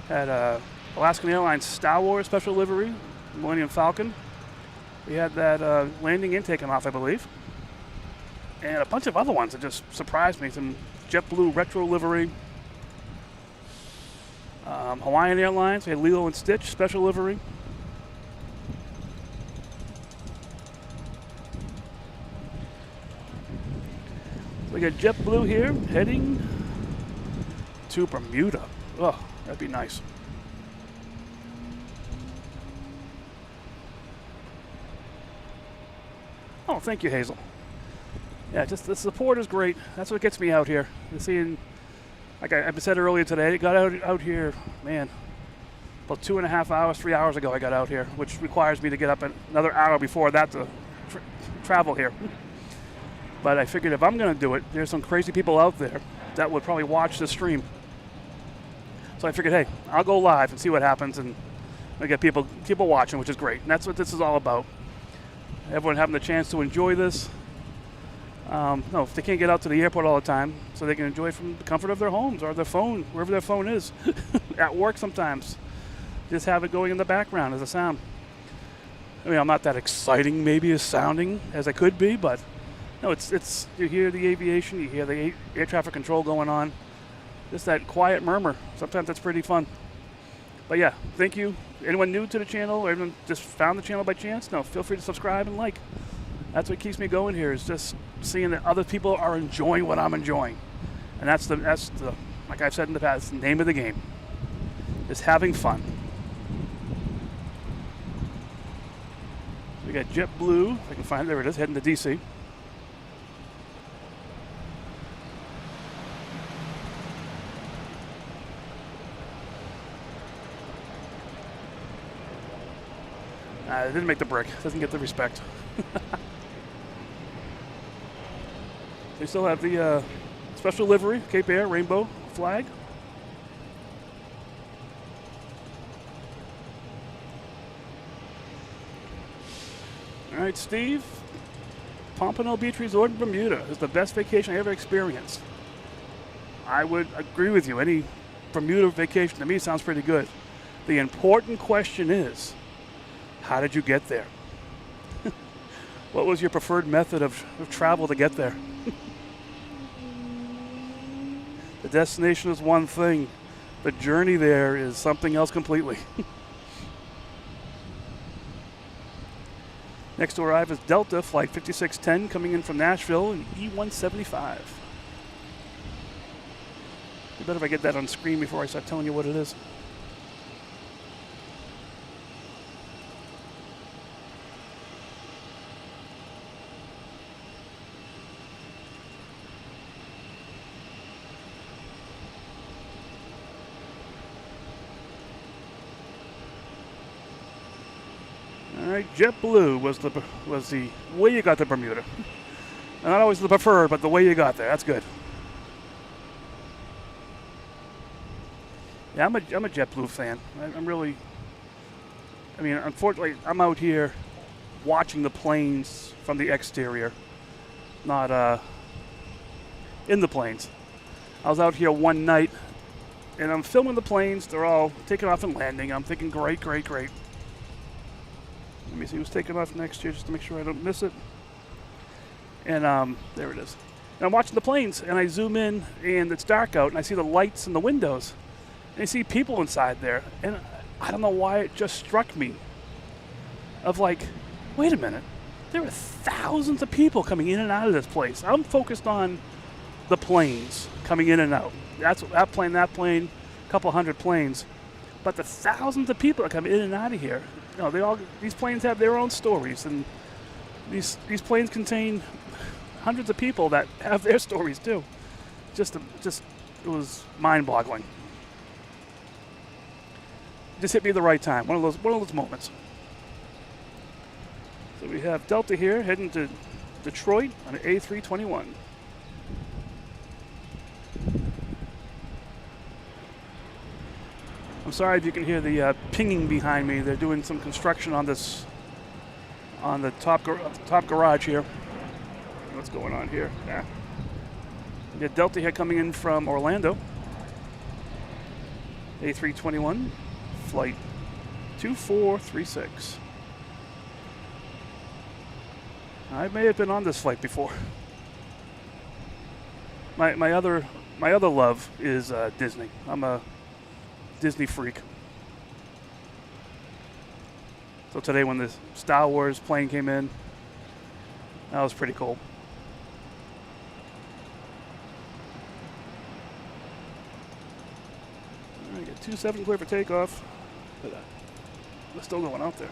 Had Alaskan Airlines Star Wars special livery, Millennium Falcon. We had that landing and taking off, I believe. And a bunch of other ones that just surprised me. Some JetBlue retro livery. Hawaiian Airlines, we had Lilo and Stitch special livery. We got JetBlue here heading to Bermuda. Oh, that'd be nice. Oh, thank you, Hazel. Yeah, just the support is great. That's what gets me out here. Seeing, like I said earlier today, I got out here, man, about 2.5 hours, 3 hours ago I got out here, which requires me to get up another hour before that to travel here. But I figured if I'm going to do it, there's some crazy people out there that would probably watch the stream. So I figured, hey, I'll go live and see what happens, and I get people watching, which is great. And that's what this is all about. Everyone having the chance to enjoy this. No, if they can't get out to the airport all the time, so they can enjoy from the comfort of their homes or their phone, wherever their phone is. At work sometimes. Just have it going in the background as a sound. I mean, I'm not that exciting maybe as sounding as I could be, but no, it's you hear the aviation, you hear the air traffic control going on. Just that quiet murmur. Sometimes that's pretty fun. But yeah, thank you. Anyone new to the channel or anyone just found the channel by chance? No, feel free to subscribe and like. That's what keeps me going here, is just seeing that other people are enjoying what I'm enjoying. And that's the like I've said in the past, the name of the game. Is having fun. We got JetBlue, if I can find it, there it is, heading to DC. It didn't make the brick. Doesn't get the respect. They still have the special livery, Cape Air, rainbow flag. All right, Steve. Pompano Beach Resort in Bermuda is the best vacation I ever experienced. I would agree with you. Any Bermuda vacation to me sounds pretty good. The important question is, how did you get there? What was your preferred method of travel to get there? The destination is one thing. The journey there is something else completely. Next to arrive is Delta Flight 5610 coming in from Nashville in E175. You better if I get that on screen before I start telling you what it is. All right, JetBlue was the way you got to Bermuda. Not always the preferred, but the way you got there. That's good. Yeah, I'm a JetBlue fan. I'm really. I mean, unfortunately, I'm out here watching the planes from the exterior, not in the planes. I was out here one night, and I'm filming the planes. They're all taking off and landing. I'm thinking, great, great, great. Let me see who's taking off next year, just to make sure I don't miss it. And there it is. And I'm watching the planes, and I zoom in, and it's dark out, and I see the lights in the windows. And I see people inside there, and I don't know why it just struck me of like, wait a minute, there are thousands of people coming in and out of this place. I'm focused on the planes coming in and out. That's that plane, a couple hundred planes. But the thousands of people that come in and out of here, you know, these planes have their own stories, and these planes contain hundreds of people that have their stories too. Just it was mind-boggling. Just hit me at the right time. One of those moments. So we have Delta here heading to Detroit on an A321. I'm sorry if you can hear the pinging behind me. They're doing some construction on the top garage here. What's going on here? Yeah. We got Delta here coming in from Orlando. A321, flight 2436. I may have been on this flight before. My other love is Disney. I'm a Disney freak. So today when the Star Wars plane came in, that was pretty cool. All right, got 27 clear for takeoff, but we're still going out there.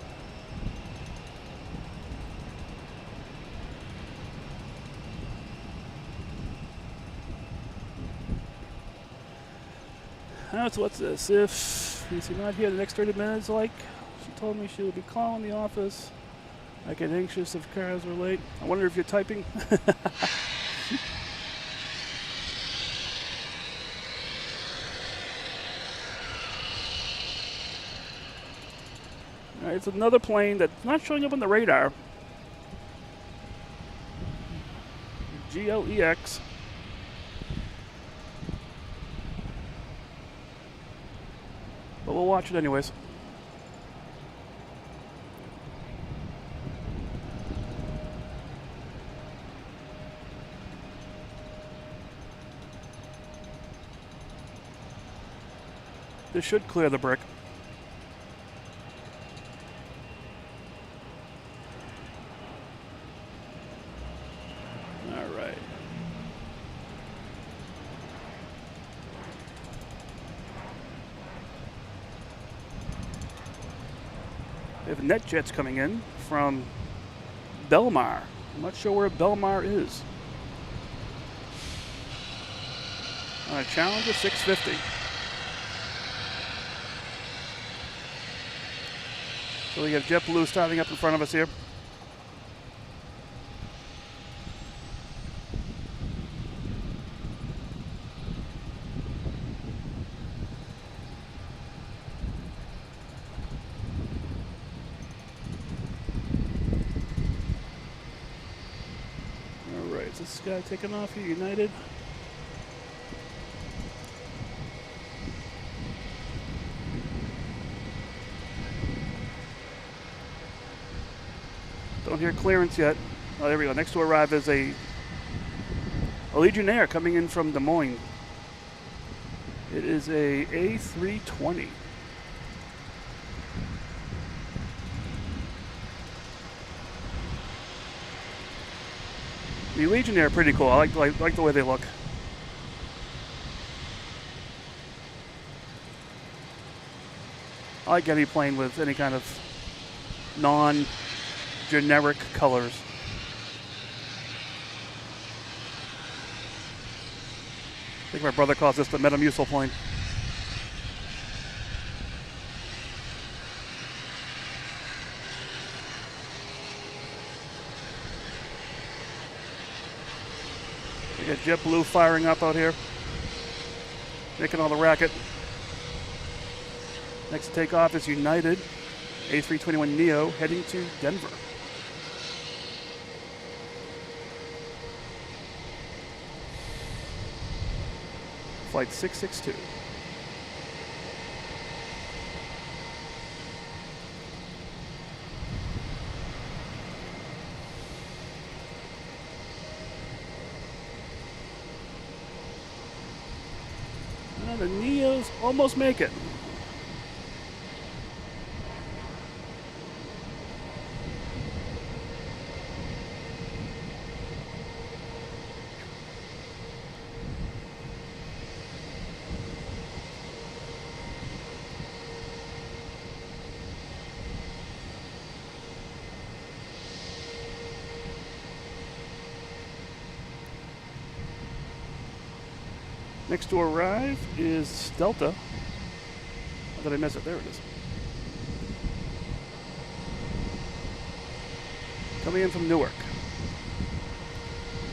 So what's this? If he's not here the next 30 minutes, like she told me she would be calling the office. I get anxious if cars are late. I wonder if you're typing. All right, it's another plane that's not showing up on the radar. GLEX. But we'll watch it anyways. This should clear the brick. All right. We have NetJets coming in from Belmar. I'm not sure where Belmar is. On a Challenger 650. So we have JetBlue starting up in front of us here. All right, is this guy taking off here, United? Don't hear clearance yet. Oh, there we go. Next to arrive is a Legionnaire coming in from Des Moines. It is a A320. The Legionnaire are pretty cool. I like the way they look. I like any plane with any kind of non-generic colors. I think my brother calls this the Metamucil plane. We got JetBlue firing up out here, making all the racket. Next to take off is United, A321neo, heading to Denver. Flight 662. The Neos almost make it. Next to arrive is Delta. How did I miss it? There it is. Coming in from Newark.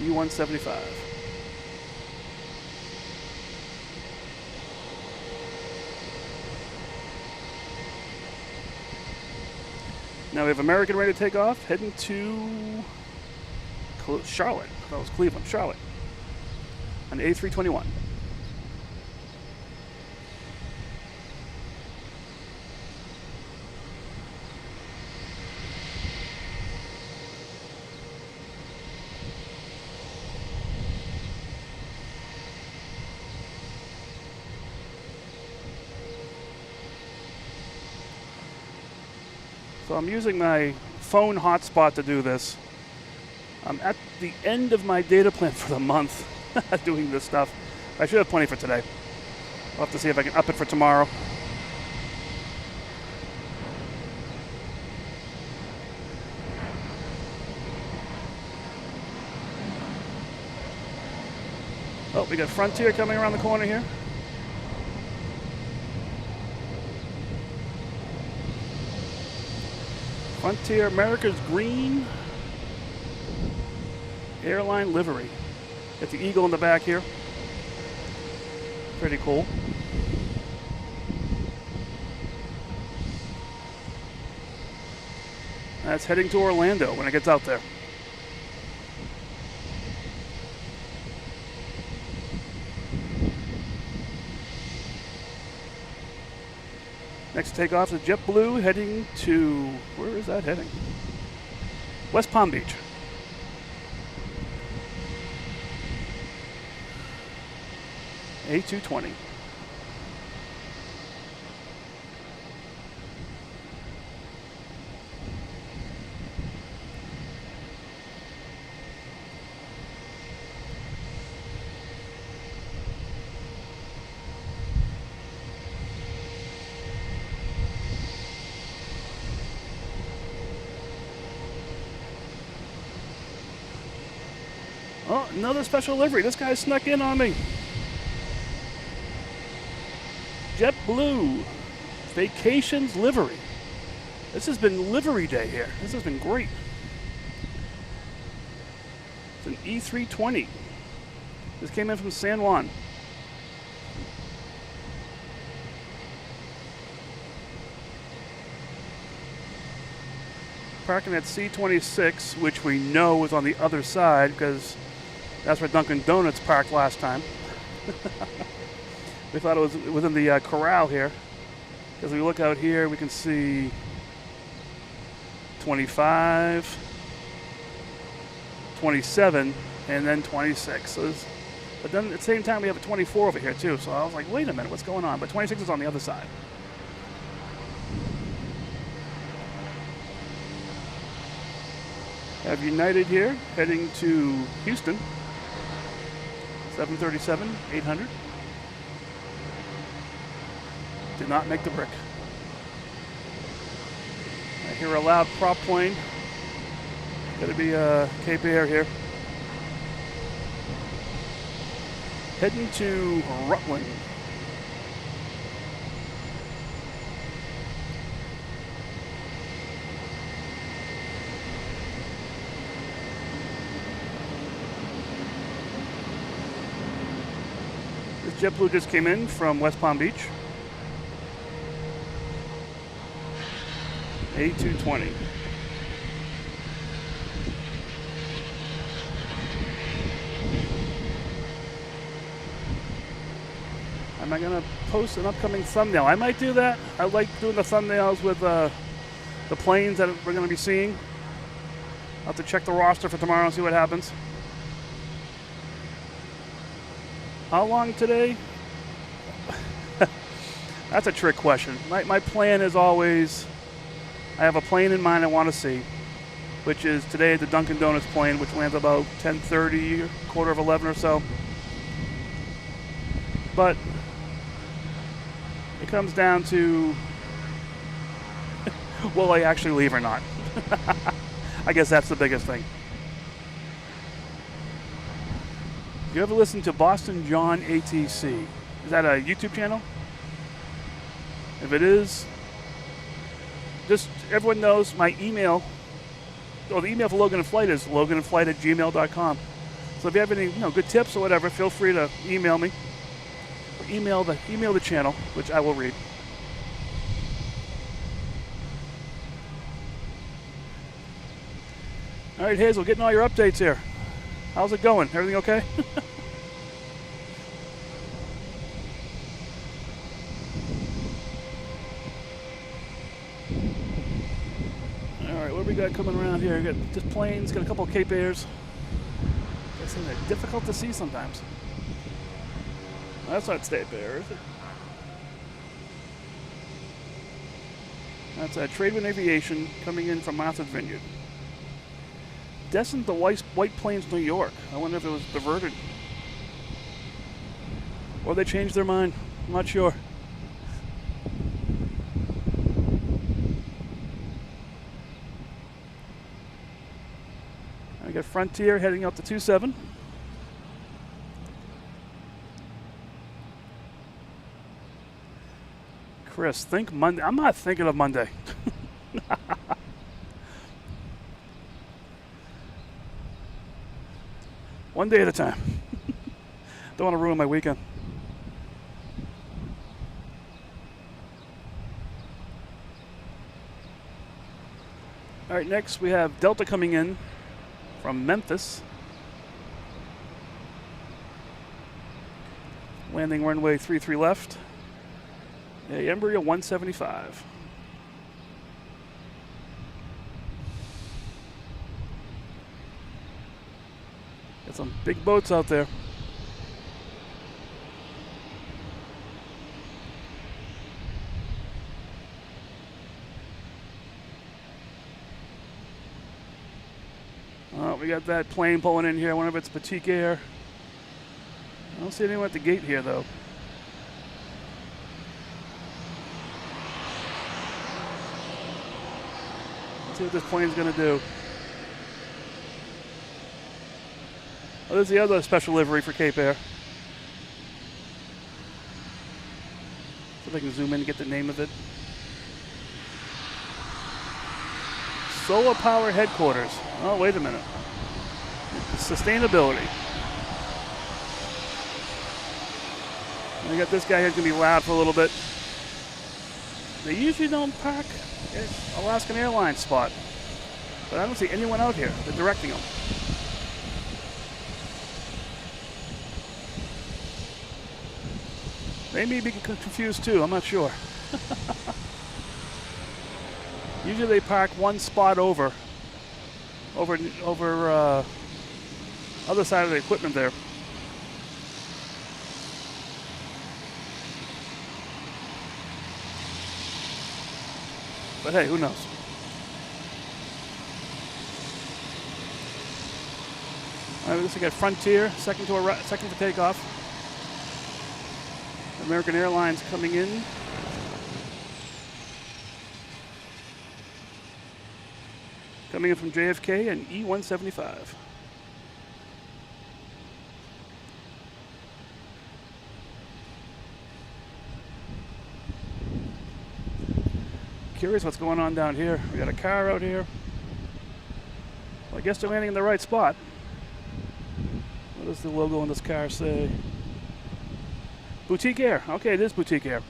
U-175. Now we have American ready to take off, heading to Charlotte. That was Cleveland, Charlotte. An A321. So I'm using my phone hotspot to do this. I'm at the end of my data plan for the month doing this stuff. I should have plenty for today. I'll have to see if I can up it for tomorrow. Oh, we got Frontier coming around the corner here. Frontier, America's green airline livery. Got the eagle in the back here. Pretty cool. That's heading to Orlando when it gets out there. Next takeoff is JetBlue heading to, where is that heading? West Palm Beach. A220. Oh, another special livery. This guy snuck in on me. JetBlue Vacations livery. This has been livery day here. This has been great. It's an E320. This came in from San Juan. Parking at C26, which we know is on the other side because that's where Dunkin Donuts parked last time. We thought it was within the corral here. As we look out here, we can see 25, 27, and then 26. But then at the same time, we have a 24 over here too. So I was like, wait a minute, what's going on? But 26 is on the other side. Have United here, heading to Houston. 737, 800. Did not make the brick. I hear a loud prop plane. Gotta be Cape Air here. Heading to Rutland. This JetBlue just came in from West Palm Beach. A220. Am I going to post an upcoming thumbnail? I might do that. I like doing the thumbnails with the planes that we're going to be seeing. I'll have to check the roster for tomorrow and see what happens. How long today? That's a trick question. My plan is always, I have a plane in mind I want to see, which is today the Dunkin Donuts plane, which lands about 10:30, quarter of 11 or so. But it comes down to, will I actually leave or not? I guess that's the biggest thing. You ever listen to Boston John ATC? Is that a YouTube channel? If it is, just everyone knows my email. Oh, the email for Logan and Flight is loganandflight@gmail.com. So if you have any good tips or whatever, feel free to email me. Or email the channel, which I will read. All right, Hazel, getting all your updates here. How's it going? Everything okay? All right, what do we got coming around here? We got just planes, got a couple of Cape Airs. Guessing they're difficult to see sometimes. That's not State Air, is it? That's Tradewin Aviation coming in from Martha's Vineyard. Destined to White Plains, New York. I wonder if it was diverted. Or they changed their mind. I'm not sure. I got Frontier heading out to 27. Chris, think Monday. I'm not thinking of Monday. One day at a time. Don't want to ruin my weekend. All right, next we have Delta coming in from Memphis. Landing runway 33 left. Embraer 175. Got some big boats out there. We got that plane pulling in here. I wonder if it's Batik Air. I don't see anyone at the gate here, though. Let's see what this plane's going to do. Oh, there's the other special livery for Cape Air. See if I can zoom in and get the name of it. Solar power headquarters. Oh, wait a minute. Sustainability. I got this guy who's going to be loud for a little bit. They usually don't park at Alaskan Airlines spot, but I don't see anyone out here. They're directing them. They may be confused too, I'm not sure. Usually they park one spot over other side of the equipment there. But hey, who knows? All right, we got Frontier, second for takeoff. American Airlines coming in. Coming in from JFK and E-175. Curious what's going on down here. We got a car out here. Well, I guess they're landing in the right spot. What does the logo on this car say? Boutique Air. Okay, it is Boutique Air.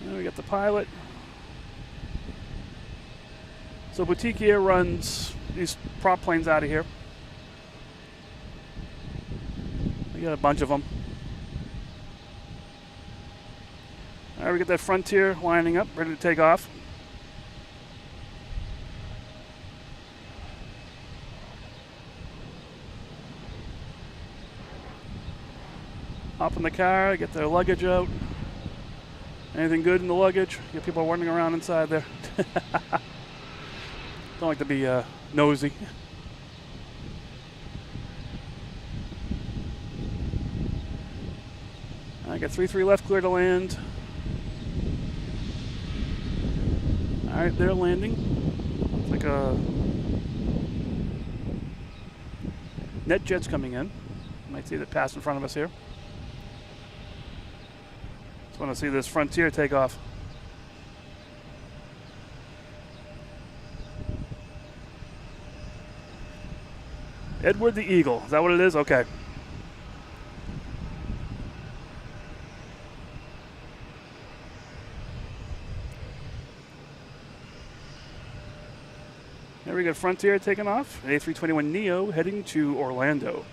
And we got the pilot. So Boutique Air runs these prop planes out of here. We got a bunch of them. All right, we got that Frontier lining up, ready to take off. Hop in the car, get their luggage out. Anything good in the luggage? Get people running around inside there. Don't like to be nosy. I got 3-3 left, clear to land. All right, they're landing. It's like a NetJet's coming in. You might see that pass in front of us here. Just want to see this Frontier take off. Edward the Eagle. Is that what it is? Okay. There we go. Frontier taking off. A321neo heading to Orlando.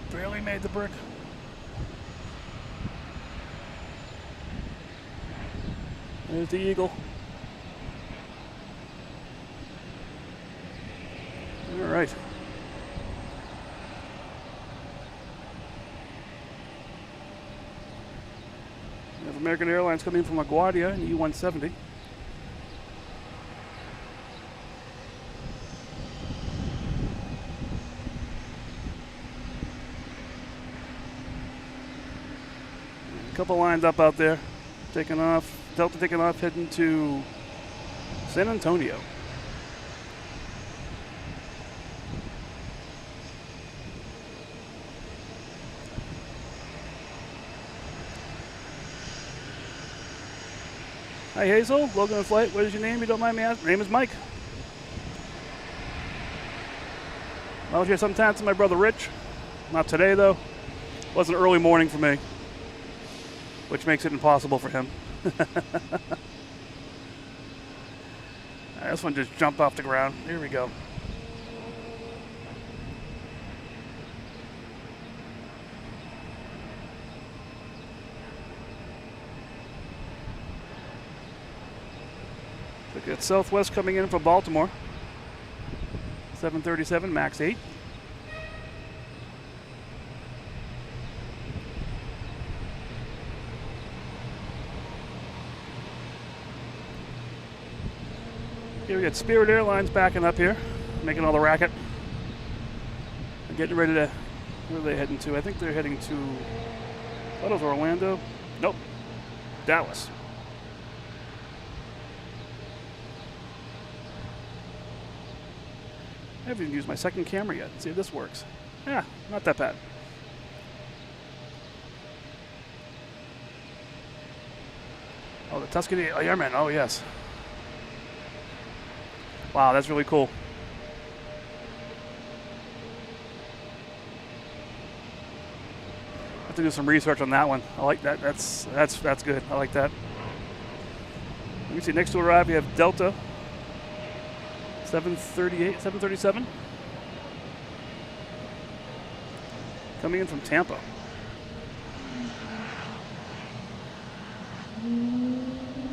Barely made the brick. There's the Eagle. All right. We have American Airlines coming in from LaGuardia in E-170. Couple lined up out there, taking off. Delta taking off, heading to San Antonio. Hi Hazel, Logan in flight. What is your name? You don't mind me asking? My name is Mike. I was here sometimes with my brother Rich. Not today though. It was an early morning for me, which makes it impossible for him. Right, this one just jumped off the ground. Here we go. Look at Southwest coming in from Baltimore. 737 MAX 8. Here we got Spirit Airlines backing up here, making all the racket. They're getting ready to, where are they heading to? I think they're heading to, I thought it was Orlando. Nope, Dallas. I haven't even used my second camera yet. Let's see if this works. Yeah, not that bad. Oh, the Tuscany Airmen. Oh, yes. Wow, that's really cool. I have to do some research on that one. I like that. That's good. I like that. Let me see. Next to arrive, we have Delta 738, 737. Coming in from Tampa.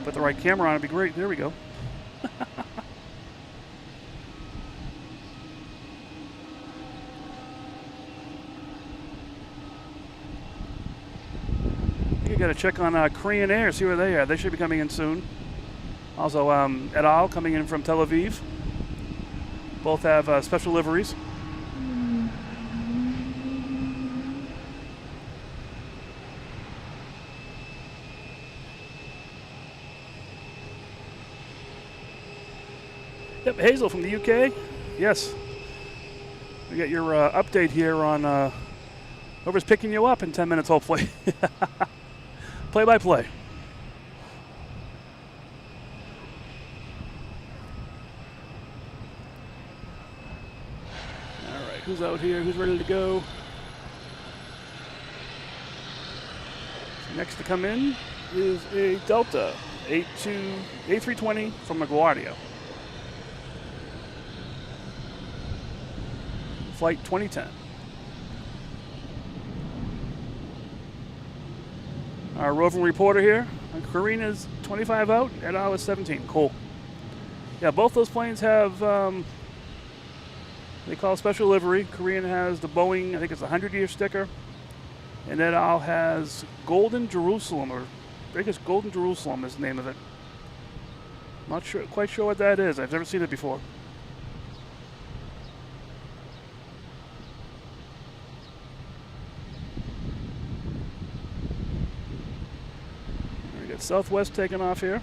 Put the right camera on, it'd be great. There we go. You got to check on Korean Air, see where they are. They should be coming in soon. Also, et al. Coming in from Tel Aviv. Both have special liveries. Yep, Hazel from the UK. Yes. We got your update here on whoever's picking you up in 10 minutes, hopefully. Play by play. All right, who's out here? Who's ready to go? So next to come in is a Delta A320 from LaGuardia. Flight 2010. Our roving reporter here. Karina's 25 out, and I was 17. Cool. Yeah, both those planes have, they call special livery. Korean has the Boeing, I think it's a 100-year sticker. And then Al has Golden Jerusalem, or I think it's Golden Jerusalem is the name of it. Not sure, quite sure what that is. I've never seen it before. Southwest taking off here.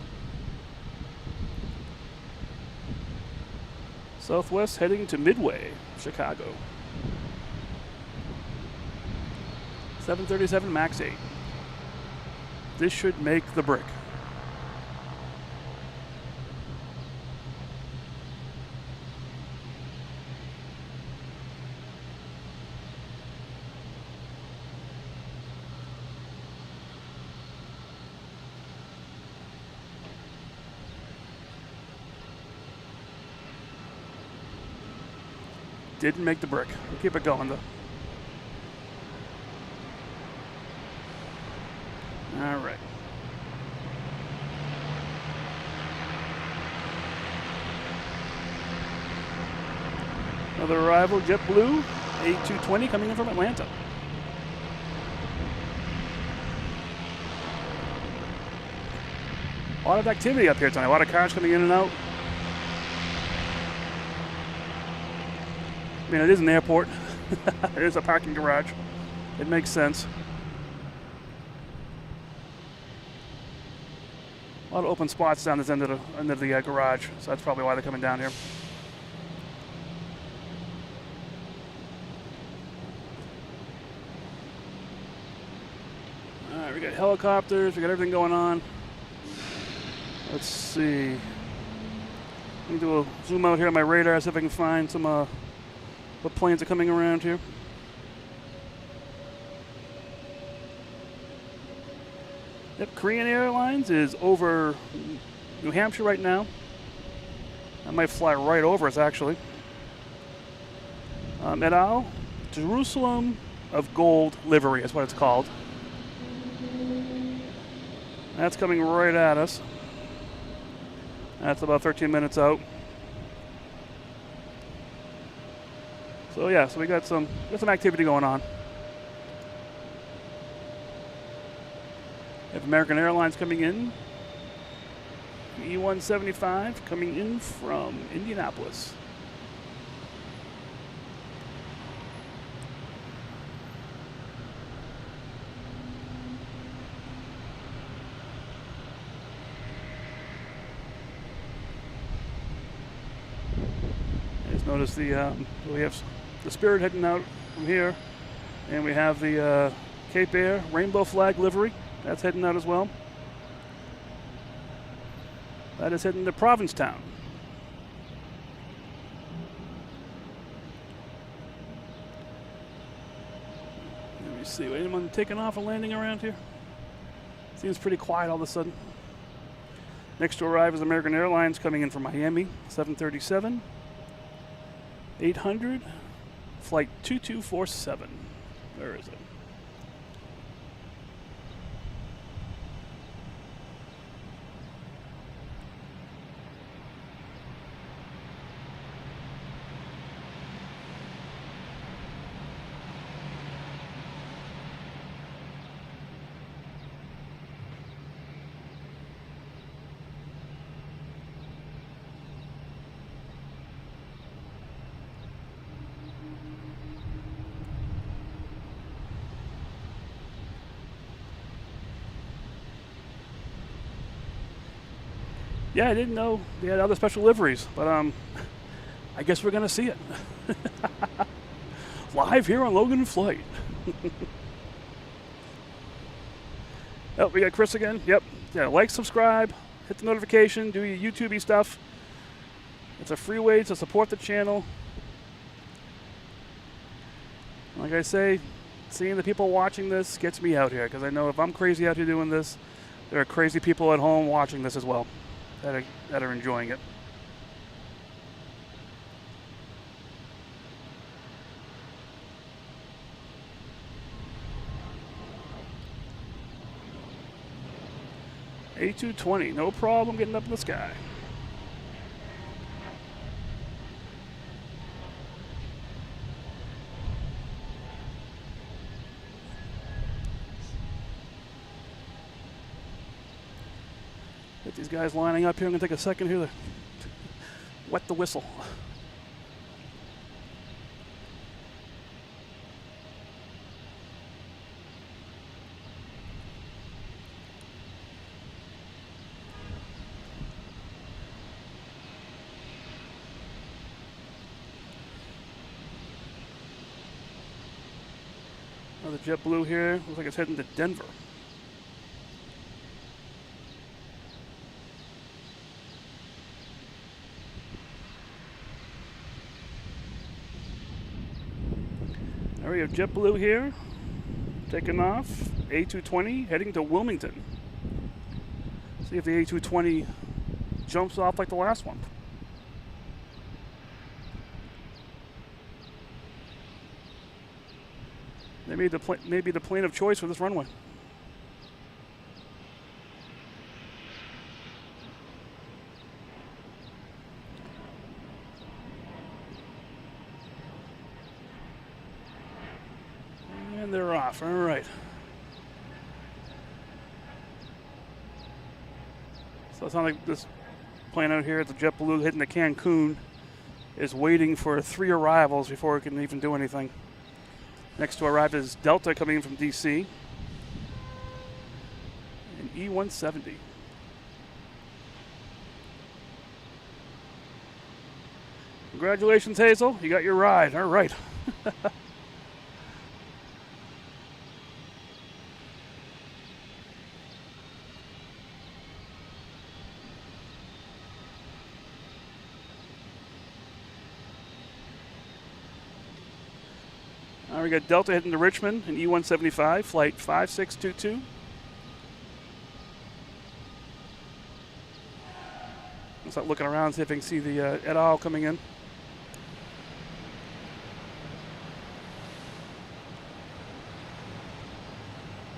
Southwest heading to Midway, Chicago. 737 MAX 8. This should make the brick. Didn't make the brick. We'll keep it going though. All right. Another arrival, JetBlue, A220 coming in from Atlanta. A lot of activity up here tonight. A lot of cars coming in and out. I mean, it is an airport. It is a parking garage. It makes sense. A lot of open spots down this end of the garage, so that's probably why they're coming down here. All right, we got helicopters. We got everything going on. Let's see. Let me do a zoom out here on my radar, see if I can find some what planes are coming around here. Yep, Korean Airlines is over New Hampshire right now. I might fly right over us, actually. Et al. Jerusalem of Gold livery is what it's called. That's coming right at us. That's about 13 minutes out. So yeah, so we got some activity going on. We have American Airlines coming in. E-175 coming in from Indianapolis. Just notice we have the Spirit heading out from here, and we have the Cape Air rainbow flag livery. That's heading out as well. That is heading to Provincetown. Let me see. Anyone taking off or landing around here? Seems pretty quiet all of a sudden. Next to arrive is American Airlines coming in from Miami, 737. 800, flight 2247. Where is it? Yeah, I didn't know they had other special liveries, but I guess we're going to see it. Live here on Logan Flight. Oh, we got Chris again. Yep. Yeah, like, subscribe, hit the notification, do your YouTube-y stuff. It's a free way to support the channel. Like I say, seeing the people watching this gets me out here, because I know if I'm crazy out here doing this, there are crazy people at home watching this as well that are enjoying it. A220, no problem getting up in the sky. Get these guys lining up here. I'm going to take a second here to wet the whistle. Another JetBlue here. Looks like it's heading to Denver. We have JetBlue here, taking off, A220 heading to Wilmington. See if the A220 jumps off like the last one. Maybe the plane of choice for this runway. And they're off. All right. So it's not like this plane out here, the JetBlue hitting the Cancun, is waiting for 3 arrivals before it can even do anything. Next to arrive is Delta coming in from DC. An E-170. Congratulations, Hazel. You got your ride. All right. We got Delta heading to Richmond, an E-175, flight 5622. Let's start looking around, see if I can see the et al. Coming in.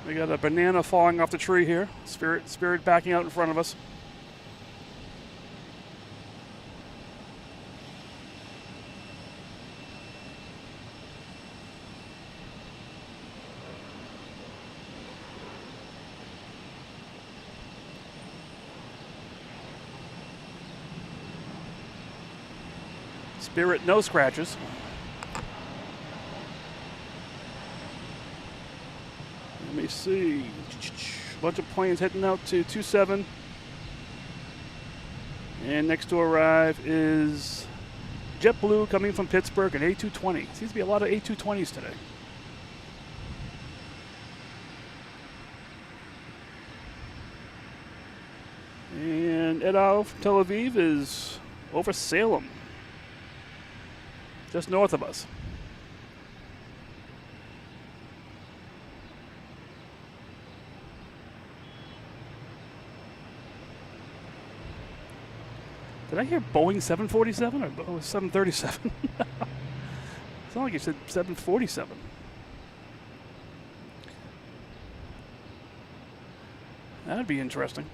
We got a banana falling off the tree here. Spirit backing out in front of us. Spirit, no scratches. Let me see. A bunch of planes heading out to 27. And next to arrive is JetBlue coming from Pittsburgh, an A220. Seems to be a lot of A220s today. And Et al. From Tel Aviv is over Salem, just north of us. Did I hear Boeing 747 or Boeing 737? It sounded like you said 747. That'd be interesting.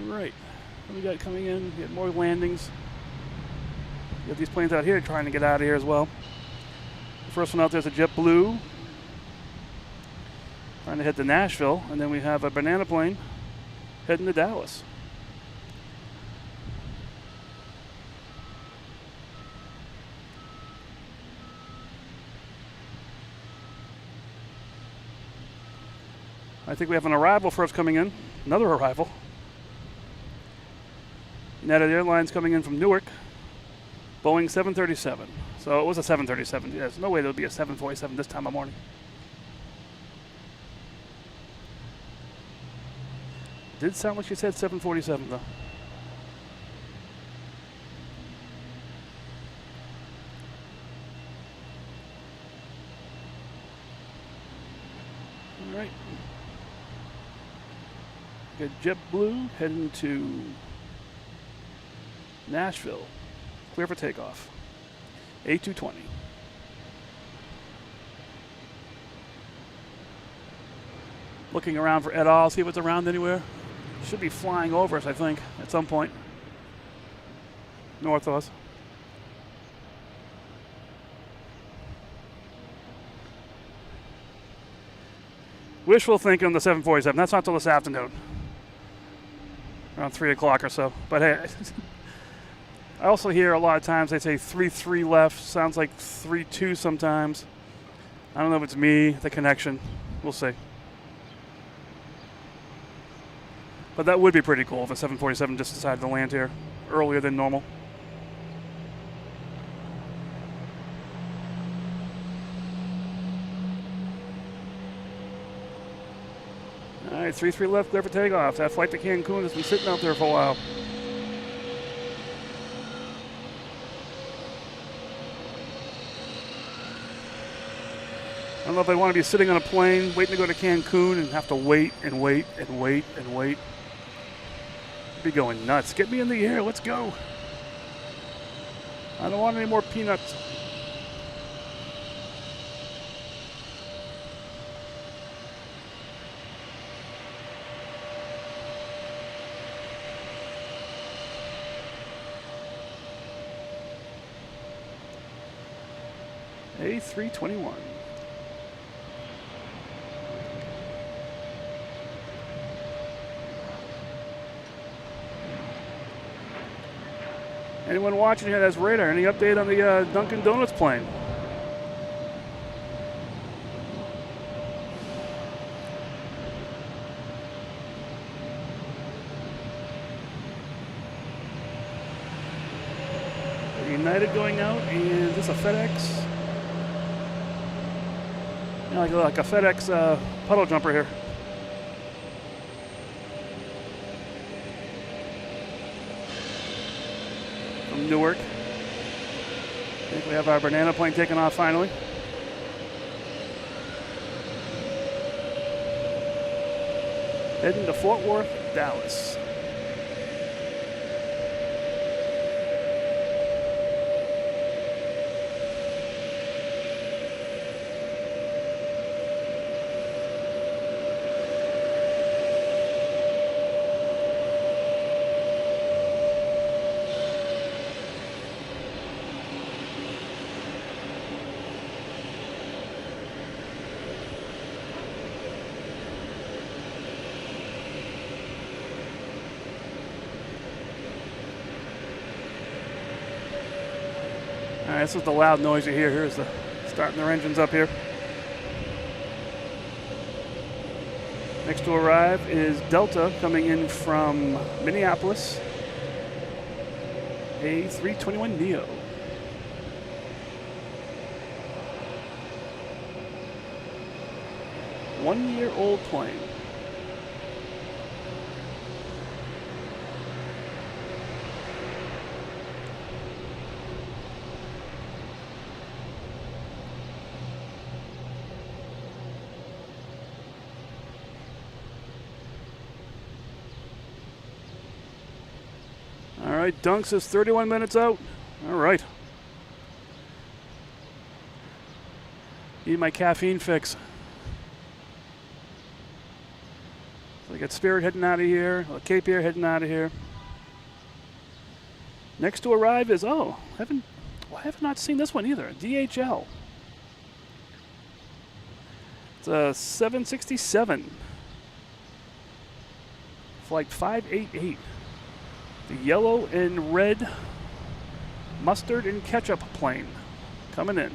Right. What we got coming in? We got more landings. We got these planes out here trying to get out of here as well. The first one out there is a JetBlue trying to head to Nashville, and then we have a banana plane heading to Dallas. I think we have an arrival first coming in. Another arrival. United Airlines coming in from Newark. Boeing 737. So it was a 737. Yeah, there's no way there would be a 747 this time of morning. Did sound like she said 747 though. All right. Got JetBlue heading to Nashville. Clear for takeoff. A220. Looking around for et al. See if it's around anywhere. Should be flying over us, I think, at some point. North of us. Wishful thinking on the 747. That's not till this afternoon. Around 3 o'clock or so. But hey, I also hear a lot of times they say 3-3 left. Sounds like 3-2 sometimes. I don't know if it's me, the connection. We'll see. But that would be pretty cool if a 747 just decided to land here earlier than normal. All right, 3-3 left, clear for takeoff. That flight to Cancun has been sitting out there for a while. I don't know if I want to be sitting on a plane waiting to go to Cancun and have to wait and wait and wait and wait. I'd be going nuts. Get me in the air. Let's go. I don't want any more peanuts. A321. Anyone watching here that has radar? Any update on the Dunkin Donuts plane? United going out, and is this a FedEx? Yeah, like a FedEx puddle jumper here. From Newark. I think we have our banana plane taking off finally. Heading to Fort Worth, Dallas. All right, this is the loud noise you hear. Here's the starting their engines up here. Next to arrive is Delta coming in from Minneapolis. A321neo. One-year-old plane. All right, Dunks is 31 minutes out. All right. Need my caffeine fix. So I got Spirit heading out of here, Cape Air heading out of here. Next to arrive is, I have not seen this one either, DHL. It's a 767, flight 588. The yellow and red mustard and ketchup plane coming in.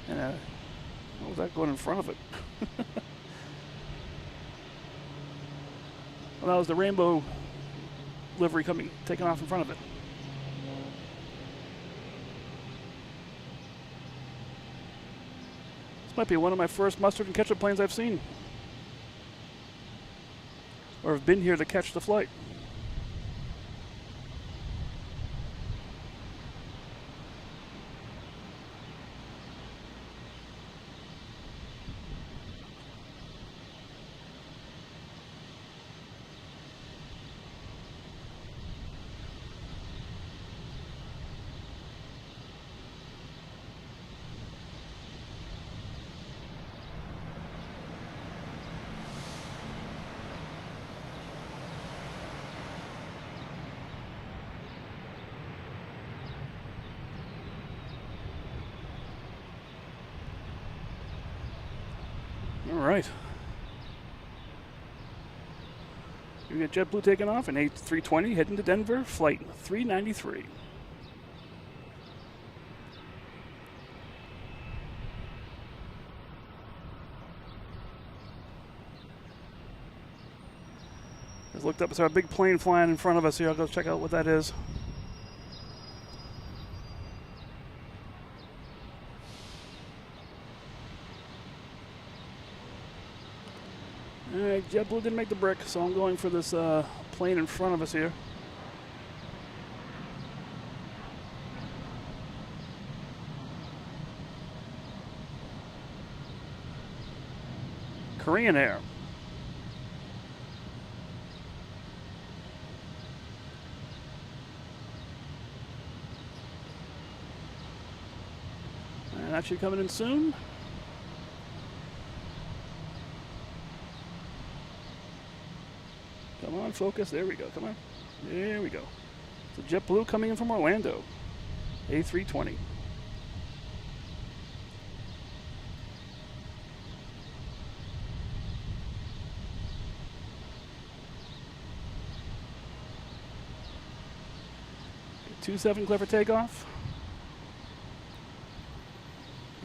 And what was that going in front of it? Well, that was the rainbow livery taking off in front of it. This might be one of my first mustard and ketchup planes I've seen. Or have been here to catch the flight. All right. We got JetBlue taking off, an A320 heading to Denver, flight 393. Just looked up and saw a big plane flying in front of us here. I'll go check out what that is. Alright, JetBlue didn't make the brick, so I'm going for this plane in front of us here. Korean Air. And that should be coming in soon. Come on, focus. There we go. Come on. There we go. So JetBlue coming in from Orlando. A320. .27 clear for takeoff.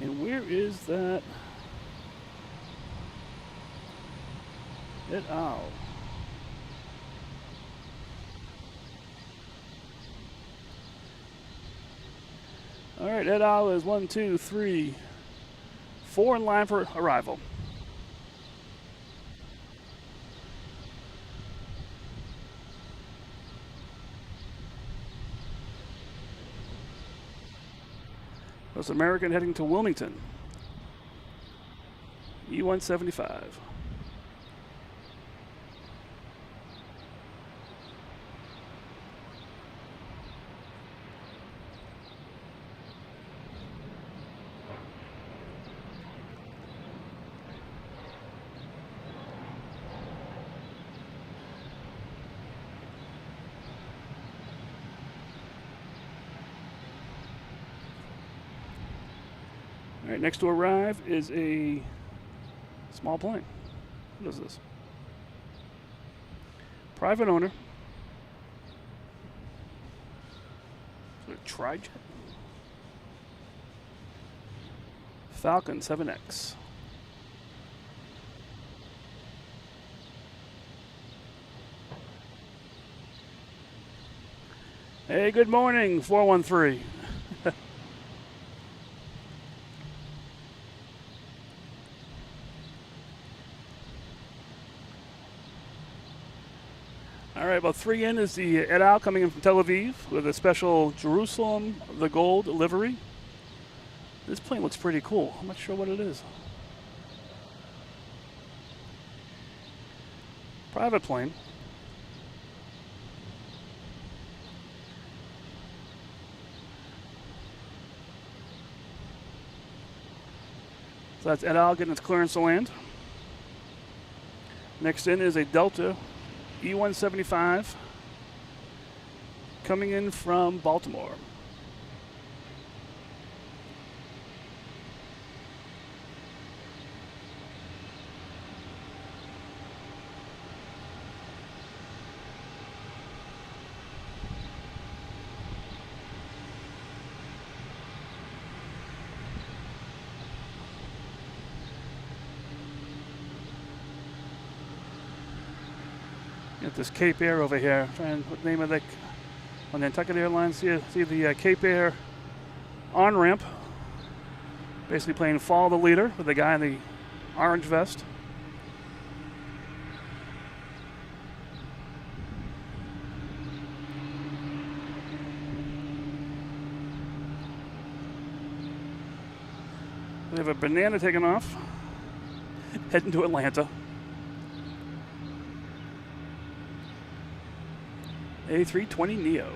And where is that? Et al. All right, et al. Is 1, 2, 3, 4 in line for arrival. That's American heading to Wilmington. E175. All right, next to arrive is a small plane. What is this? Private owner. Trijet. Falcon 7X. Hey, good morning, 413. All right, about 3 in is the et al. Coming in from Tel Aviv with a special Jerusalem the Gold livery. This plane looks pretty cool. I'm not sure what it is. Private plane. So that's et al. Getting its clearance to land. Next in is a Delta E-175 coming in from Baltimore. Got this Cape Air over here. Trying what name of the on the Nantucket Airlines. See the Cape Air on ramp. Basically playing follow the leader with the guy in the orange vest. We have a banana taking off, heading to Atlanta. A320 Neo.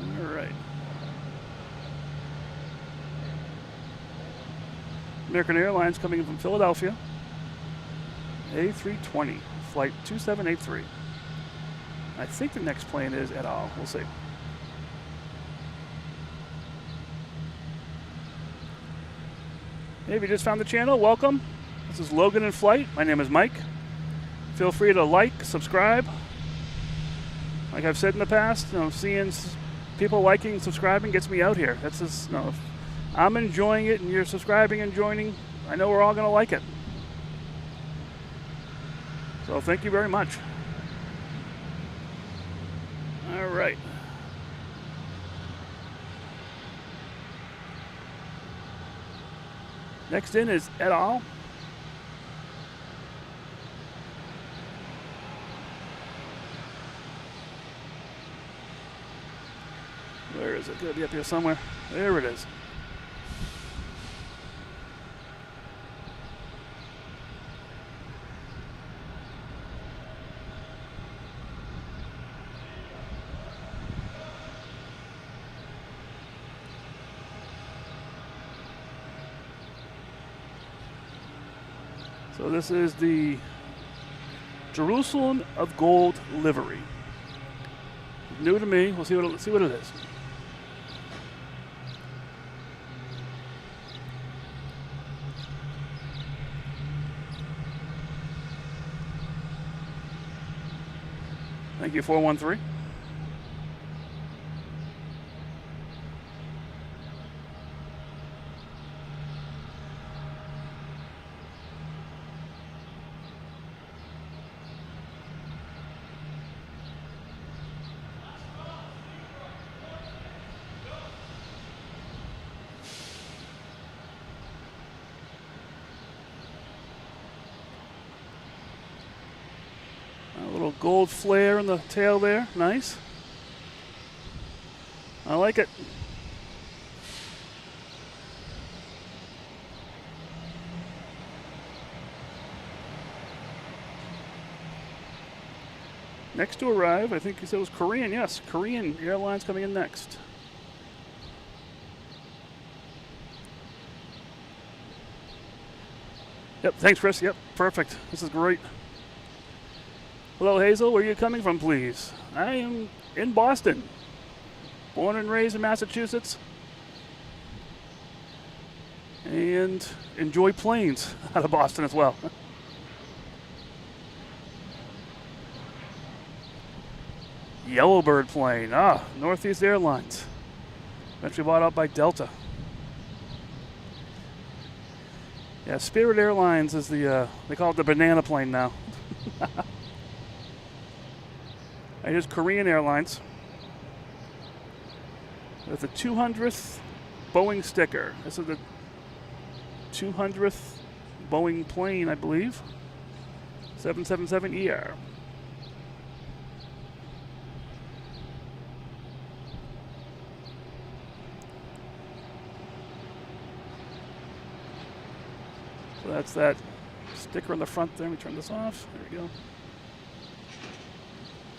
All right. American Airlines coming in from Philadelphia. A320, flight 2783. I think the next plane is et al. We'll see. Hey, if you just found the channel, welcome. This is Logan in Flight. My name is Mike. Feel free to like, subscribe. Like I've said in the past, seeing people liking and subscribing gets me out here. That's just, if I'm enjoying it and you're subscribing and joining, I know we're all going to like it. So thank you very much. All right. Next in is et al. Where is it? Gotta be up here somewhere. There it is. So this is the Jerusalem of Gold livery. New to me. We'll see what it is. Thank you, 413. A little gold flare in the tail there. Nice. I like it. Next to arrive, I think you said it was Korean. Yes, Korean Airlines coming in next. Yep, thanks, Chris. Yep, perfect. This is great. Hello, Hazel. Where are you coming from, please? I am in Boston. Born and raised in Massachusetts. And enjoy planes out of Boston as well. Yellowbird plane. Northeast Airlines. Eventually bought out by Delta. Yeah, Spirit Airlines is the, they call it the banana plane now. Here's Korean Airlines with the 200th Boeing sticker. This is the 200th Boeing plane, I believe. 777ER. So that's that sticker on the front there. Let me turn this off. There we go.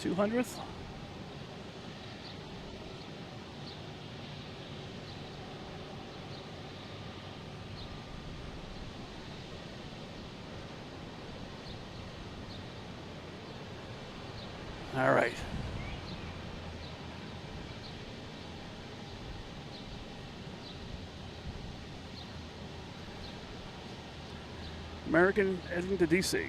200th. All right. American heading to DC.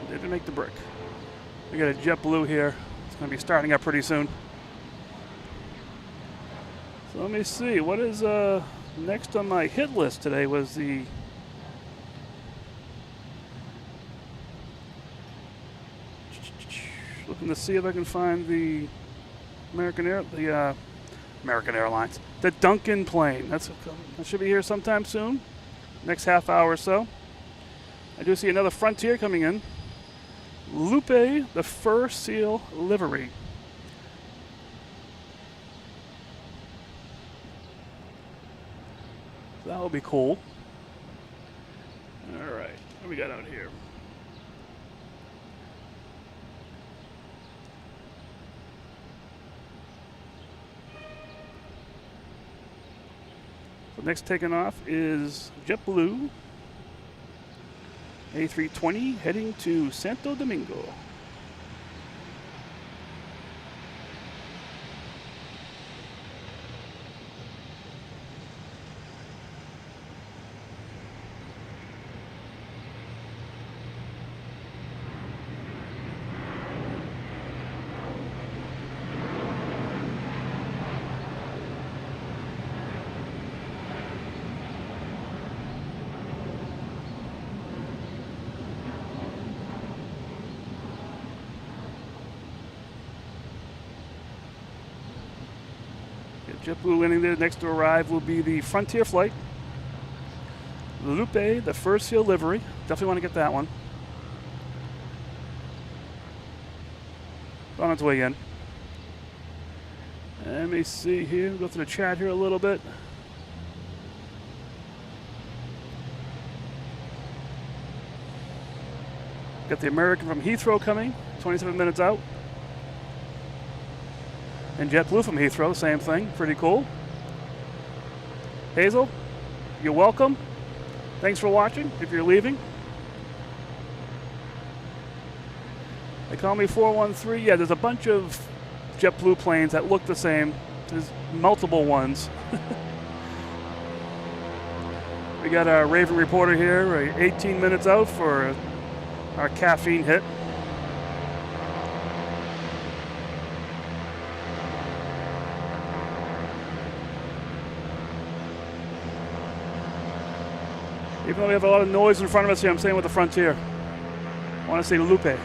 Didn't make the break. We got a JetBlue here. It's going to be starting up pretty soon. So let me see. What is next on my hit list today was the looking to see if I can find the American Airlines, the Dunkin plane. That should be here sometime soon, next half hour or so. I do see another Frontier coming in. Lupe, the Fur Seal livery. That will be cool. All right, what do we got out here? So next taking off is JetBlue A320 heading to Santo Domingo. JetBlue landing there. Next to arrive will be the Frontier flight. Lupe, the Fur Seal livery. Definitely want to get that one. On its way in. Let me see here. Go through the chat here a little bit. Got the American from Heathrow coming, 27 minutes out. And JetBlue from Heathrow, same thing, pretty cool. Hazel, you're welcome. Thanks for watching, if you're leaving. They call me 413. Yeah, there's a bunch of JetBlue planes that look the same. There's multiple ones. We got our Raven reporter here, 18 minutes out for our caffeine hit. Even though we have a lot of noise in front of us here, I'm staying with the Frontier. I want to say Lupe.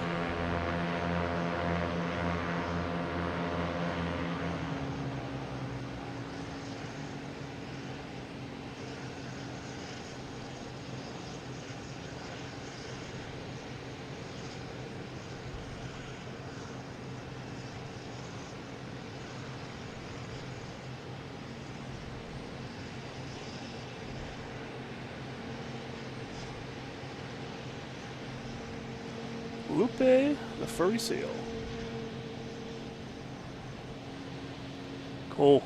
Lupe, the Furry Seal. Cool.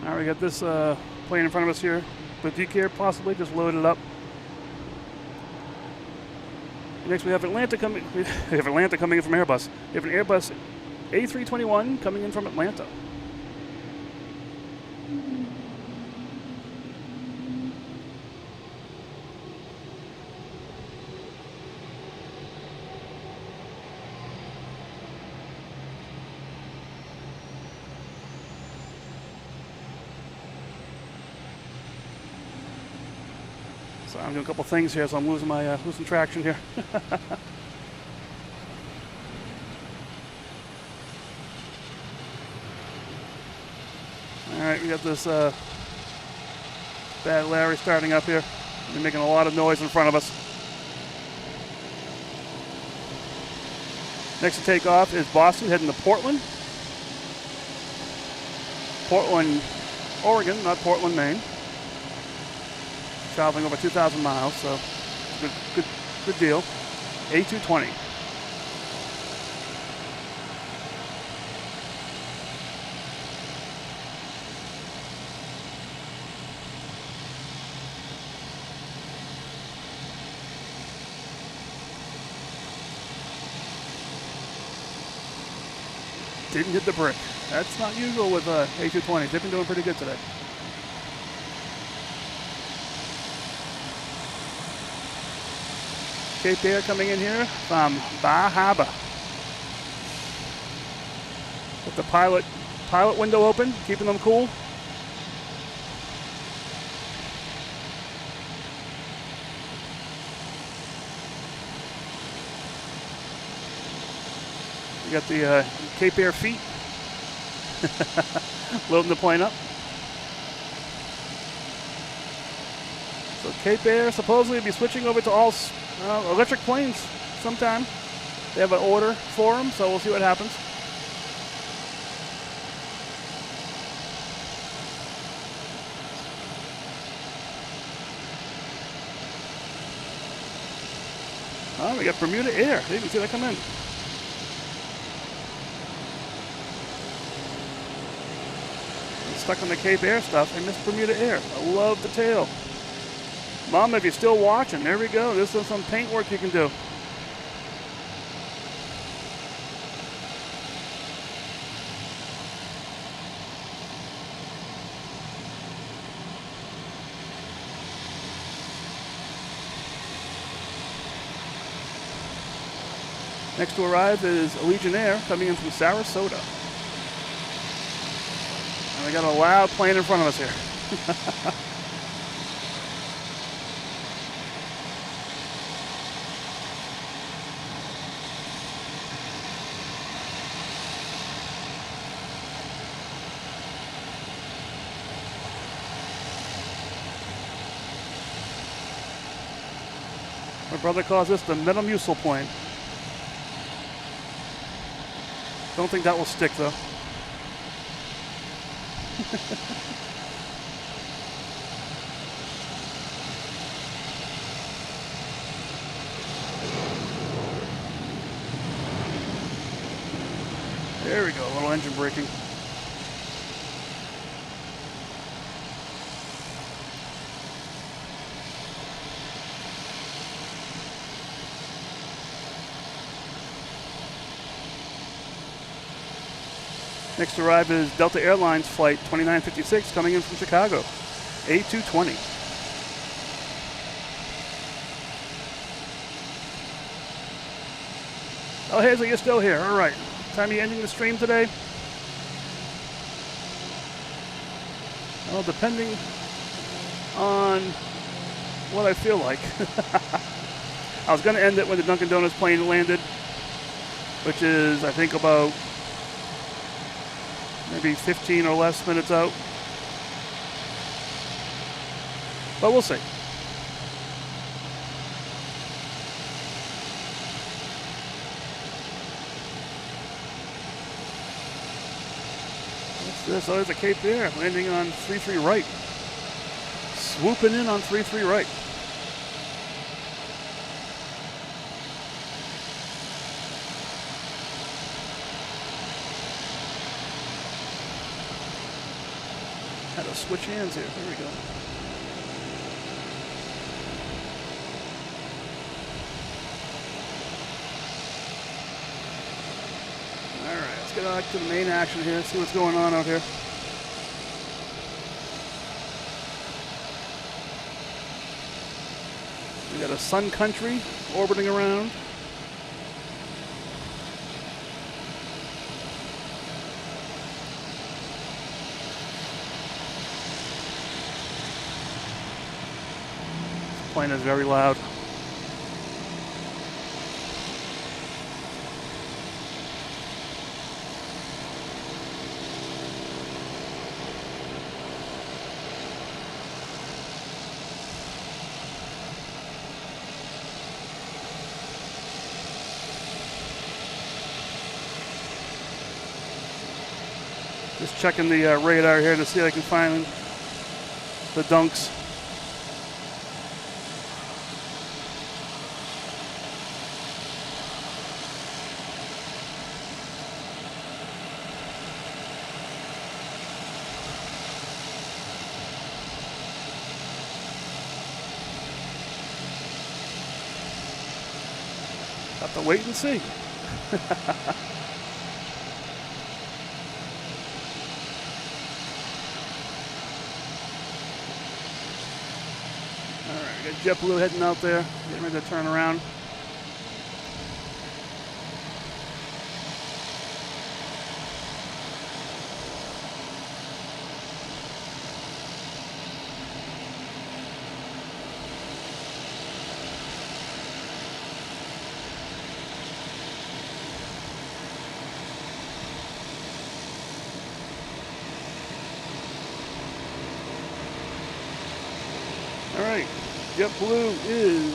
All right, we got this plane in front of us here. With DK possibly just loaded up. Next we have Atlanta coming. We have Atlanta coming in from Airbus. We have an Airbus A321 coming in from Atlanta. So I'm doing a couple things here, so I'm losing my losing traction here. All right, we got this bad Larry starting up here. They're making a lot of noise in front of us. Next to take off is Boston heading to Portland. Portland, Oregon, not Portland, Maine. Traveling over 2,000 miles, so good deal. A220. Didn't hit the brick. That's not usual with A220s. They've been doing pretty good today. Cape Air coming in here from Bar Harbor. With the pilot window open, keeping them cool. We got the Cape Air feet loading the plane up. So Cape Air supposedly will be switching over to all electric planes sometime. They have an order for them, so we'll see what happens. Oh, we got Bermuda Air. Didn't even see that come in. I'm stuck on the Cape Air stuff. I missed Bermuda Air. I love the tail. Mom, if you're still watching, there we go. This is some paint work you can do. Next to arrive is Allegiant Air coming in from Sarasota. And we got a loud plane in front of us here. My brother calls this the Metamucil plane. Don't think that will stick though. There we go, a little engine braking. Next to arrive is Delta Airlines flight 2956 coming in from Chicago, A220. Oh, Hazel, you're still here. All right. Time you ending the stream today? Well, depending on what I feel like. I was going to end it when the Dunkin Donuts plane landed, which is, I think, about maybe 15 or less minutes out. But we'll see. What's this? Oh, there's a Cape Air landing on 33 right. Swooping in on 33 right. Had to switch hands here. There we go. All right, let's get back to the main action here. See what's going on out here. We got a sun country orbiting around. This plane is very loud. Just checking the radar here to see if I can find the dunks. Have to wait and see. We got JetBlue heading out there, getting ready to turn around. All right. JetBlue is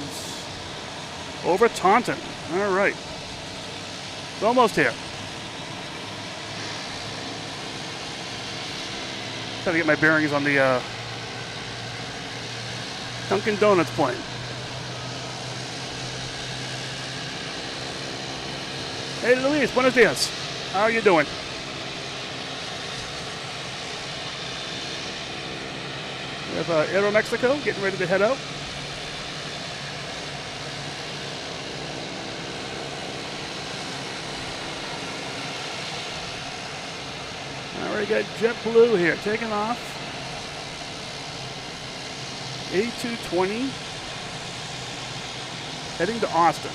over Taunton. All right. It's almost here. Trying to get my bearings on the Dunkin Donuts plane. Hey, Luis, buenos dias. How are you doing? We have Aeromexico getting ready to head out. We got JetBlue here taking off. A220 heading to Austin.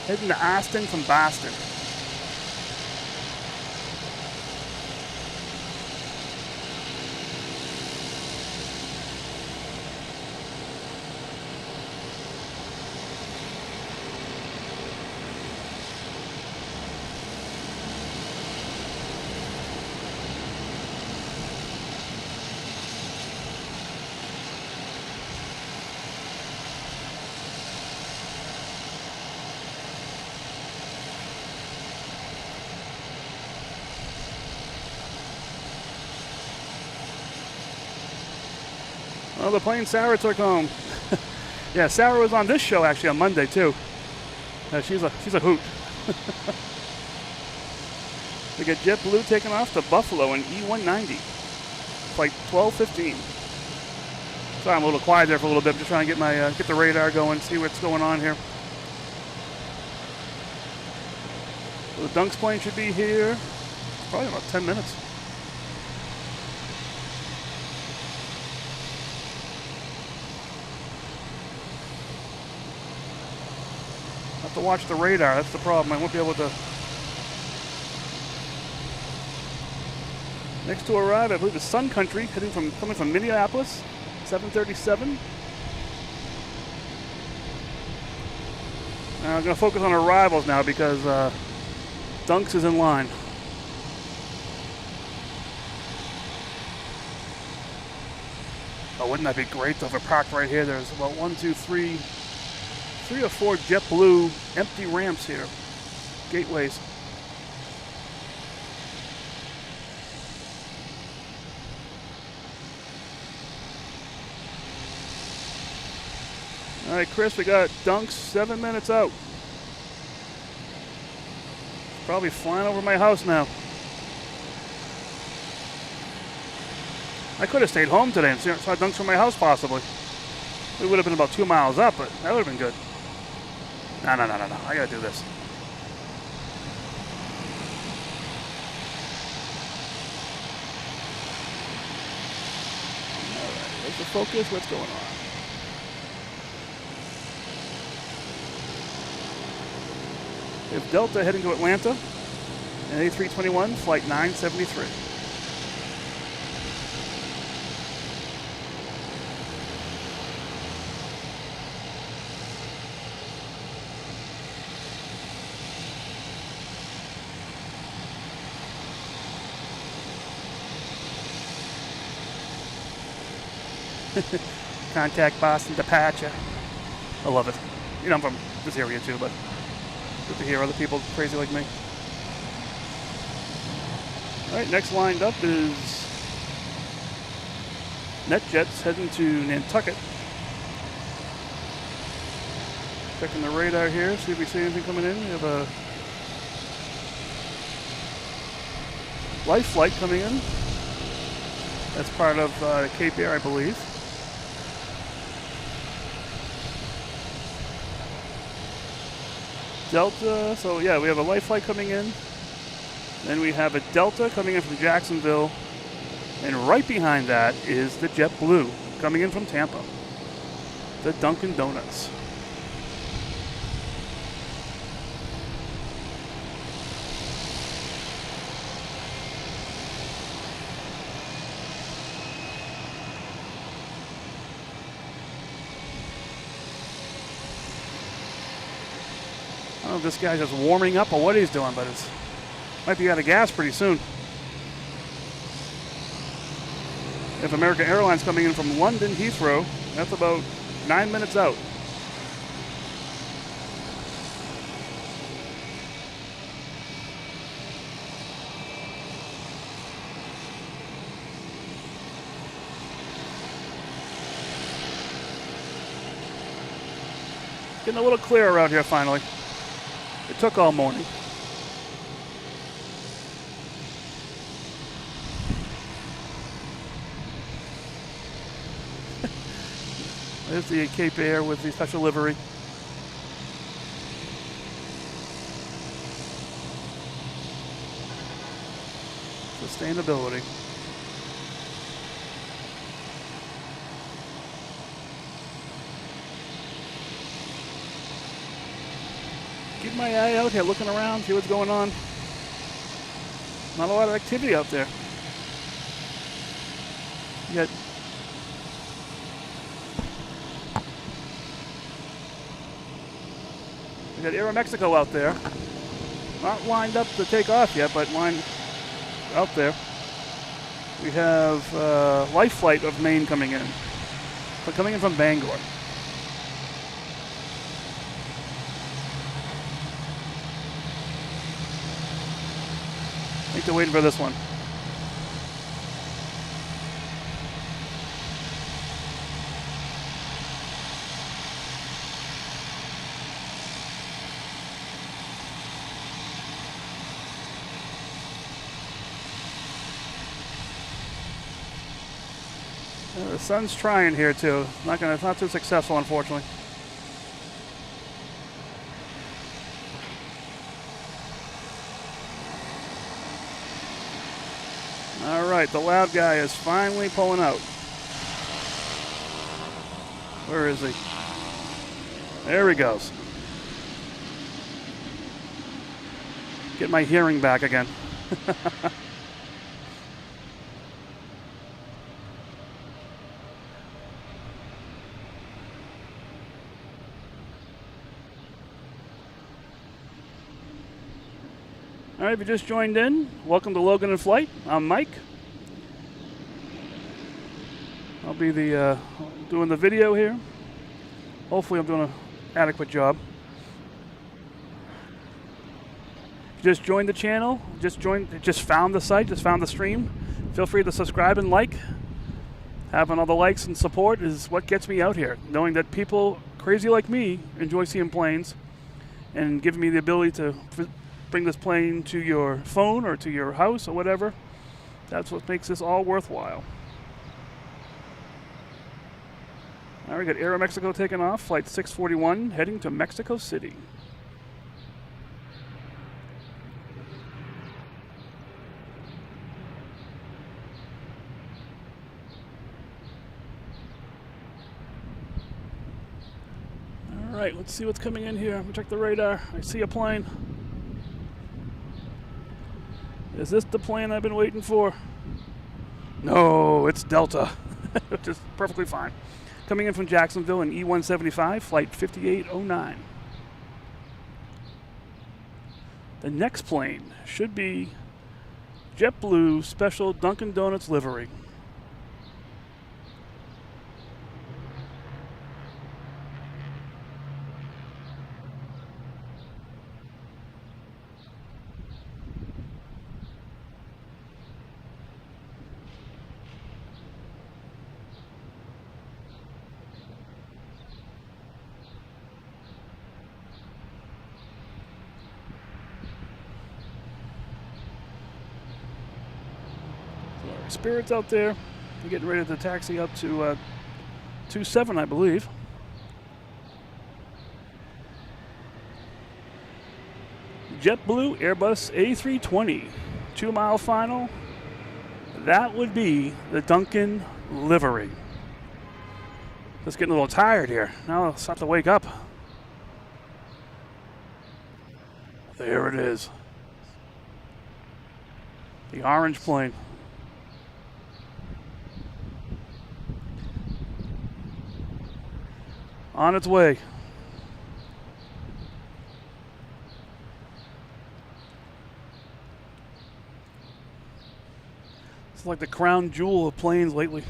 Heading to Austin from Boston. Well, the plane Sarah took home. Yeah, Sarah was on this show actually on Monday too. She's a hoot. We got JetBlue taking off to Buffalo in E190, flight 1215. Sorry, I'm a little quiet there for a little bit. I'm just trying to get the radar going, see what's going on here. So the Dunks plane should be here probably about 10 minutes. Have to watch the radar. That's the problem. I won't be able to. Next to arrive, I believe, is Sun Country, coming from Minneapolis, 737. Now I'm going to focus on arrivals now because Dunks is in line. Oh, wouldn't that be great though if it parked right here? There's about 3 or 4 JetBlue empty ramps here, gateways. All right, Chris, we got Dunks 7 minutes out. Probably flying over my house now. I could have stayed home today and saw dunks from my house possibly. We would have been about 2 miles up, but that would have been good. No. I gotta do this. Alright, where's the focus? What's going on? We have Delta heading to Atlanta, and A321, flight 973. Contact Boston departure. I love it. You know, I'm from this area too, but good to hear other people crazy like me. All right, next lined up is NetJets heading to Nantucket. Checking the radar here, see if we see anything coming in. We have a life flight coming in. That's part of Cape Air, I believe. Delta, so yeah, we have a life flight coming in. Then we have a Delta coming in from Jacksonville. And right behind that is the JetBlue coming in from Tampa. The Dunkin Donuts. I don't know if this guy's just warming up or what he's doing, but it's might be out of gas pretty soon. We have American Airlines coming in from London Heathrow. That's about 9 minutes out. Getting a little clearer out here finally. It took all morning. There's the Cape Air with the special livery. Sustainability. Keep my eye out here, looking around, see what's going on. Not a lot of activity out there. Yet. We got Aeromexico out there. Not lined up to take off yet, but lined out there. We have Life Flight of Maine coming in. But coming in from Bangor. I think they're waiting for this one. The sun's trying here too. It's not too successful, unfortunately. All right, the loud guy is finally pulling out. Where is he? There he goes. Get my hearing back again. All right, if you just joined in, welcome to Logan in Flight. I'm Mike. I'll be doing the video here. Hopefully I'm doing an adequate job. If you just joined the channel, just found the site, just found the stream, feel free to subscribe and like. Having all the likes and support is what gets me out here. Knowing that people crazy like me enjoy seeing planes and giving me the ability to bring this plane to your phone or to your house or whatever. That's what makes this all worthwhile. All right, we got Aeromexico taking off, flight 641, heading to Mexico City. All right, let's see what's coming in here. Check the radar. I see a plane. Is this the plane I've been waiting for? No, it's Delta, which is perfectly fine. Coming in from Jacksonville in E-175, flight 5809. The next plane should be JetBlue Special Dunkin Donuts livery. Spirit's out there. We're getting ready to taxi up to 27, I believe. JetBlue Airbus A320, 2-mile final. That would be the Dunkin livery. Just getting a little tired here. Now I'll have to wake up. There it is. The orange plane. On its way. It's like the crown jewel of planes lately.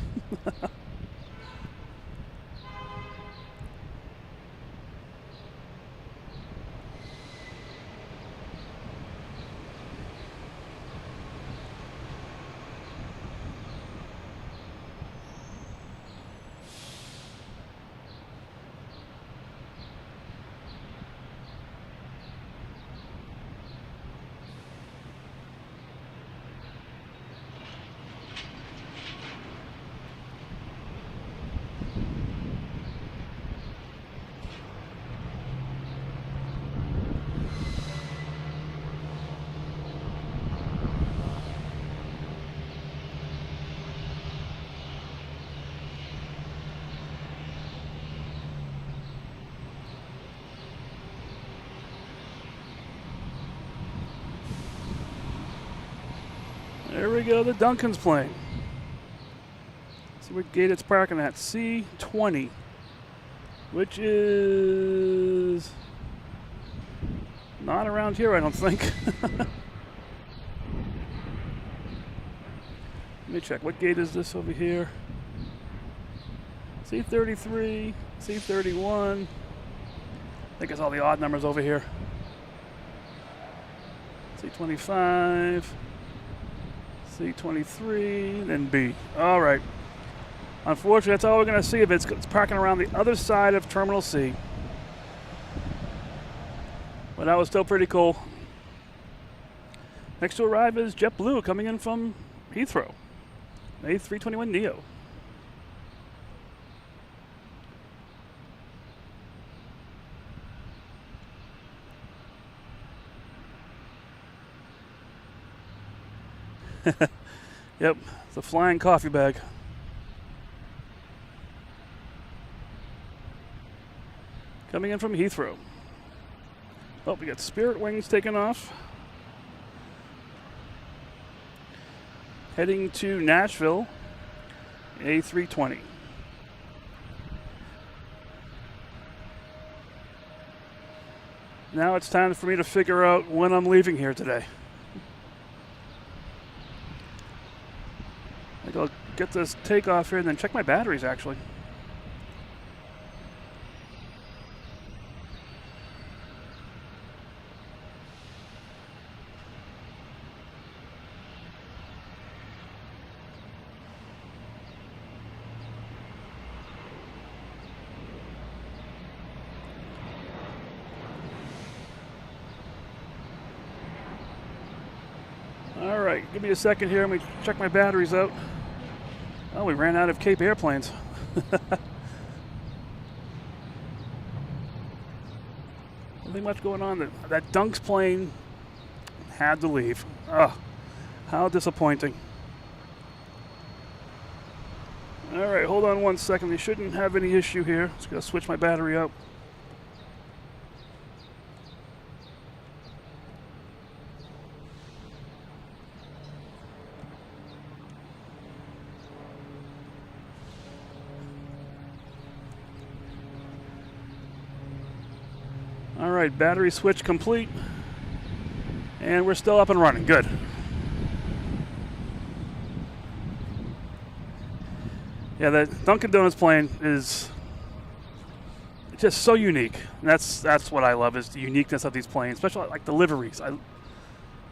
There we go, the Dunkin's plane. See what gate it's parking at. C20, which is not around here, I don't think. Let me check. What gate is this over here? C33, C31. I think it's all the odd numbers over here. C25. C23, then B. All right. Unfortunately, that's all we're going to see of it. It's parking around the other side of Terminal C. But that was still pretty cool. Next to arrive is JetBlue coming in from Heathrow. A321neo. Yep, it's a flying coffee bag. Coming in from Heathrow. Oh, we got Spirit Wings taking off. Heading to Nashville, A320. Now it's time for me to figure out when I'm leaving here today. I think I'll get this takeoff here and then check my batteries, actually. All right, give me a second here. Let me check my batteries out. Oh, we ran out of Cape airplanes. Nothing much going on. That Dunk's plane had to leave. Ugh, how disappointing. All right, hold on 1 second. We shouldn't have any issue here. Just gonna switch my battery up. All right, battery switch complete. And we're still up and running. Good. Yeah, the Dunkin Donuts plane is just so unique. And that's what I love, is the uniqueness of these planes, especially like the liveries.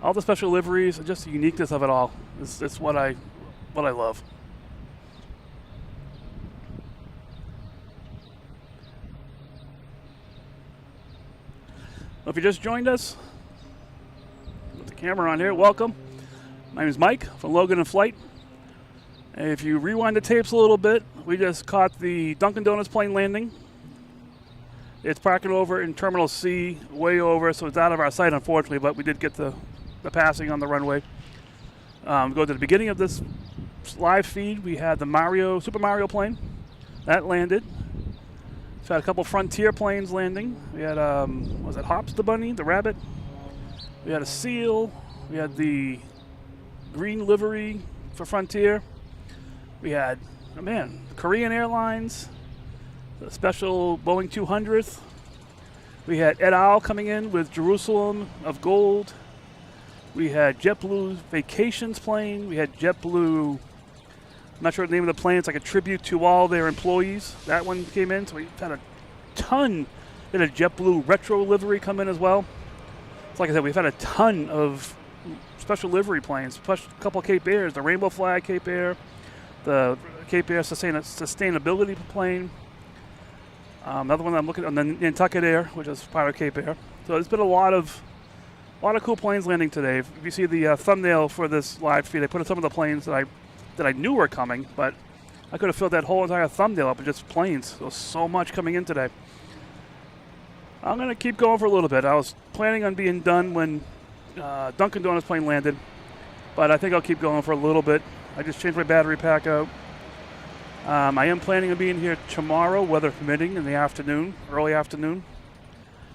All the special liveries, and just the uniqueness of it all. It's what I love. Well, if you just joined us, with the camera on here, welcome. My name is Mike from Logan in Flight. And if you rewind the tapes a little bit, we just caught the Dunkin Donuts plane landing. It's parking over in Terminal C, way over, so it's out of our sight, unfortunately, but we did get the passing on the runway. Go to the beginning of this live feed. We had the Super Mario plane. That landed. We've had a couple Frontier planes landing. We had, was it Hops the Bunny, the rabbit? We had a seal. We had the green livery for Frontier. We had, Korean Airlines, the special Boeing 200th. We had et al. Coming in with Jerusalem of Gold. We had JetBlue Vacations plane. We had JetBlue, I'm not sure the name of the plane. It's like a tribute to all their employees. That one came in. So we had a ton. We had a JetBlue retro livery come in as well. So like I said, we've had a ton of special livery planes. Plus a couple of Cape Airs, the Rainbow Flag Cape Air, the Cape Air Sustainability plane. Another one I'm looking at, the Nantucket Air, which is part of Cape Air. So there's been a lot of cool planes landing today. If you see the thumbnail for this live feed, I put in some of the planes that I knew were coming, but I could have filled that whole entire thumbnail up with just planes. There was so much coming in today. I'm going to keep going for a little bit. I was planning on being done when Dunkin Donuts plane landed, but I think I'll keep going for a little bit. I just changed my battery pack out. I am planning on being here tomorrow, weather permitting, in the afternoon, early afternoon.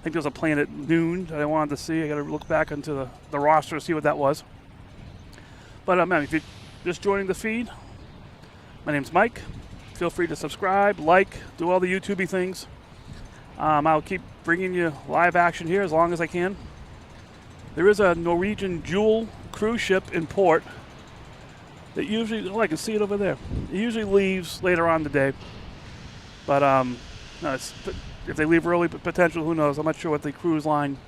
I think there's a plane at noon that I wanted to see. I got to look back into the roster to see what that was. But if you're just joining the feed, my name's Mike. Feel free to subscribe, like, do all the YouTubey things. I'll keep bringing you live action here as long as I can. There is a Norwegian Jewel cruise ship in port that usually, I can see it over there. It usually leaves later on in the day. But if they leave early, potential, who knows? I'm not sure what the cruise line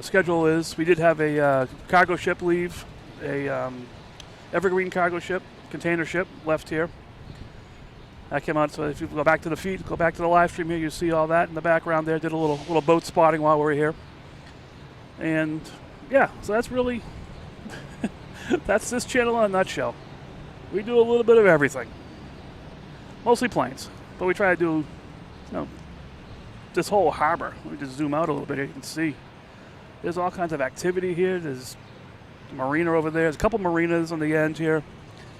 schedule is. We did have a cargo ship leave, a Evergreen cargo ship, container ship left here. That came out, so if you go back to the feed, go back to the live stream here, you see all that in the background there. Did a little boat spotting while we were here. And yeah, so that's really, that's this channel in a nutshell. We do a little bit of everything. Mostly planes, but we try to do, this whole harbor. Let me just zoom out a little bit here, you can see. There's all kinds of activity here. There's a marina over there. There's a couple marinas on the end here.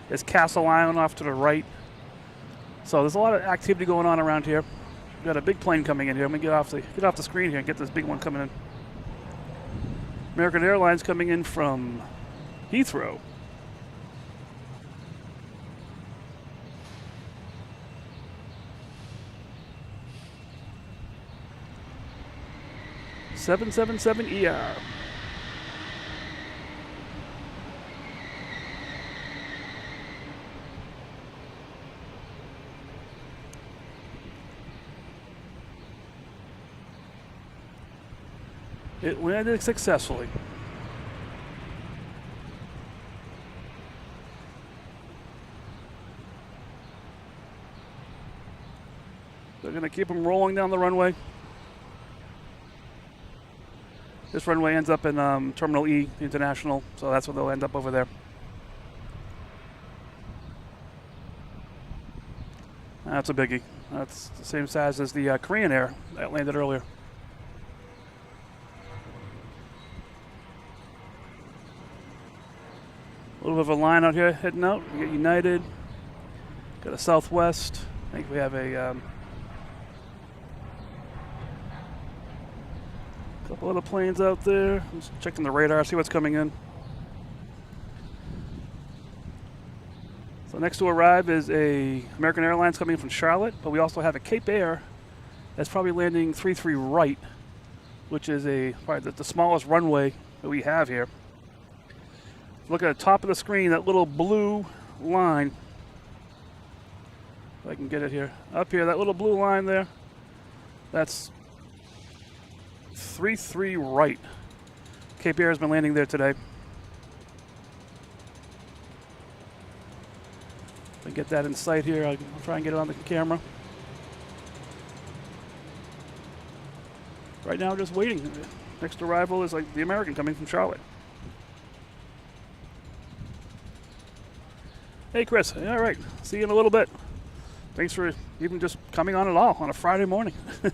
There's Castle Island off to the right. So there's a lot of activity going on around here. We've got a big plane coming in here. Let me get off the screen here and get this big one coming in. American Airlines coming in from Heathrow. (777ER). It landed successfully. They're going to keep them rolling down the runway. This runway ends up in Terminal E, International, so that's where they'll end up over there. That's a biggie. That's the same size as the Korean Air that landed earlier. A little bit of a line out here heading out. We got United, got a Southwest. I think we have a couple other planes out there. Just checking the radar, see what's coming in. So next to arrive is a American Airlines coming in from Charlotte, but we also have a Cape Air that's probably landing 33 right, which is probably the smallest runway that we have here. Look at the top of the screen, that little blue line. If I can get it here. Up here, that little blue line there, that's 33 right. Cape Air has been landing there today. If I get that in sight here, I'll try and get it on the camera. Right now, just waiting. Next arrival is like the American coming from Charlotte. Hey, Chris. All right. See you in a little bit. Thanks for even just coming on at all on a Friday morning. An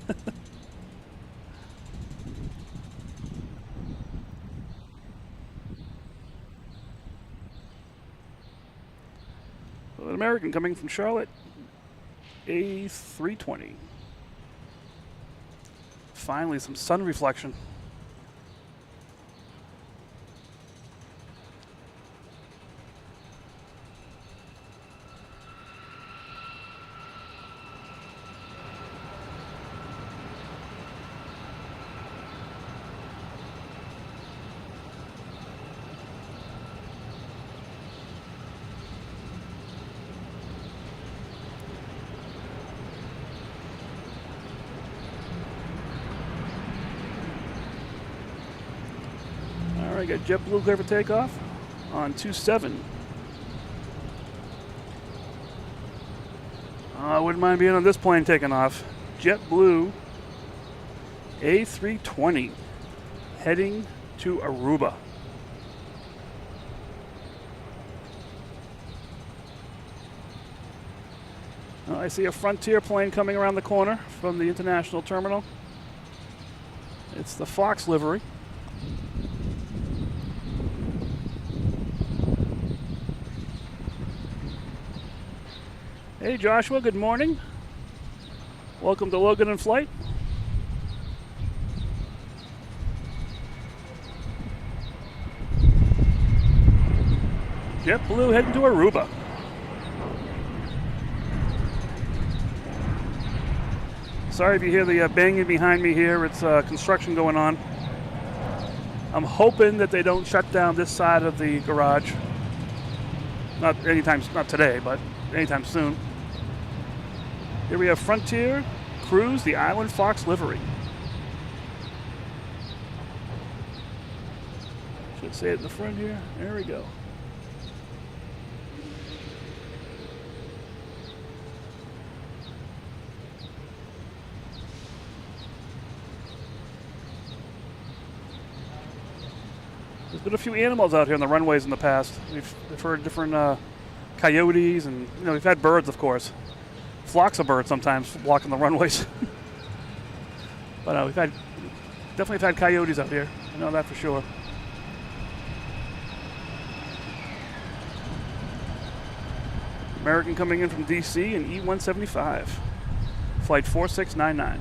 American coming from Charlotte, A320. Finally, some sun reflection. All right, got JetBlue clear for takeoff on 27. I wouldn't mind being on this plane taking off. JetBlue A320 heading to Aruba. I see a Frontier plane coming around the corner from the international terminal. It's the Fox livery. Hey Joshua, good morning. Welcome to Logan in Flight. JetBlue heading to Aruba. Sorry if you hear the banging behind me here. It's construction going on. I'm hoping that they don't shut down this side of the garage. Not today, but anytime soon. Here we have Frontier Cruise, the Island Fox livery. Should say it in the front here. There we go. There's been a few animals out here on the runways in the past. We've heard different coyotes, and we've had birds, of course. Flocks of birds sometimes walking the runways. But we've definitely had coyotes up here. I know that for sure. American coming in from DC in E175, flight 4699.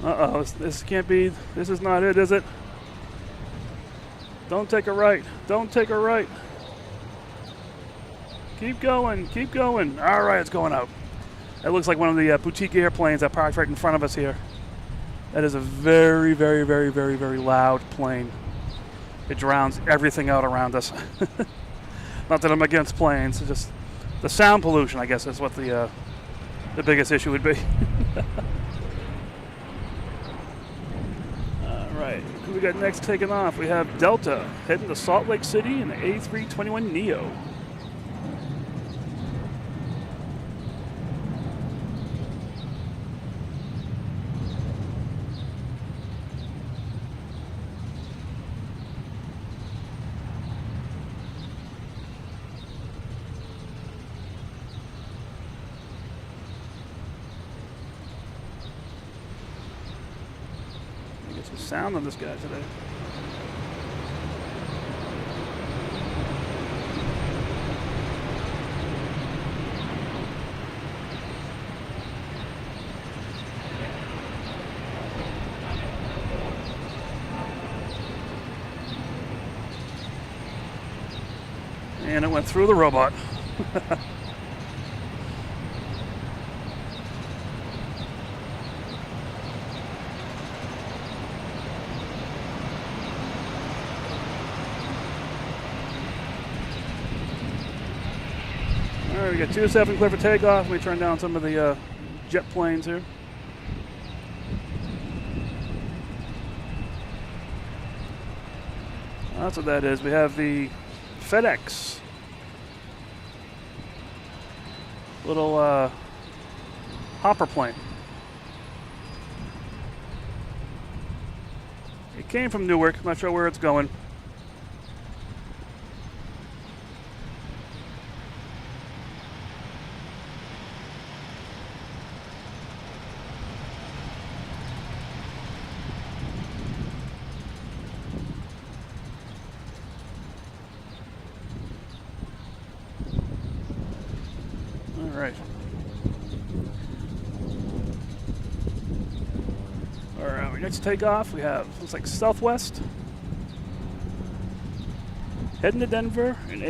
Uh-oh, this can't be, this is not it, is it? Don't take a right, don't take a right. Keep going, keep going. All right, it's going out. That looks like one of the boutique airplanes that parked right in front of us here. That is a very, very, very, very, very loud plane. It drowns everything out around us. Not that I'm against planes, it's just the sound pollution, I guess, is what the biggest issue would be. Right, who we got next taking off? We have Delta heading to Salt Lake City in the A321neo. sound on this guy today. And it went through the robot. All right, we got 27 clear for takeoff. Let me turn down some of the jet planes here. That's what that is. We have the FedEx little hopper plane. It came from Newark. I'm not sure where it's going. Right. All right, our next takeoff, we have, looks like Southwest. Heading to Denver, an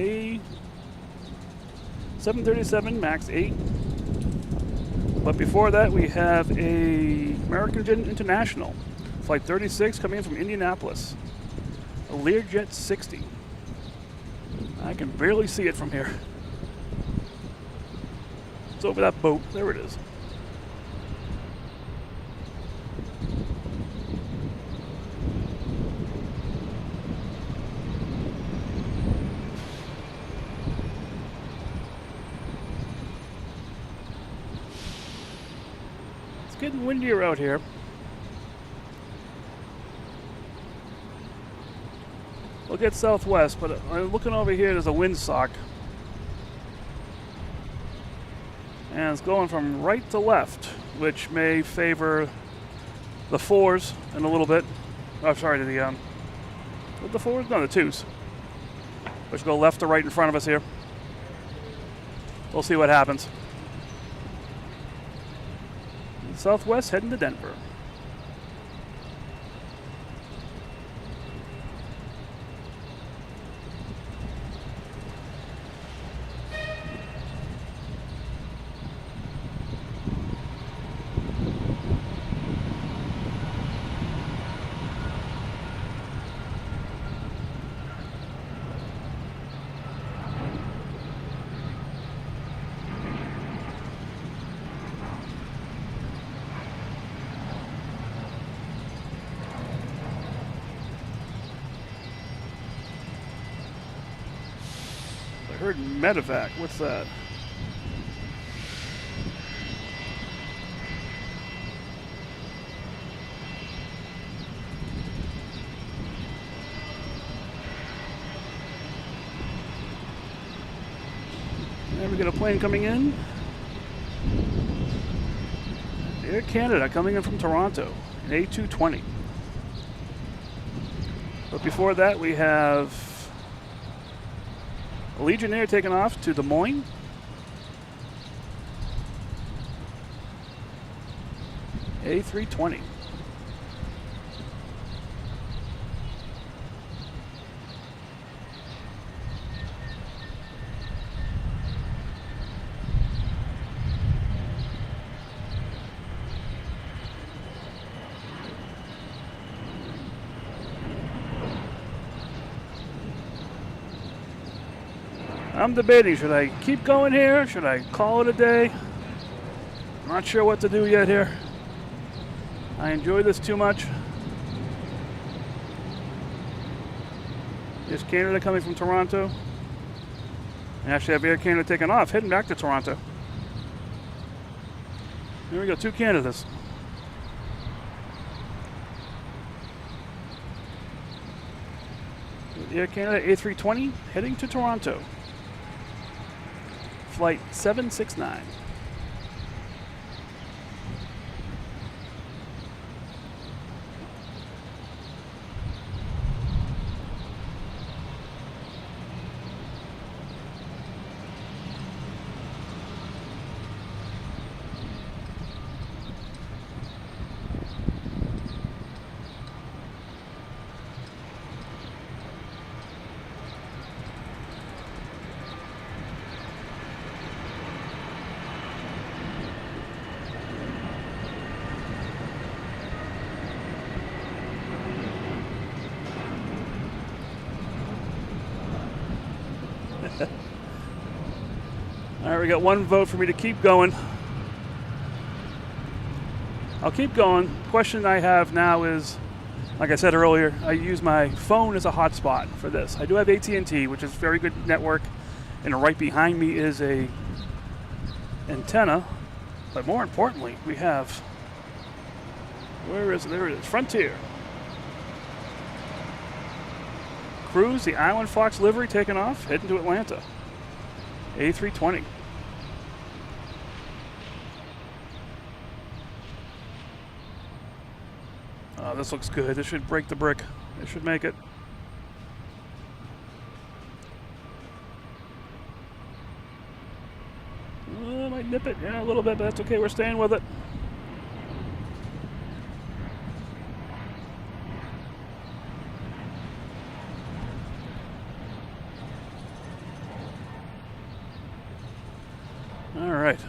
A737 MAX 8. But before that, we have a American Jet International, Flight 36 coming in from Indianapolis. A Learjet 60. I can barely see it from here. It's over that boat. There it is. It's getting windier out here. Look at Southwest, but I'm looking over here, there's a windsock. And it's going from right to left, which may favor the fours in a little bit. Oh, sorry, the fours? No, the twos. Which go left to right in front of us here. We'll see what happens. Southwest heading to Denver. I heard medevac. What's that? And we got a plane coming in. Air Canada coming in from Toronto, an A220. But before that, we have Legionnaire taking off to Des Moines. A320. I'm debating, should I keep going here? Should I call it a day? I'm not sure what to do yet here. I enjoy this too much. There's Canada coming from Toronto. And actually I have Air Canada taking off, heading back to Toronto. Here we go, 2 Canadas. Air Canada A320 heading to Toronto. Flight 769. All right, we got one vote for me to keep going. I'll keep going. The question I have now is, like I said earlier, I use my phone as a hotspot for this. I do have AT&T, which is very good network, and right behind me is a antenna. But more importantly, we have, where is it? There it is, Frontier. Cruise, the Island Fox livery taking off, heading to Atlanta. A320. Oh, this looks good. This should break the brick. It should make it. Might nip it, yeah, a little bit, but that's okay. We're staying with it. All right.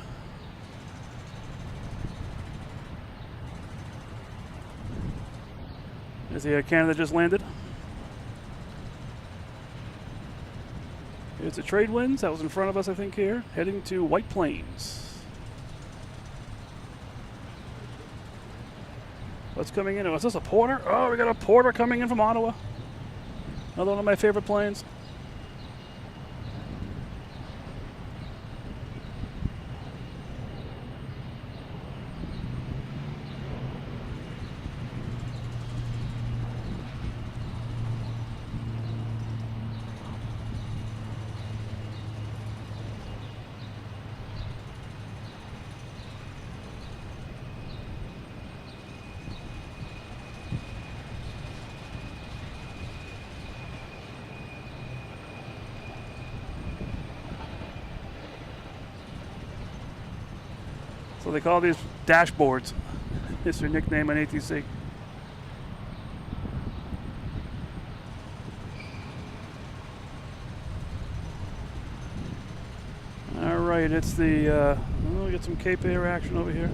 Is the Air Canada just landed? Here's the trade winds. That was in front of us, I think, here. Heading to White Plains. What's coming in? Is this a Porter? Oh, we got a Porter coming in from Ottawa. Another one of my favorite planes. So they call these dashboards. It's their nickname on ATC. All right, it's the, we got some Cape Air action over here.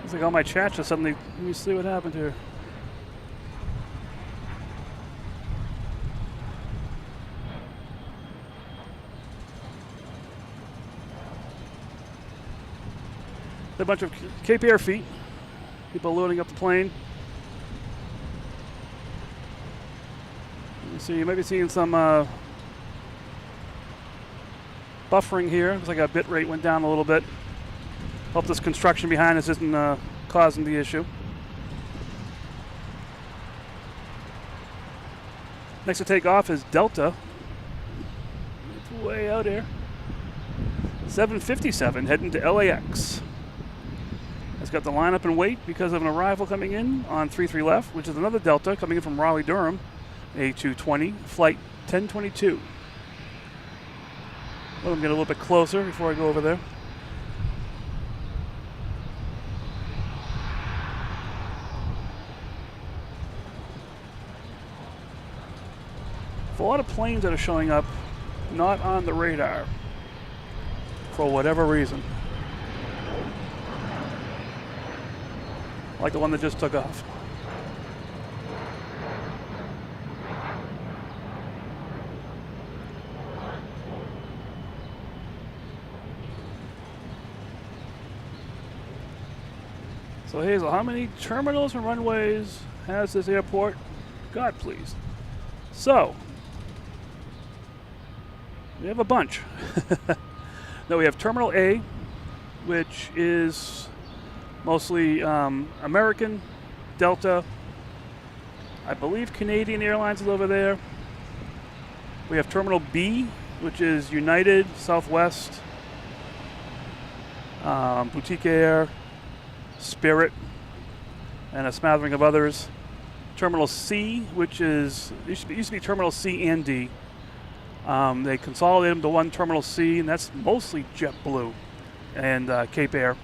Looks like all my chats just suddenly, let me see what happened here. A bunch of Cape Air feet. People loading up the plane. So you might be seeing some buffering here. Looks like our bit rate went down a little bit. Hope this construction behind us isn't causing the issue. Next to take off is Delta. It's way out here. 757 heading to LAX. It's got the lineup and wait because of an arrival coming in on 33 left, which is another Delta coming in from Raleigh-Durham, A220, flight 1022. Let them get a little bit closer before I go over there. There's a lot of planes that are showing up not on the radar for whatever reason. Like the one that just took off. So Hazel, how many terminals and runways has this airport? God, please. So, we have a bunch. No, we have Terminal A, which is mostly American, Delta. I believe Canadian Airlines is over there. We have Terminal B, which is United, Southwest, Boutique Air, Spirit, and a smattering of others. Terminal C, which is used to be Terminal C and D. They consolidated them to one Terminal C, and that's mostly JetBlue and Cape Air.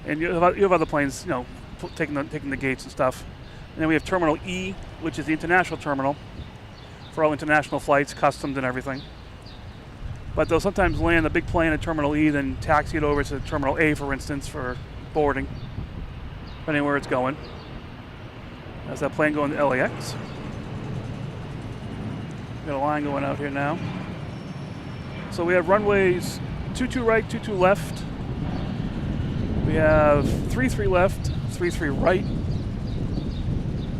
And you have other planes, taking the gates and stuff. And then we have Terminal E, which is the international terminal for all international flights, customs and everything. But they'll sometimes land a big plane at Terminal E, then taxi it over to Terminal A, for instance, for boarding. depending where it's going. That's that plane going to LAX. Got a line going out here now. So we have runways 22 right, 22 left. We have 33 left, 33 right.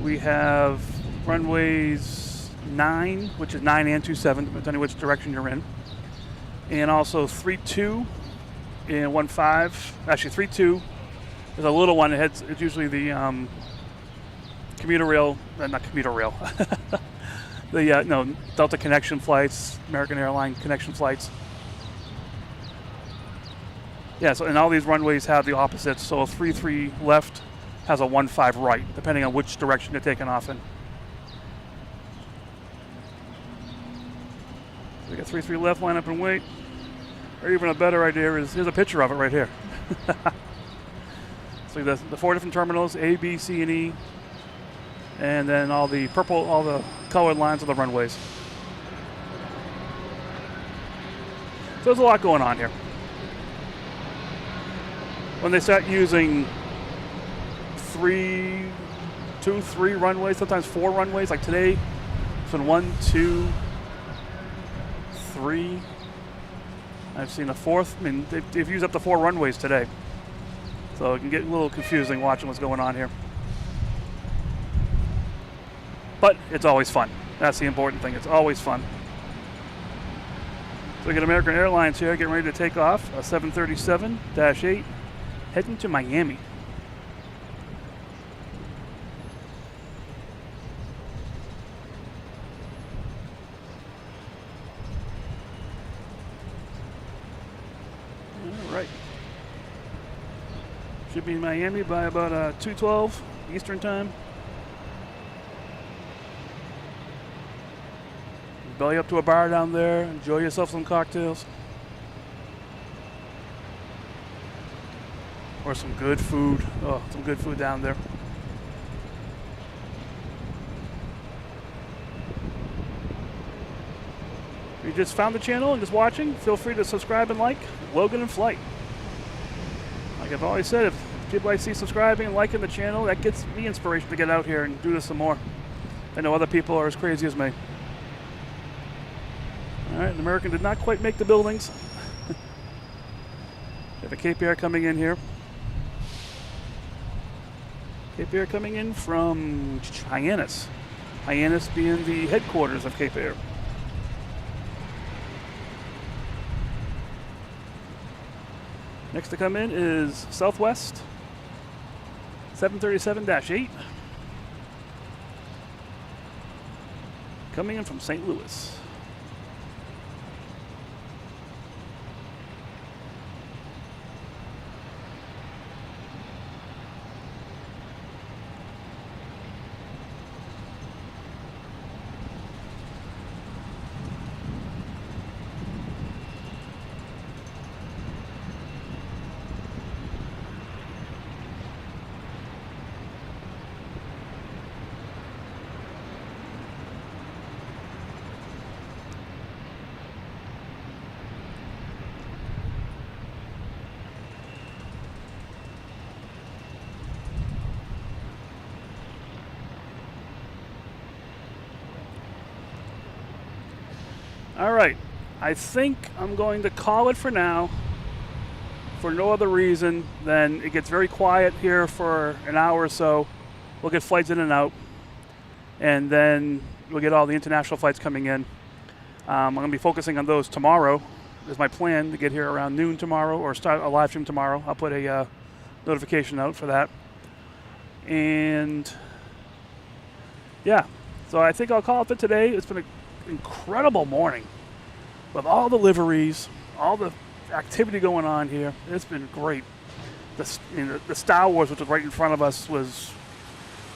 We have runways 9, which is 9 and 27, depending which direction you're in. And also 32 and 15. Actually, 32 is a little one. It's usually the commuter rail, not commuter rail. The Delta connection flights, American Airline connection flights. Yeah, so and all these runways have the opposites. So a 33 left has a 15 right, depending on which direction you're taking off in. So we got 33 left, line up and wait. Or even a better idea is, here's a picture of it right here. So the 4 different terminals, A, B, C, and E. And then all the purple, all the colored lines of the runways. So there's a lot going on here. When they start using 3 runways, sometimes 4 runways, like today, it's been 1, 2, 3. I've seen a 4th. I mean, they've used up to 4 runways today. So it can get a little confusing watching what's going on here. But it's always fun. That's the important thing. It's always fun. So we got American Airlines here getting ready to take off. A 737-8 heading to Miami. All right. Should be in Miami by about 2:12 Eastern time. Belly up to a bar down there, enjoy yourself some cocktails. Or some good food. Oh, some good food down there. If you just found the channel and just watching, feel free to subscribe and like Logan in Flight. Like I've always said, if people I see subscribing and liking the channel, that gets me inspiration to get out here and do this some more. I know other people are as crazy as me. All right, the American did not quite make the buildings. We have a Cape Air coming in here. Cape Air coming in from Hyannis. Hyannis being the headquarters of Cape Air. Next to come in is Southwest 737-8. Coming in from St. Louis. All right, I think I'm going to call it for now, for no other reason than it gets very quiet here for an hour or so. We'll get flights in and out, and then we'll get all the international flights coming in. I'm going to be focusing on those tomorrow. Is my plan to get here around noon tomorrow, or start a live stream tomorrow. I'll put a notification out for that. And yeah, so I think I'll call it for today. It's been an incredible morning with all the liveries, all the activity going on here. It's been great. The Star Wars, which was right in front of us, was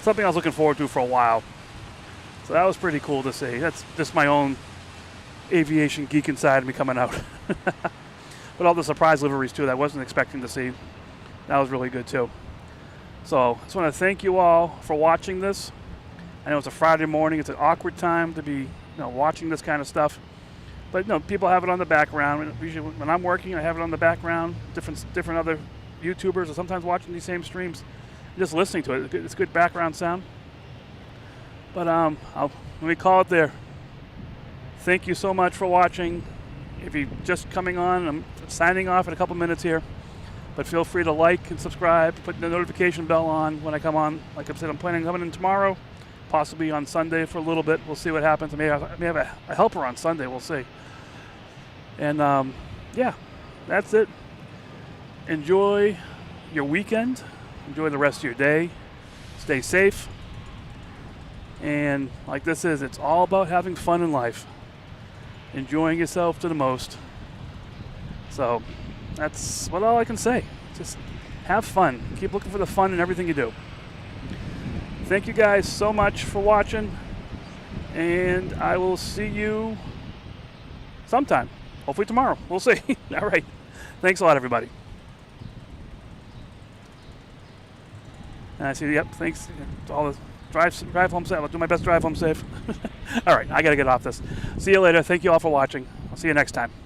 something I was looking forward to for a while. So that was pretty cool to see. That's just my own aviation geek inside of me coming out. But all the surprise liveries too that I wasn't expecting to see. That was really good too. So I just want to thank you all for watching this. I know it's a Friday morning. It's an awkward time to be watching this kind of stuff. But people have it on the background. Usually when I'm working, I have it on the background. Different other YouTubers are sometimes watching these same streams. just listening to it. It's good background sound. But let me call it there. Thank you so much for watching. If you're just coming on, I'm signing off in a couple minutes here. But feel free to like and subscribe, put the notification bell on when I come on. Like I said, I'm planning on coming in tomorrow, possibly on Sunday for a little bit. We'll see what happens. I may have a helper on Sunday. We'll see. And yeah, that's it. Enjoy your weekend. Enjoy the rest of your day. Stay safe. And like this is, it's all about having fun in life. Enjoying yourself to the most. So that's all I can say. Just have fun. Keep looking for the fun in everything you do. Thank you guys so much for watching. And I will see you sometime. Hopefully tomorrow. We'll see. All right. Thanks a lot, everybody. And I see, yep, thanks to all the drive home safe. I'll do my best to drive home safe. All right, I got to get off this. See you later. Thank you all for watching. I'll see you next time.